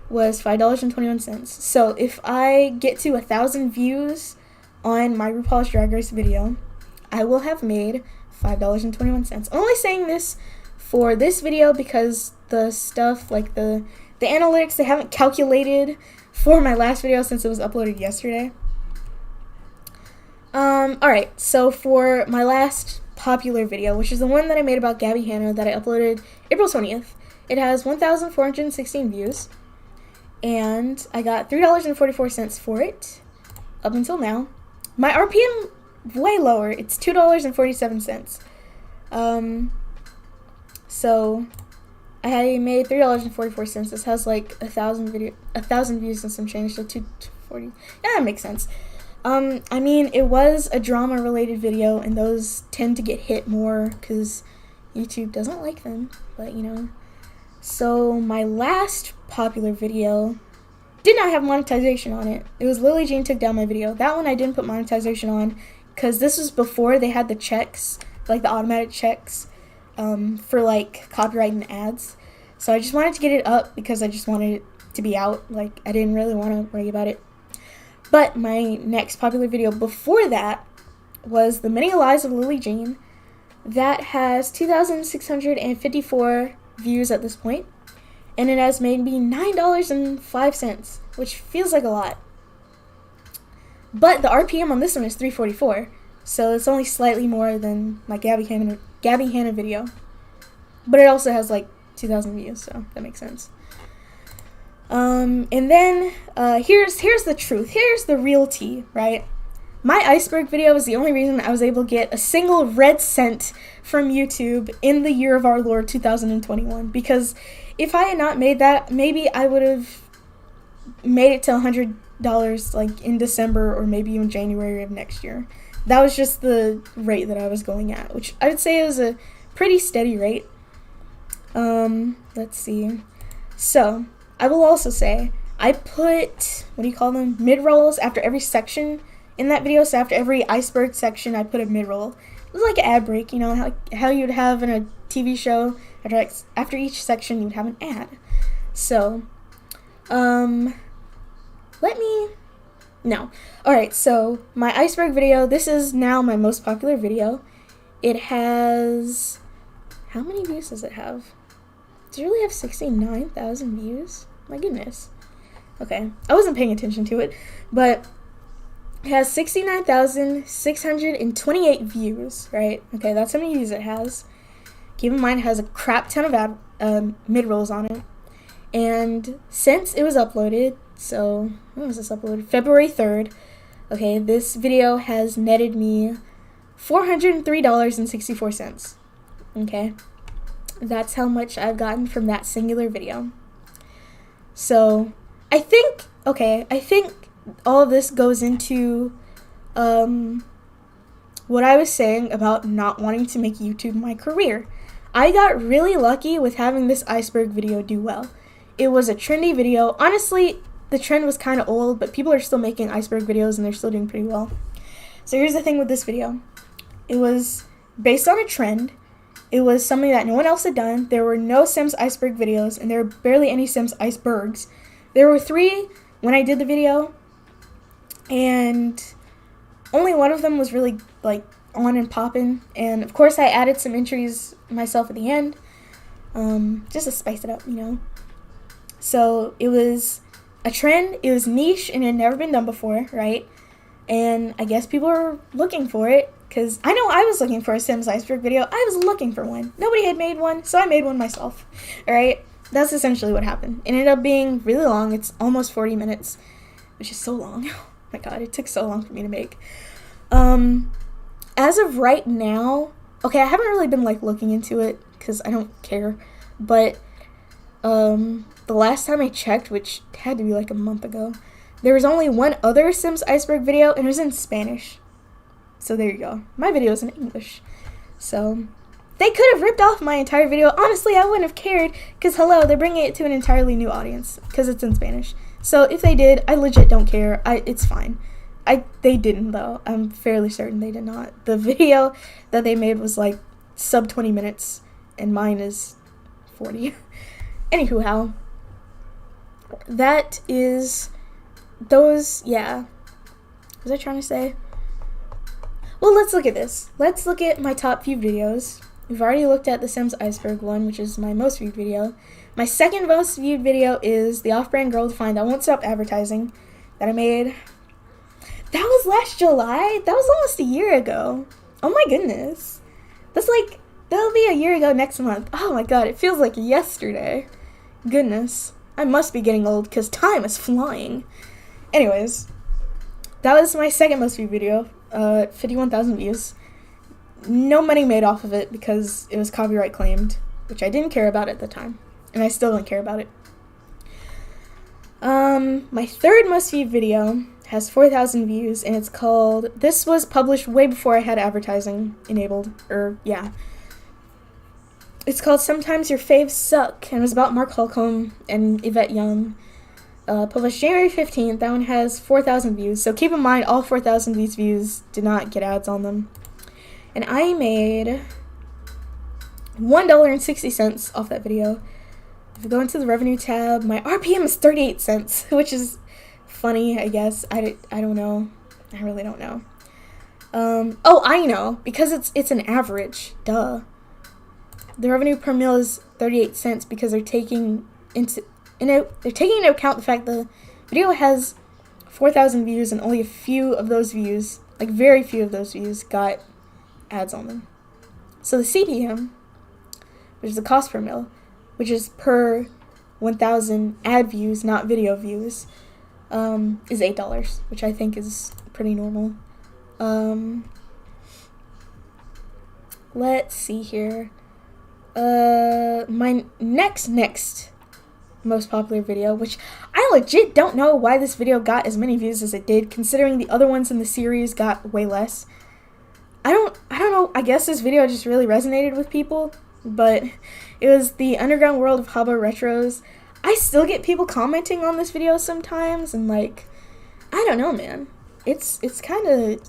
was $5.21. So if I get to 1,000 views on my RuPaul's Drag Race video, I will have made $5.21. Only saying this for this video because the stuff, like the analytics, they haven't calculated for my last video since it was uploaded yesterday. Alright, so for my last popular video, which is the one that I made about Gabby Hanna that I uploaded April 20th, it has 1,416 views, and I got $3.44 for it up until now. My RPM way lower, it's $2.47. So I made $3.44. This has like 1,000 views and some change, so $2.40. Yeah, that makes sense. I mean, it was a drama-related video, and those tend to get hit more because YouTube doesn't like them, but you know. So my last popular video did not have monetization on it. It was Lily Jean Took Down My Video. That one I didn't put monetization on because this was before they had the checks, like the automatic checks, for like copyright and ads. So I just wanted to get it up because I just wanted it to be out. Like, I didn't really want to worry about it. But my next popular video before that was The Many Lies of Lily Jean. That has 2,654 views at this point, and it has made me $9.05, which feels like a lot. But the RPM on this one is 344, so it's only slightly more than my Gabby Hanna video. But it also has like 2,000 views, so that makes sense. And then, here's the truth. Here's the real tea, right? My iceberg video is the only reason I was able to get a single red cent from YouTube in the year of our Lord 2021. Because if I had not made that, maybe I would have made it to $100 like in December or maybe even January of next year. that was just the rate that I was going at, which I would say is a pretty steady rate. Let's see. So, I will also say, I put, what do you call them? Mid-rolls after every section in that video. So after every iceberg section, I put a mid-roll. It was like an ad break, you know, how you'd have in a TV show. After each section, you'd have an ad. So, Alright, so my iceberg video, this is now my most popular video. It has, how many views does it have? Does it really have 69,000 views? My goodness. Okay, I wasn't paying attention to it, but it has 69,628 views, right? Okay, that's how many views it has. Keep in mind, it has a crap ton of mid-rolls on it. And since it was uploaded, so, when was this uploaded? February 3rd. Okay, this video has netted me $403.64. Okay, that's how much I've gotten from that singular video. So, I think all of this goes into what I was saying about not wanting to make YouTube my career. I got really lucky with having this iceberg video do well. It was a trendy video. Honestly, the trend was kind of old, but people are still making iceberg videos and they're still doing pretty well. So here's the thing with this video. It was based on a trend. It was something that no one else had done. There were no Sims iceberg videos, and there were barely any Sims icebergs. There were 3 when I did the video, and only one of them was really like on and popping. And of course I added some entries myself at the end, just to spice it up, you know. So it was a trend, it was niche, and it had never been done before, right? And I guess people were looking for it, because I know I was looking for a Sims iceberg video. I was looking for one. Nobody had made one, so I made one myself, alright? That's essentially what happened. It ended up being really long. It's almost 40 minutes, which is so long. Oh my god, it took so long for me to make. As of right now, okay, I haven't really been like looking into it because I don't care, but the last time I checked, which had to be like a month ago, there was only one other Sims iceberg video, and it was in Spanish. So there you go. My video is in English. So they could have ripped off my entire video. Honestly, I wouldn't have cared, because hello, they're bringing it to an entirely new audience because it's in Spanish. So if they did, I legit don't care. It's fine. They didn't though. I'm fairly certain they did not. The video that they made was like sub 20 minutes, and mine is 40. Anywho, how? That is those, yeah. What was I trying to say? Well, let's look at this. Let's look at my top few videos. We've already looked at the Sims Iceberg one, which is my most viewed video. My second most viewed video is the Off-Brand Girl Defined I Won't Stop Advertising that I made. That was last July. That was almost a year ago. Oh my goodness. That'll be a year ago next month. Oh my god, it feels like yesterday. Goodness. I must be getting old because time is flying. Anyways, that was my second most viewed video. 51,000 views. No money made off of it because it was copyright claimed, which I didn't care about at the time, and I still don't care about it. My third most viewed video has 4,000 views, and it's called, this was published way before I had advertising enabled, yeah. It's called Sometimes Your Faves Suck, and it was about Mark Holcomb and Yvette Young. Published January 15th, that one has 4,000 views, so keep in mind all 4,000 of these views did not get ads on them. And I made $1.60 off that video. If you go into the revenue tab, my RPM is 38 cents, which is funny, I guess. I don't know. I really don't know. Oh, I know, because it's an average. Duh. The revenue per mil is 38 cents because they're taking into account the fact the video has 4,000 views and only a few of those views, like very few of those views, got ads on them. So the CPM, which is the cost per mil, which is per 1,000 ad views, not video views, is $8, which I think is pretty normal. Let's see here. My next most popular video, which I legit don't know why this video got as many views as it did, considering the other ones in the series got way less. I don't know, I guess this video just really resonated with people, but it was the underground world of Habbo retros. I still get people commenting on this video sometimes, and like, I don't know, man. It's kind of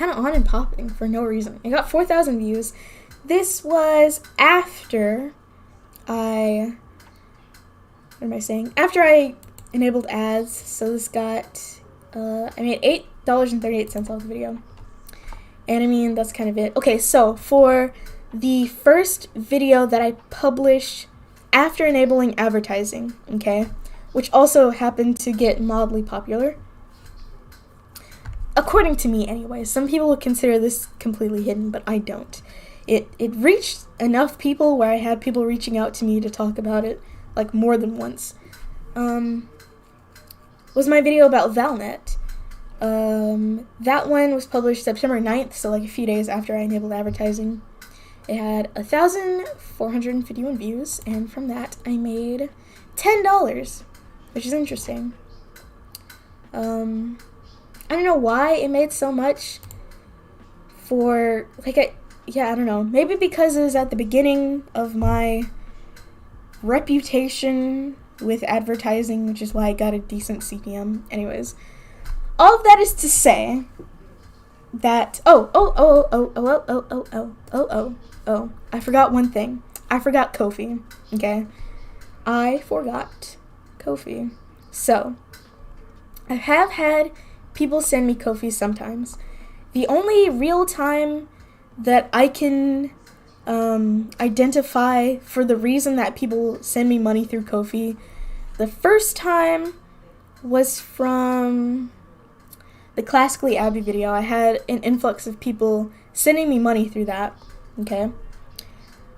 on and popping for no reason. It got 4,000 views. This was after I enabled ads. So this got I made $8.38 off the video. And I mean, that's kind of it. Okay, so for the first video that I published after enabling advertising, okay, which also happened to get mildly popular, according to me anyway. Some people would consider this completely hidden, but I don't. It reached enough people where I had people reaching out to me to talk about it, like, more than once. Was my video about Valnet. That one was published September 9th, so like a few days after I enabled advertising. It had 1,451 views, and from that I made $10, which is interesting. I don't know why it made so much for, like, I don't know. Maybe because it was at the beginning of my reputation with advertising, which is why I got a decent CPM. Anyways, all of that is to say that, I forgot one thing. I forgot Ko-fi, okay? I forgot Ko-fi. So, I have had people send me Ko-fi sometimes. The only real time that I can identify for the reason that people send me money through Ko-fi, the first time was from the Classically Abby video. I had an influx of people sending me money through that, okay?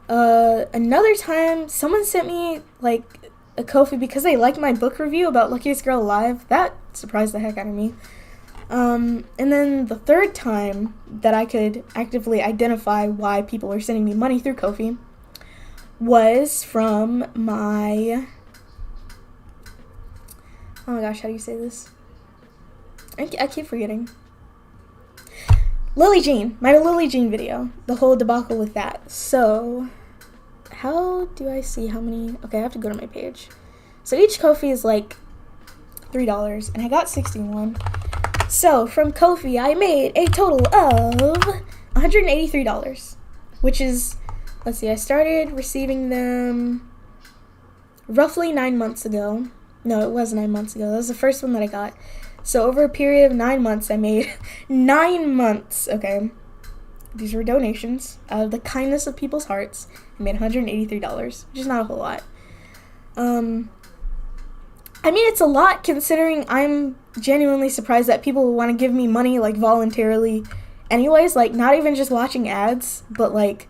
Another time, someone sent me, like, a Ko-fi because they liked my book review about Luckiest Girl Alive. That surprised the heck out of me. And then the third time that I could actively identify why people were sending me money through Ko-fi was from my... Oh my gosh, how do you say this? I keep forgetting. Lily Jean. My Lily Jean video. The whole debacle with that. So, how do I see how many... Okay, I have to go to my page. So each Ko-fi is like $3, and I got 61. So, from Ko-fi, I made a total of $183, which is, let's see, I started receiving them roughly 9 months ago. No, it was 9 months ago. That was the first one that I got. So, over a period of 9 months, I made 9 months, okay? These were donations out of the kindness of people's hearts. I made $183, which is not a whole lot. I mean, it's a lot considering I'm genuinely surprised that people want to give me money, like, voluntarily anyways. Like, not even just watching ads, but, like,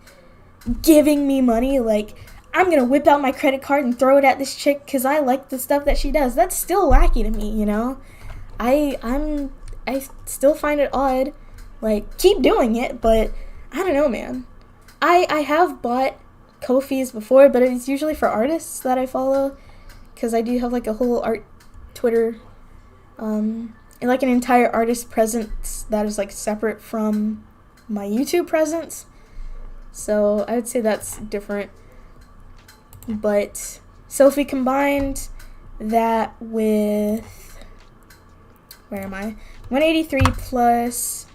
giving me money. Like, I'm going to whip out my credit card and throw it at this chick because I like the stuff that she does. That's still wacky to me, you know? I still find it odd. Like, keep doing it, but I don't know, man. I have bought Ko-fis before, but it's usually for artists that I follow. Because I do have, like, a whole art Twitter, and, like, an entire artist presence that is, like, separate from my YouTube presence. So I would say that's different. But, so if we combined that with, where am I? 183 plus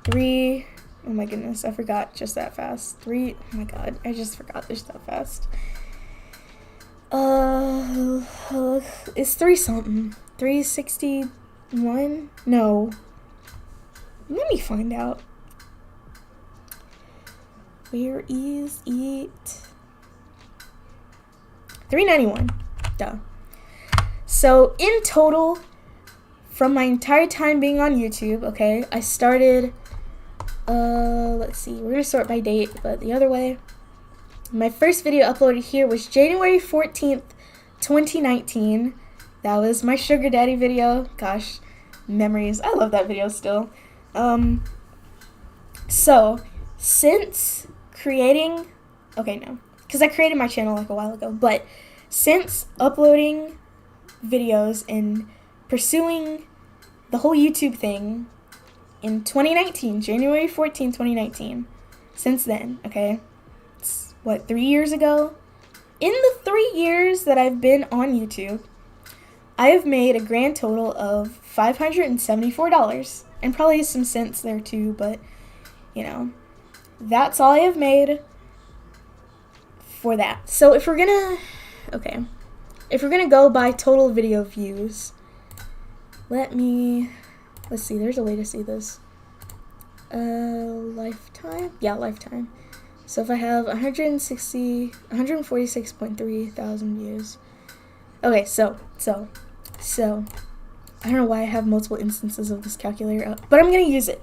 3, oh my goodness, I forgot just that fast. 3, oh my god, I just forgot just that fast. It's 3 something. 361? No. Let me find out. Where is it? 391. Duh. So, in total, from my entire time being on YouTube, okay, I started, let's see, we're gonna sort by date, but the other way. My first video uploaded here was January 14th, 2019. That was my sugar daddy video. Gosh, memories. I love that video still. So, since creating, okay, no, because I created my channel like a while ago, but since uploading videos and pursuing the whole YouTube thing, in 2019, January 14, 2019. Since then, okay? It's, 3 years ago? In the 3 years that I've been on YouTube, I have made a grand total of $574. And probably some cents there too, but, you know, that's all I have made for that. So if we're gonna go by total video views, let's see, there's a way to see this. Lifetime? Yeah, lifetime. So if I have 146.3 thousand views. Okay, so I don't know why I have multiple instances of this calculator up, but I'm gonna use it.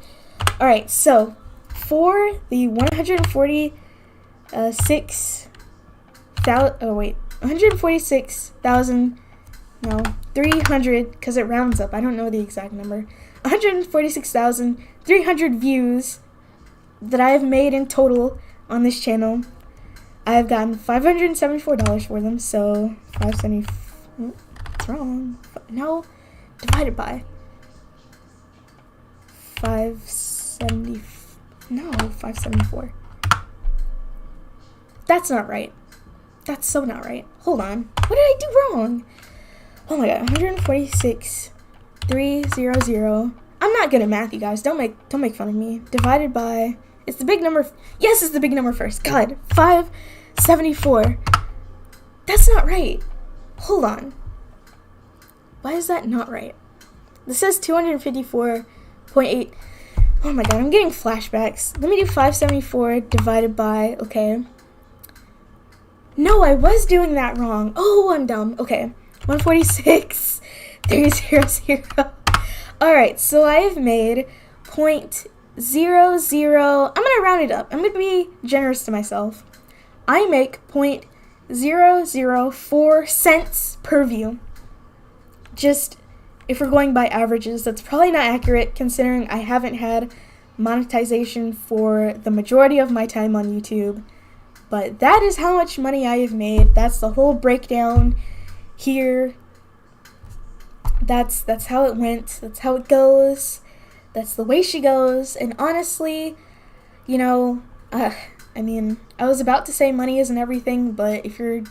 Alright, so for the 146,300, because it rounds up, I don't know the exact number, 146,300 views that I have made in total on this channel. I have gotten $574 for them, so 570, what's wrong? No, divided by 574. That's not right. That's so not right. Hold on. What did I do wrong? Oh my god, 146,300. I'm not good at math, you guys. Don't make fun of me. Divided by, it's the big number. Yes, it's the big number first. God, 574. That's not right. Hold on. Why is that not right? This says 254.8. Oh my god, I'm getting flashbacks. Let me do 574 divided by, okay. No, I was doing that wrong. Oh, I'm dumb. Okay. 146,300. Alright, so I have made 0.00. I'm going to round it up. I'm going to be generous to myself. I make 0.004 cents per view. Just, if we're going by averages, that's probably not accurate considering I haven't had monetization for the majority of my time on YouTube. But that is how much money I have made. That's the whole breakdown here. That's how it went. That's how it goes. That's the way she goes. And honestly, you know, I mean, I was about to say money isn't everything, but if you're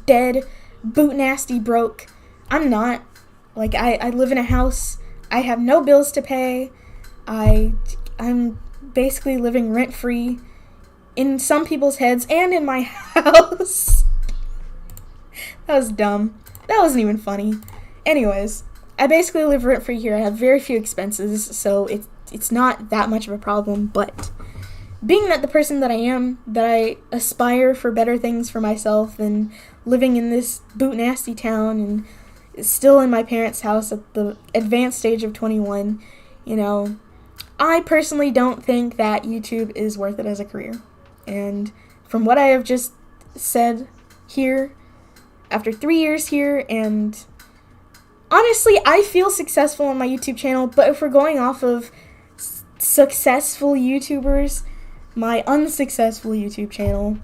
dead, boot nasty broke, I'm not. Like, I live in a house. I have no bills to pay. I'm basically living rent-free in some people's heads and in my house. That was dumb. That wasn't even funny. Anyways, I basically live rent-free here. I have very few expenses, so it's not that much of a problem, but being that the person that I am, that I aspire for better things for myself and living in this boot nasty town and still in my parents' house at the advanced stage of 21, you know, I personally don't think that YouTube is worth it as a career. And from what I have just said here, after 3 years here, and honestly, I feel successful on my YouTube channel, but if we're going off of successful YouTubers, my unsuccessful YouTube channel,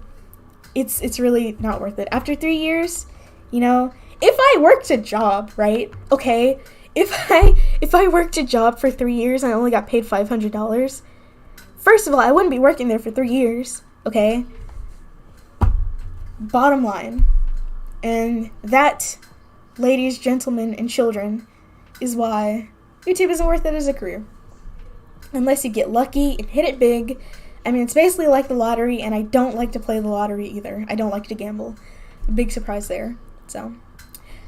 it's really not worth it. After 3 years, you know, if I worked a job, right? Okay, if I worked a job for 3 years and I only got paid $500, first of all, I wouldn't be working there for 3 years, okay? Bottom line. And that, ladies, gentlemen, and children, is why YouTube isn't worth it as a career. Unless you get lucky and hit it big. I mean, it's basically like the lottery, and I don't like to play the lottery either. I don't like to gamble. Big surprise there. So,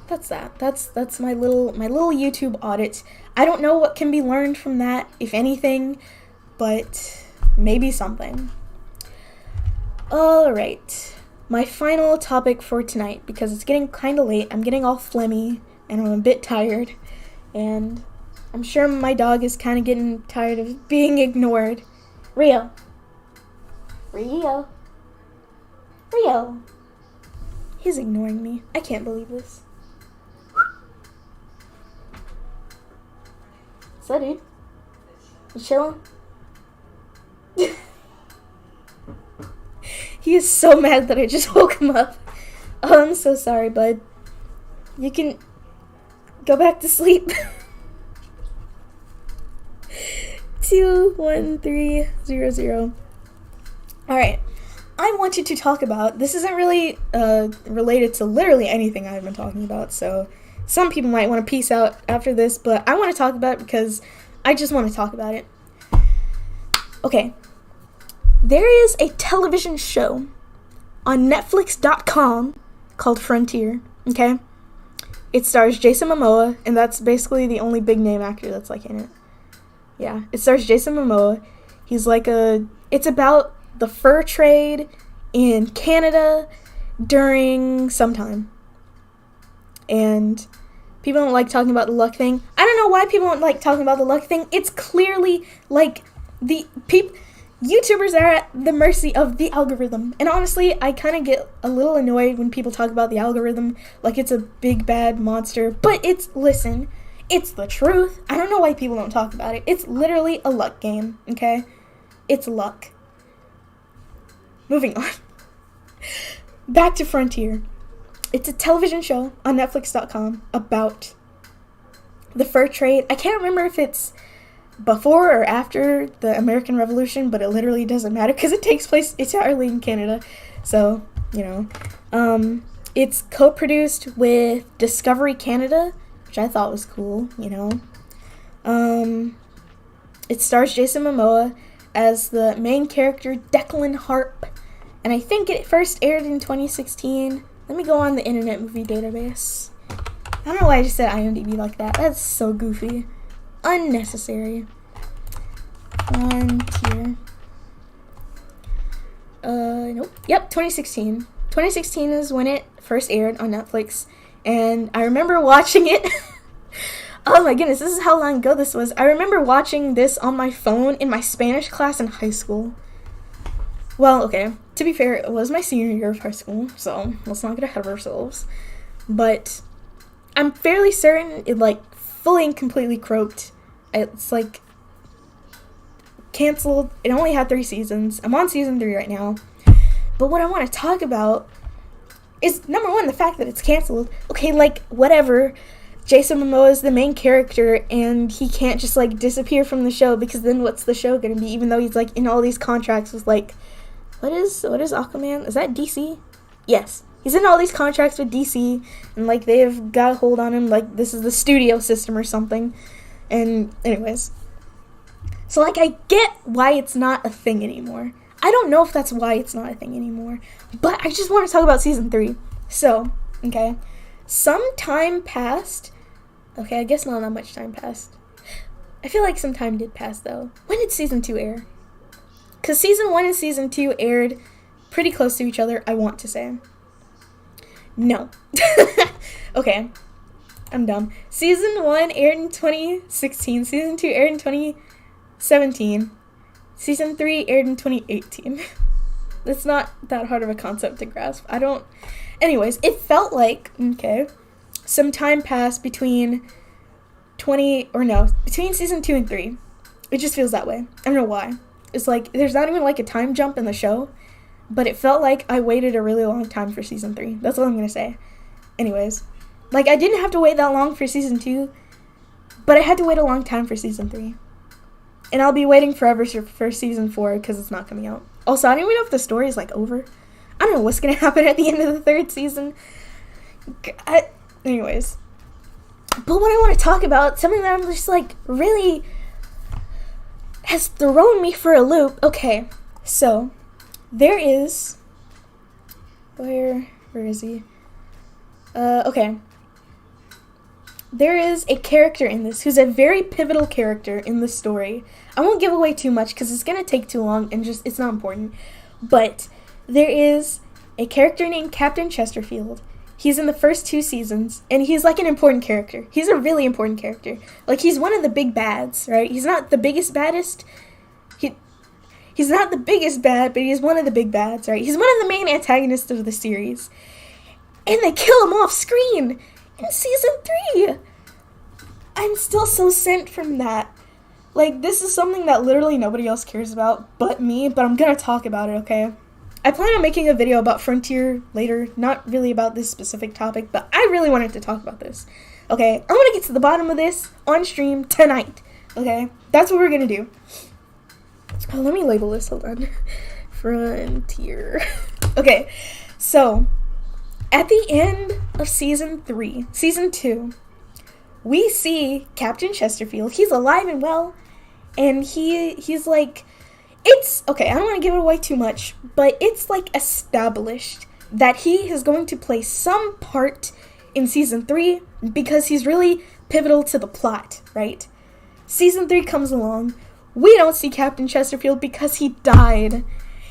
that's that. That's my little YouTube audit. I don't know what can be learned from that, if anything, but maybe something. Alright. My final topic for tonight, because it's getting kind of late. I'm getting all phlegmy, and I'm a bit tired, and I'm sure my dog is kind of getting tired of being ignored. Rio. He's ignoring me. I can't believe this. What's up, dude? You chilling? He is so mad that I just woke him up. Oh, I'm so sorry, bud. You can go back to sleep. 21300. Alright, I wanted to talk about, this isn't really related to literally anything I've been talking about, so some people might want to peace out after this, but I want to talk about it because I just want to talk about it. Okay, there is a television show on Netflix.com called Frontier, okay? It stars Jason Momoa, and that's basically the only big name actor that's like in it. Yeah, it stars Jason Momoa. He's like it's about the fur trade in Canada during some time. And people don't like talking about the luck thing. I don't know why people don't like talking about the luck thing. It's clearly like YouTubers are at the mercy of the algorithm. And honestly, I kind of get a little annoyed when people talk about the algorithm like it's a big bad monster. But listen, it's the truth. I don't know why people don't talk about it. It's literally a luck game, okay? It's luck. Moving on. Back to Frontier. It's a television show on Netflix.com about the fur trade. I can't remember if it's before or after the American Revolution, but it literally doesn't matter because it takes place entirely in Canada. So, it's co-produced with Discovery Canada, which I thought was cool, It stars Jason Momoa as the main character, Declan Harp, and I think it first aired in 2016. Let me go on the Internet Movie Database. I don't know why I just said IMDb like that. That's so goofy. Unnecessary. Frontier. Nope. Yep, 2016. 2016 is when it first aired on Netflix, and I remember watching it. Oh my goodness, this is how long ago this was. I remember watching this on my phone in my Spanish class in high school. Well, okay, to be fair, it was my senior year of high school, so let's not get ahead of ourselves. But I'm fairly certain it, fully and completely croaked. It's, canceled. It only had 3 seasons. I'm on season 3 right now. But what I want to talk about is, number one, the fact that it's canceled. Okay, whatever. Jason Momoa is the main character, and he can't just, disappear from the show, because then what's the show gonna be? Even though he's, in all these contracts with, what is Aquaman? Is that DC? Yes. He's in all these contracts with DC, and, they've got a hold on him, this is the studio system or something. And, anyways. So, I get why it's not a thing anymore. I don't know if that's why it's not a thing anymore, but I just want to talk about season 3. So, okay. Some time passed. Okay, I guess not that much time passed. I feel like some time did pass, though. When did season 2 air? Because season 1 and season 2 aired pretty close to each other, I want to say. No. Okay. I'm dumb. Season 1 aired in 2016. Season 2 aired in 2017. Season 3 aired in 2018. It's not that hard of a concept to grasp. Anyways, it felt like, okay, some time passed between between season 2 and 3. It just feels that way. I don't know why. It's there's not even a time jump in the show, but it felt like I waited a really long time for season 3. That's all I'm going to say. Anyways, I didn't have to wait that long for season 2, but I had to wait a long time for season 3. And I'll be waiting forever for season 4 because it's not coming out. Also, I don't even know if the story is over. I don't know what's going to happen at the end of the 3rd season. Anyways. But what I want to talk about, something that I'm just really has thrown me for a loop. Okay, so there is, where is he? Okay. There is a character in this who's a very pivotal character in the story. I won't give away too much because it's going to take too long and it's not important. But there is a character named Captain Chesterfield. He's in the first 2 seasons, and he's an important character. He's a really important character. He's one of the big bads, right? He's not the biggest, baddest. He's not the biggest bad, but he's one of the big bads, right? He's one of the main antagonists of the series. And they kill him off screen in season 3. I'm still so sent from that. This is something that literally nobody else cares about but me, but I'm gonna talk about it, okay? I plan on making a video about Frontier later, not really about this specific topic, but I really wanted to talk about this. Okay, I'm gonna get to the bottom of this on stream tonight. Okay, that's what we're gonna do. Oh, let me label this. Hold on. Frontier. Okay, so at the end of season 2, we see Captain Chesterfield. He's alive and well, and he's like, it's okay. I don't want to give it away too much, but it's like established that he is going to play some part in season 3 because he's really pivotal to the plot, right? Season 3 comes along. We don't see Captain Chesterfield because he died.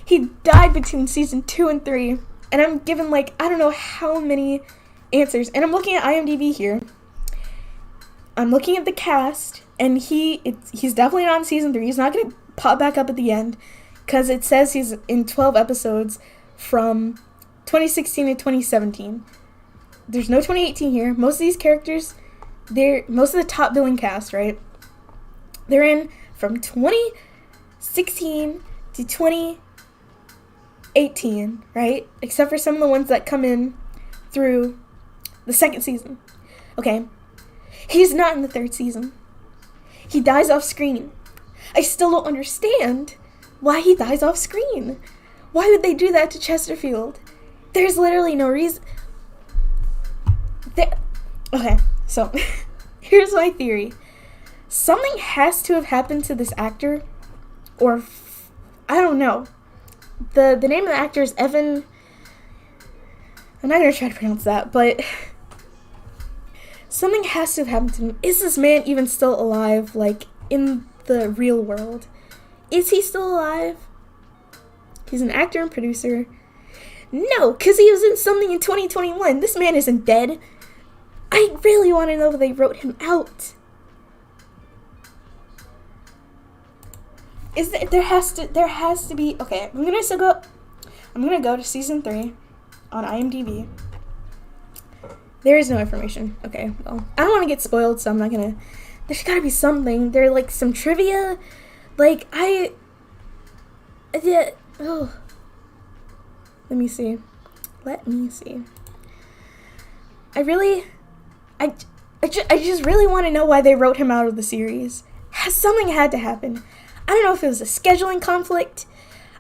He died between season 2 and 3. And I'm given like, I don't know how many answers. And I'm looking at IMDb here. I'm looking at the cast. And he's definitely not in season 3. He's not going to pop back up at the end. Because it says he's in 12 episodes from 2016 to 2017. There's no 2018 here. Most of these characters, most of the top billing cast, right? They're in from 2016 to 2018, right? Except for some of the ones that come in through the second season. Okay. He's not in the third season. He dies off screen. I still don't understand why he dies off screen. Why would they do that to Chesterfield? There's literally no reason. Okay, so here's my theory. Something has to have happened to this actor, or I don't know. The name of the actor is Evan. I'm not gonna try to pronounce that, but something has to have happened to him. Is this man even still alive, like in the real world? Is he still alive? He's an actor and producer. No, because he was in something in 2021. This man isn't dead. I really want to know if they wrote him out. There has to be. Okay, I'm gonna go to season 3 on IMDb. There is no information. Okay, well, I don't want to get spoiled, so I'm not gonna. There's gotta be something. There like some trivia, like oh. Let me see. I just really want to know why they wrote him out of the series. Something had to happen. I don't know if it was a scheduling conflict.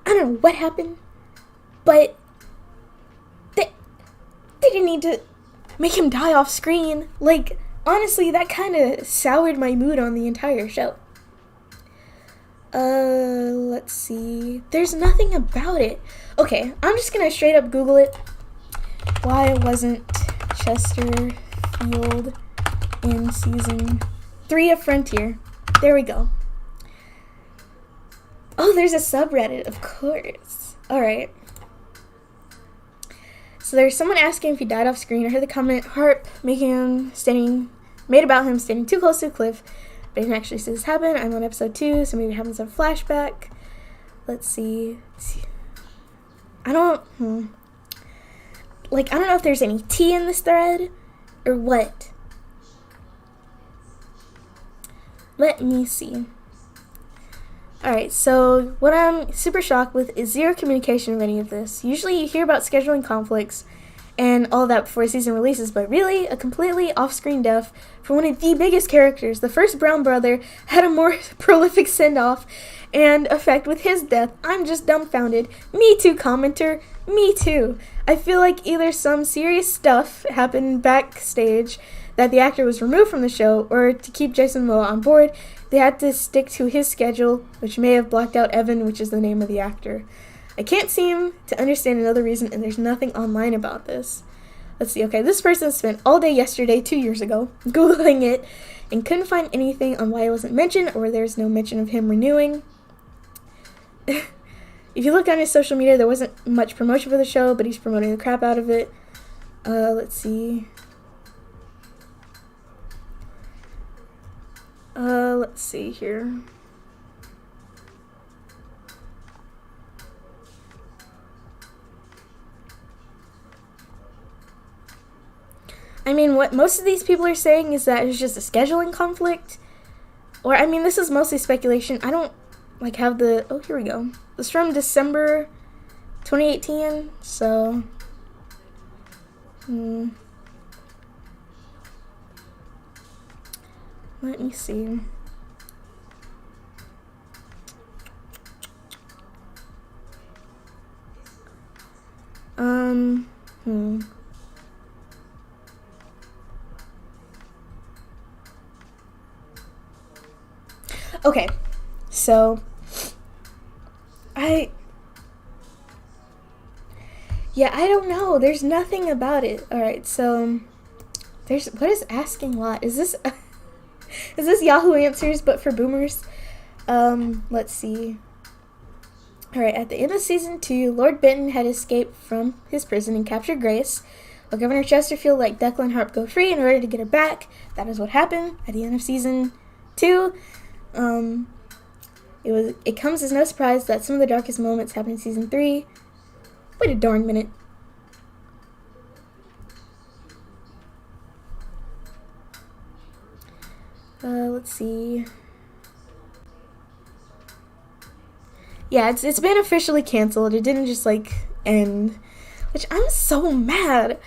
I don't know what happened. But they didn't need to make him die off screen. Like, honestly, that kind of soured my mood on the entire show. Let's see. There's nothing about it. Okay, I'm just gonna straight up Google it. Why wasn't Chesterfield in season 3 of Frontier? There we go. Oh, there's a subreddit, of course. Alright. So there's someone asking if he died off screen. I heard the comment, Harp made about him standing too close to a cliff, but I didn't actually see this happen. I'm on episode 2, so maybe it happens in a flashback. Let's see. I don't know if there's any tea in this thread, or what. Let me see. Alright, so what I'm super shocked with is zero communication of any of this. Usually you hear about scheduling conflicts and all that before a season releases, but really, a completely off-screen death for one of the biggest characters. The first Brown brother had a more prolific send-off and effect with his death. I'm just dumbfounded. Me too, commenter. Me too. I feel like either some serious stuff happened backstage that the actor was removed from the show, or to keep Jason Momoa on board, they had to stick to his schedule, which may have blocked out Evan, which is the name of the actor. I can't seem to understand another reason, and there's nothing online about this. Let's see, okay, this person spent all day yesterday, 2 years ago, Googling it, and couldn't find anything on why it wasn't mentioned, or there's no mention of him renewing. If you look on his social media, there wasn't much promotion for the show, but he's promoting the crap out of it. Let's see. Let's see here. I mean, what most of these people are saying is that it's just a scheduling conflict. Or, I mean, this is mostly speculation. I don't, have the... Oh, here we go. It's from December 2018, so... Let me see. Okay, so I don't know. There's nothing about it. All right, so what is asking lot? Is this is this Yahoo Answers but for boomers? Let's see. All right, at the end of season 2, Lord Benton had escaped from his prison and captured Grace. While Governor Chesterfield let Declan Harp go free in order to get her back. That is what happened at the end of season 2. It comes as no surprise that some of the darkest moments happen in season 3. Wait a darn minute. Let's see. Yeah, it's been officially canceled. It didn't just end, which I'm so mad.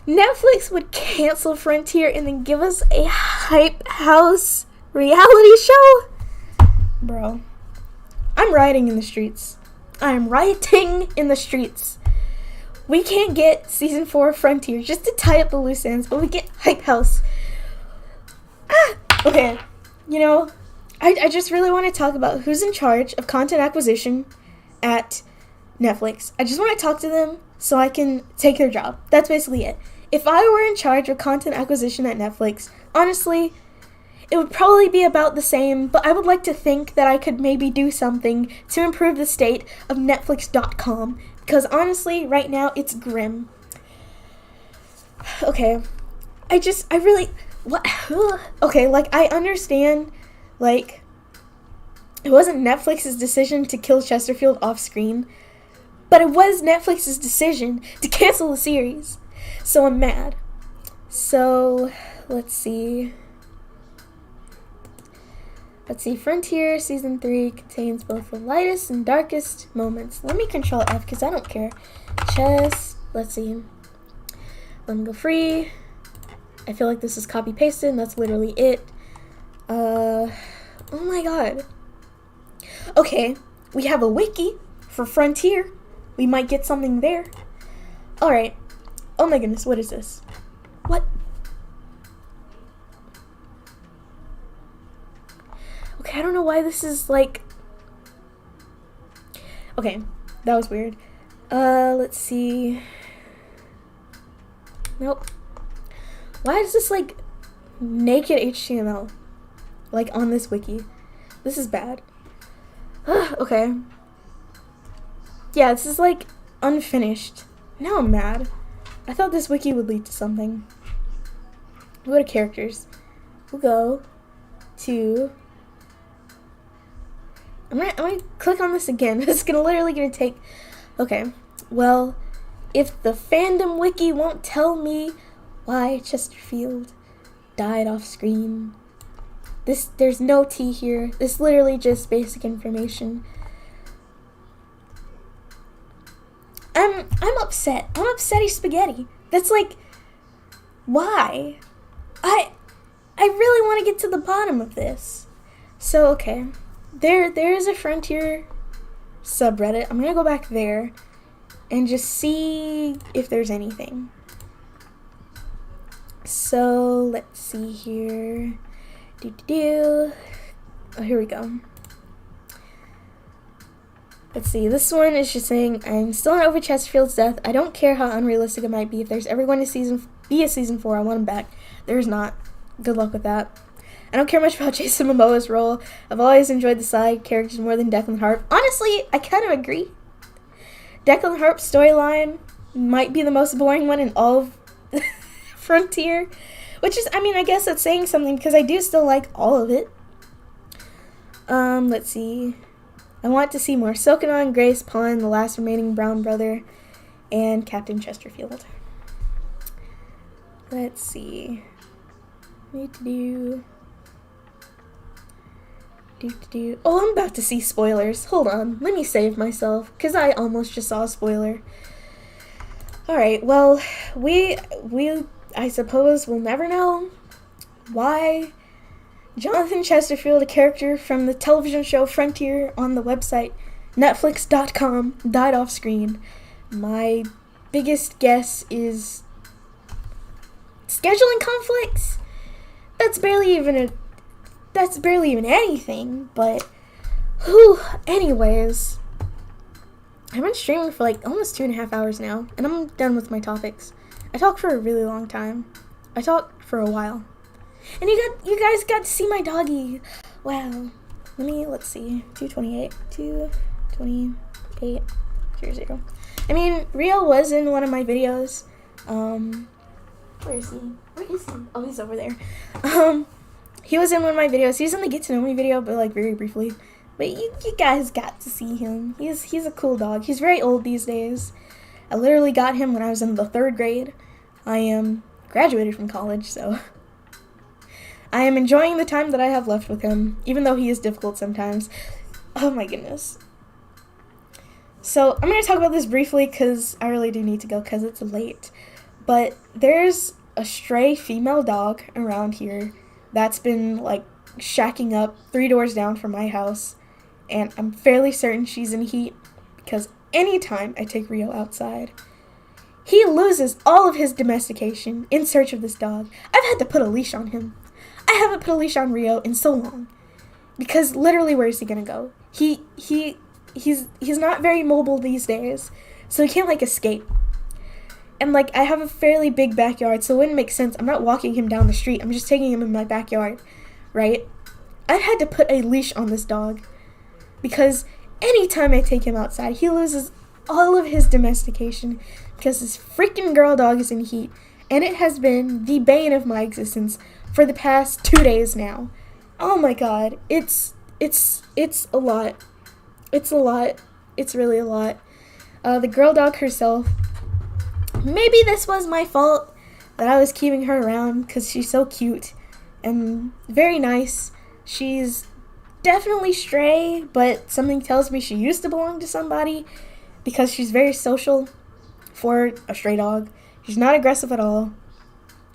Netflix would cancel Frontier and then give us a hype house reality show? Bro, I'm rioting in the streets. I'm rioting in the streets. We can't get season 4 of Frontier just to tie up the loose ends, but we get hype house. Okay, I just really want to talk about who's in charge of content acquisition at Netflix. I just want to talk to them so I can take their job. That's basically it. If I were in charge of content acquisition at Netflix, honestly, it would probably be about the same, but I would like to think that I could maybe do something to improve the state of Netflix.com, because honestly, right now, it's grim. Okay, okay, I understand, it wasn't Netflix's decision to kill Chesterfield off screen, but it was Netflix's decision to cancel the series. So I'm mad. So, let's see. Frontier Season 3 contains both the lightest and darkest moments. Let me Control F because I don't care. Let's see. Let me go free. I feel like this is copy-pasted and that's literally it. Oh my god. Okay, we have a wiki for Frontier. We might get something there. Alright. Oh my goodness, what is this? What? Okay, I don't know why this is okay, that was weird. Let's see. Nope. Why is this naked HTML on this wiki? This is bad. Okay. Yeah, this is unfinished. Now I'm mad. I thought this wiki would lead to something. We'll go to characters. We'll go to... I'm gonna click on this again. It's literally gonna take... Okay. Well, if the fandom wiki won't tell me why Chesterfield died off screen... There's no tea here. This literally just basic information. I'm upset. I'm upsetty spaghetti. That's why? I really want to get to the bottom of this. So, okay. There is a Frontier subreddit. I'm gonna go back there and just see if there's anything. So, let's see here. Oh, here we go. Let's see. This one is just saying, I'm still not over Chesterfield's death. I don't care how unrealistic it might be. If there's ever going to be a season 4, I want him back. There's not. Good luck with that. I don't care much about Jason Momoa's role. I've always enjoyed the side characters more than Declan Harp. Honestly, I kind of agree. Declan Harp's storyline might be the most boring one in all of Frontier. Which is, I guess that's saying something because I do still like all of it. Let's see. I want to see more Silkenon, Grace, Pawn, the last remaining Brown brother, and Captain Chesterfield. Let's see. Oh, I'm about to see spoilers. Hold on. Let me save myself because I almost just saw a spoiler. Alright, well, I suppose we'll never know why Jonathan Chesterfield, a character from the television show Frontier on the website Netflix.com, died off screen. My biggest guess is scheduling conflicts. That's barely even anything, but anyways, I've been streaming for like almost 2.5 hours now, and I'm done with my topics. I talked for a really long time. I talked for a while. And you guys got to see my doggy. Wow. Let's see. 228. 0. I mean, Rio was in one of my videos. Where is he? Oh, he's over there. He was in one of my videos. He's in the Get to Know Me video, but like very briefly. But you guys got to see him. He's a cool dog. He's very old these days. I literally got him when I was in the 3rd grade. I am graduated from college, so I am enjoying the time that I have left with him, even though he is difficult sometimes. Oh my goodness. So I'm going to talk about this briefly because I really do need to go because it's late. But there's a stray female dog around here that's been like shacking up 3 doors down from my house. And I'm fairly certain she's in heat because anytime I take Rio outside, he loses all of his domestication in search of this dog. I've had to put a leash on him. I haven't put a leash on Rio in so long because literally where is he going to go? He's not very mobile these days, so he can't like escape. And like I have a fairly big backyard, so it wouldn't make sense. I'm not walking him down the street. I'm just taking him in my backyard, right? I've had to put a leash on this dog because anytime I take him outside, he loses all of his domestication because this freaking girl dog is in heat, and it has been the bane of my existence for the past 2 days now. Oh my god, it's a lot. It's a lot. It's really a lot. The girl dog herself, maybe this was my fault that I was keeping her around because she's so cute and very nice. She's definitely stray, but something tells me she used to belong to somebody because she's very social for a stray dog. She's not aggressive at all.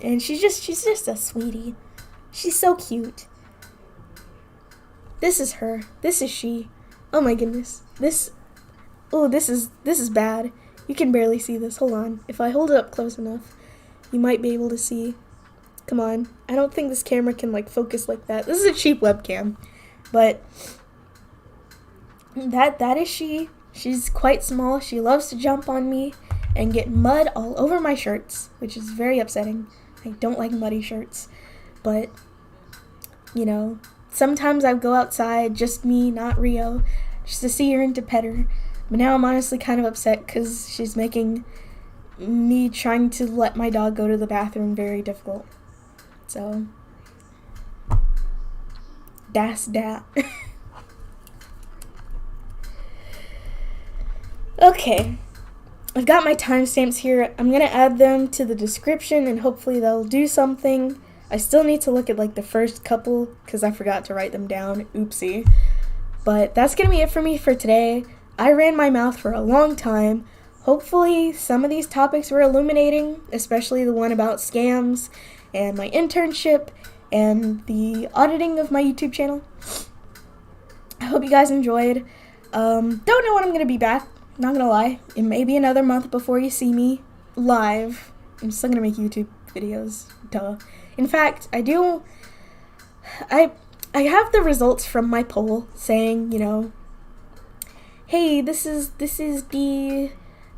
And she's just a sweetie. She's so cute. This is her. This is she. Oh my goodness. This is bad. You can barely see this. Hold on. If I hold it up close enough, you might be able to see. Come on. I don't think this camera can like focus like that. This is a cheap webcam. But that is she. She's quite small. She loves to jump on me and get mud all over my shirts, which is very upsetting. I don't like muddy shirts. But, you know, sometimes I go outside, just me, not Rio, just to see her and to pet her. But now I'm honestly kind of upset because she's making me trying to let my dog go to the bathroom very difficult. So, that's that. Okay. I've got my timestamps here. I'm going to add them to the description and hopefully they'll do something. I still need to look at like the first couple because I forgot to write them down. Oopsie. But that's going to be it for me for today. I ran my mouth for a long time. Hopefully some of these topics were illuminating, especially the one about scams and my internship and the auditing of my YouTube channel. I hope you guys enjoyed. Don't know when I'm going to be back. Not gonna lie, it may be another month before you see me live. I'm still gonna make YouTube videos, duh. In fact, I have the results from my poll saying, you know, hey, this is the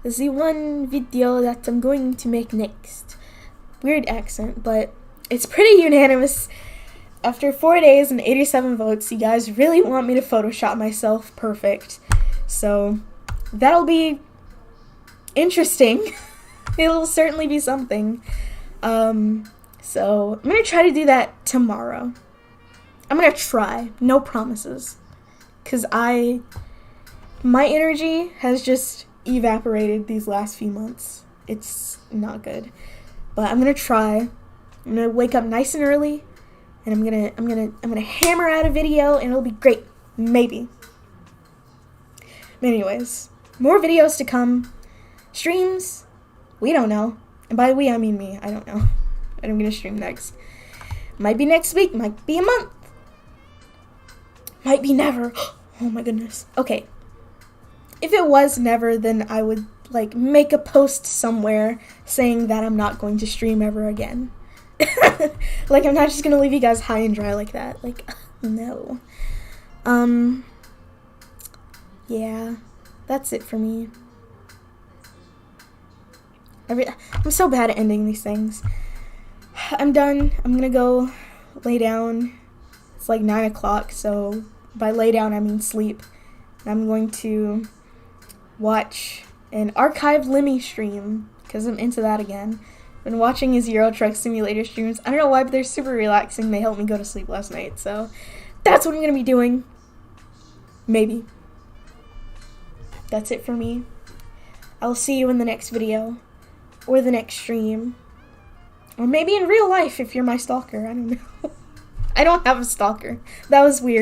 one video that I'm going to make next. Weird accent, but it's pretty unanimous. After 4 days and 87 votes, you guys really want me to Photoshop myself perfect. So that'll be interesting. It'll certainly be something. So I'm gonna try to do that tomorrow. I'm gonna try. No promises. Cause my energy has just evaporated these last few months. It's not good. But I'm gonna try. I'm gonna wake up nice and early, and I'm gonna hammer out a video, and it'll be great. Maybe. But anyways, more videos to come. Streams, we don't know. And by we, I mean me. I don't know what I'm gonna stream next. Might be next week. Might be a month. Might be never. Oh my goodness. Okay. If it was never, then I would like, make a post somewhere saying that I'm not going to stream ever again. Like, I'm not just gonna leave you guys high and dry like that. Like, no. Yeah, that's it for me. I'm so bad at ending these things. I'm done. I'm gonna go lay down. It's like 9 o'clock, so by lay down I mean sleep. I'm going to watch an archived Lemmy stream, because I'm into that again. Been watching his Euro Truck Simulator streams. I don't know why, but they're super relaxing. They helped me go to sleep last night, so that's what I'm gonna be doing. Maybe. That's it for me. I'll see you in the next video, or the next stream, or maybe in real life if you're my stalker. I don't know. I don't have a stalker. That was weird.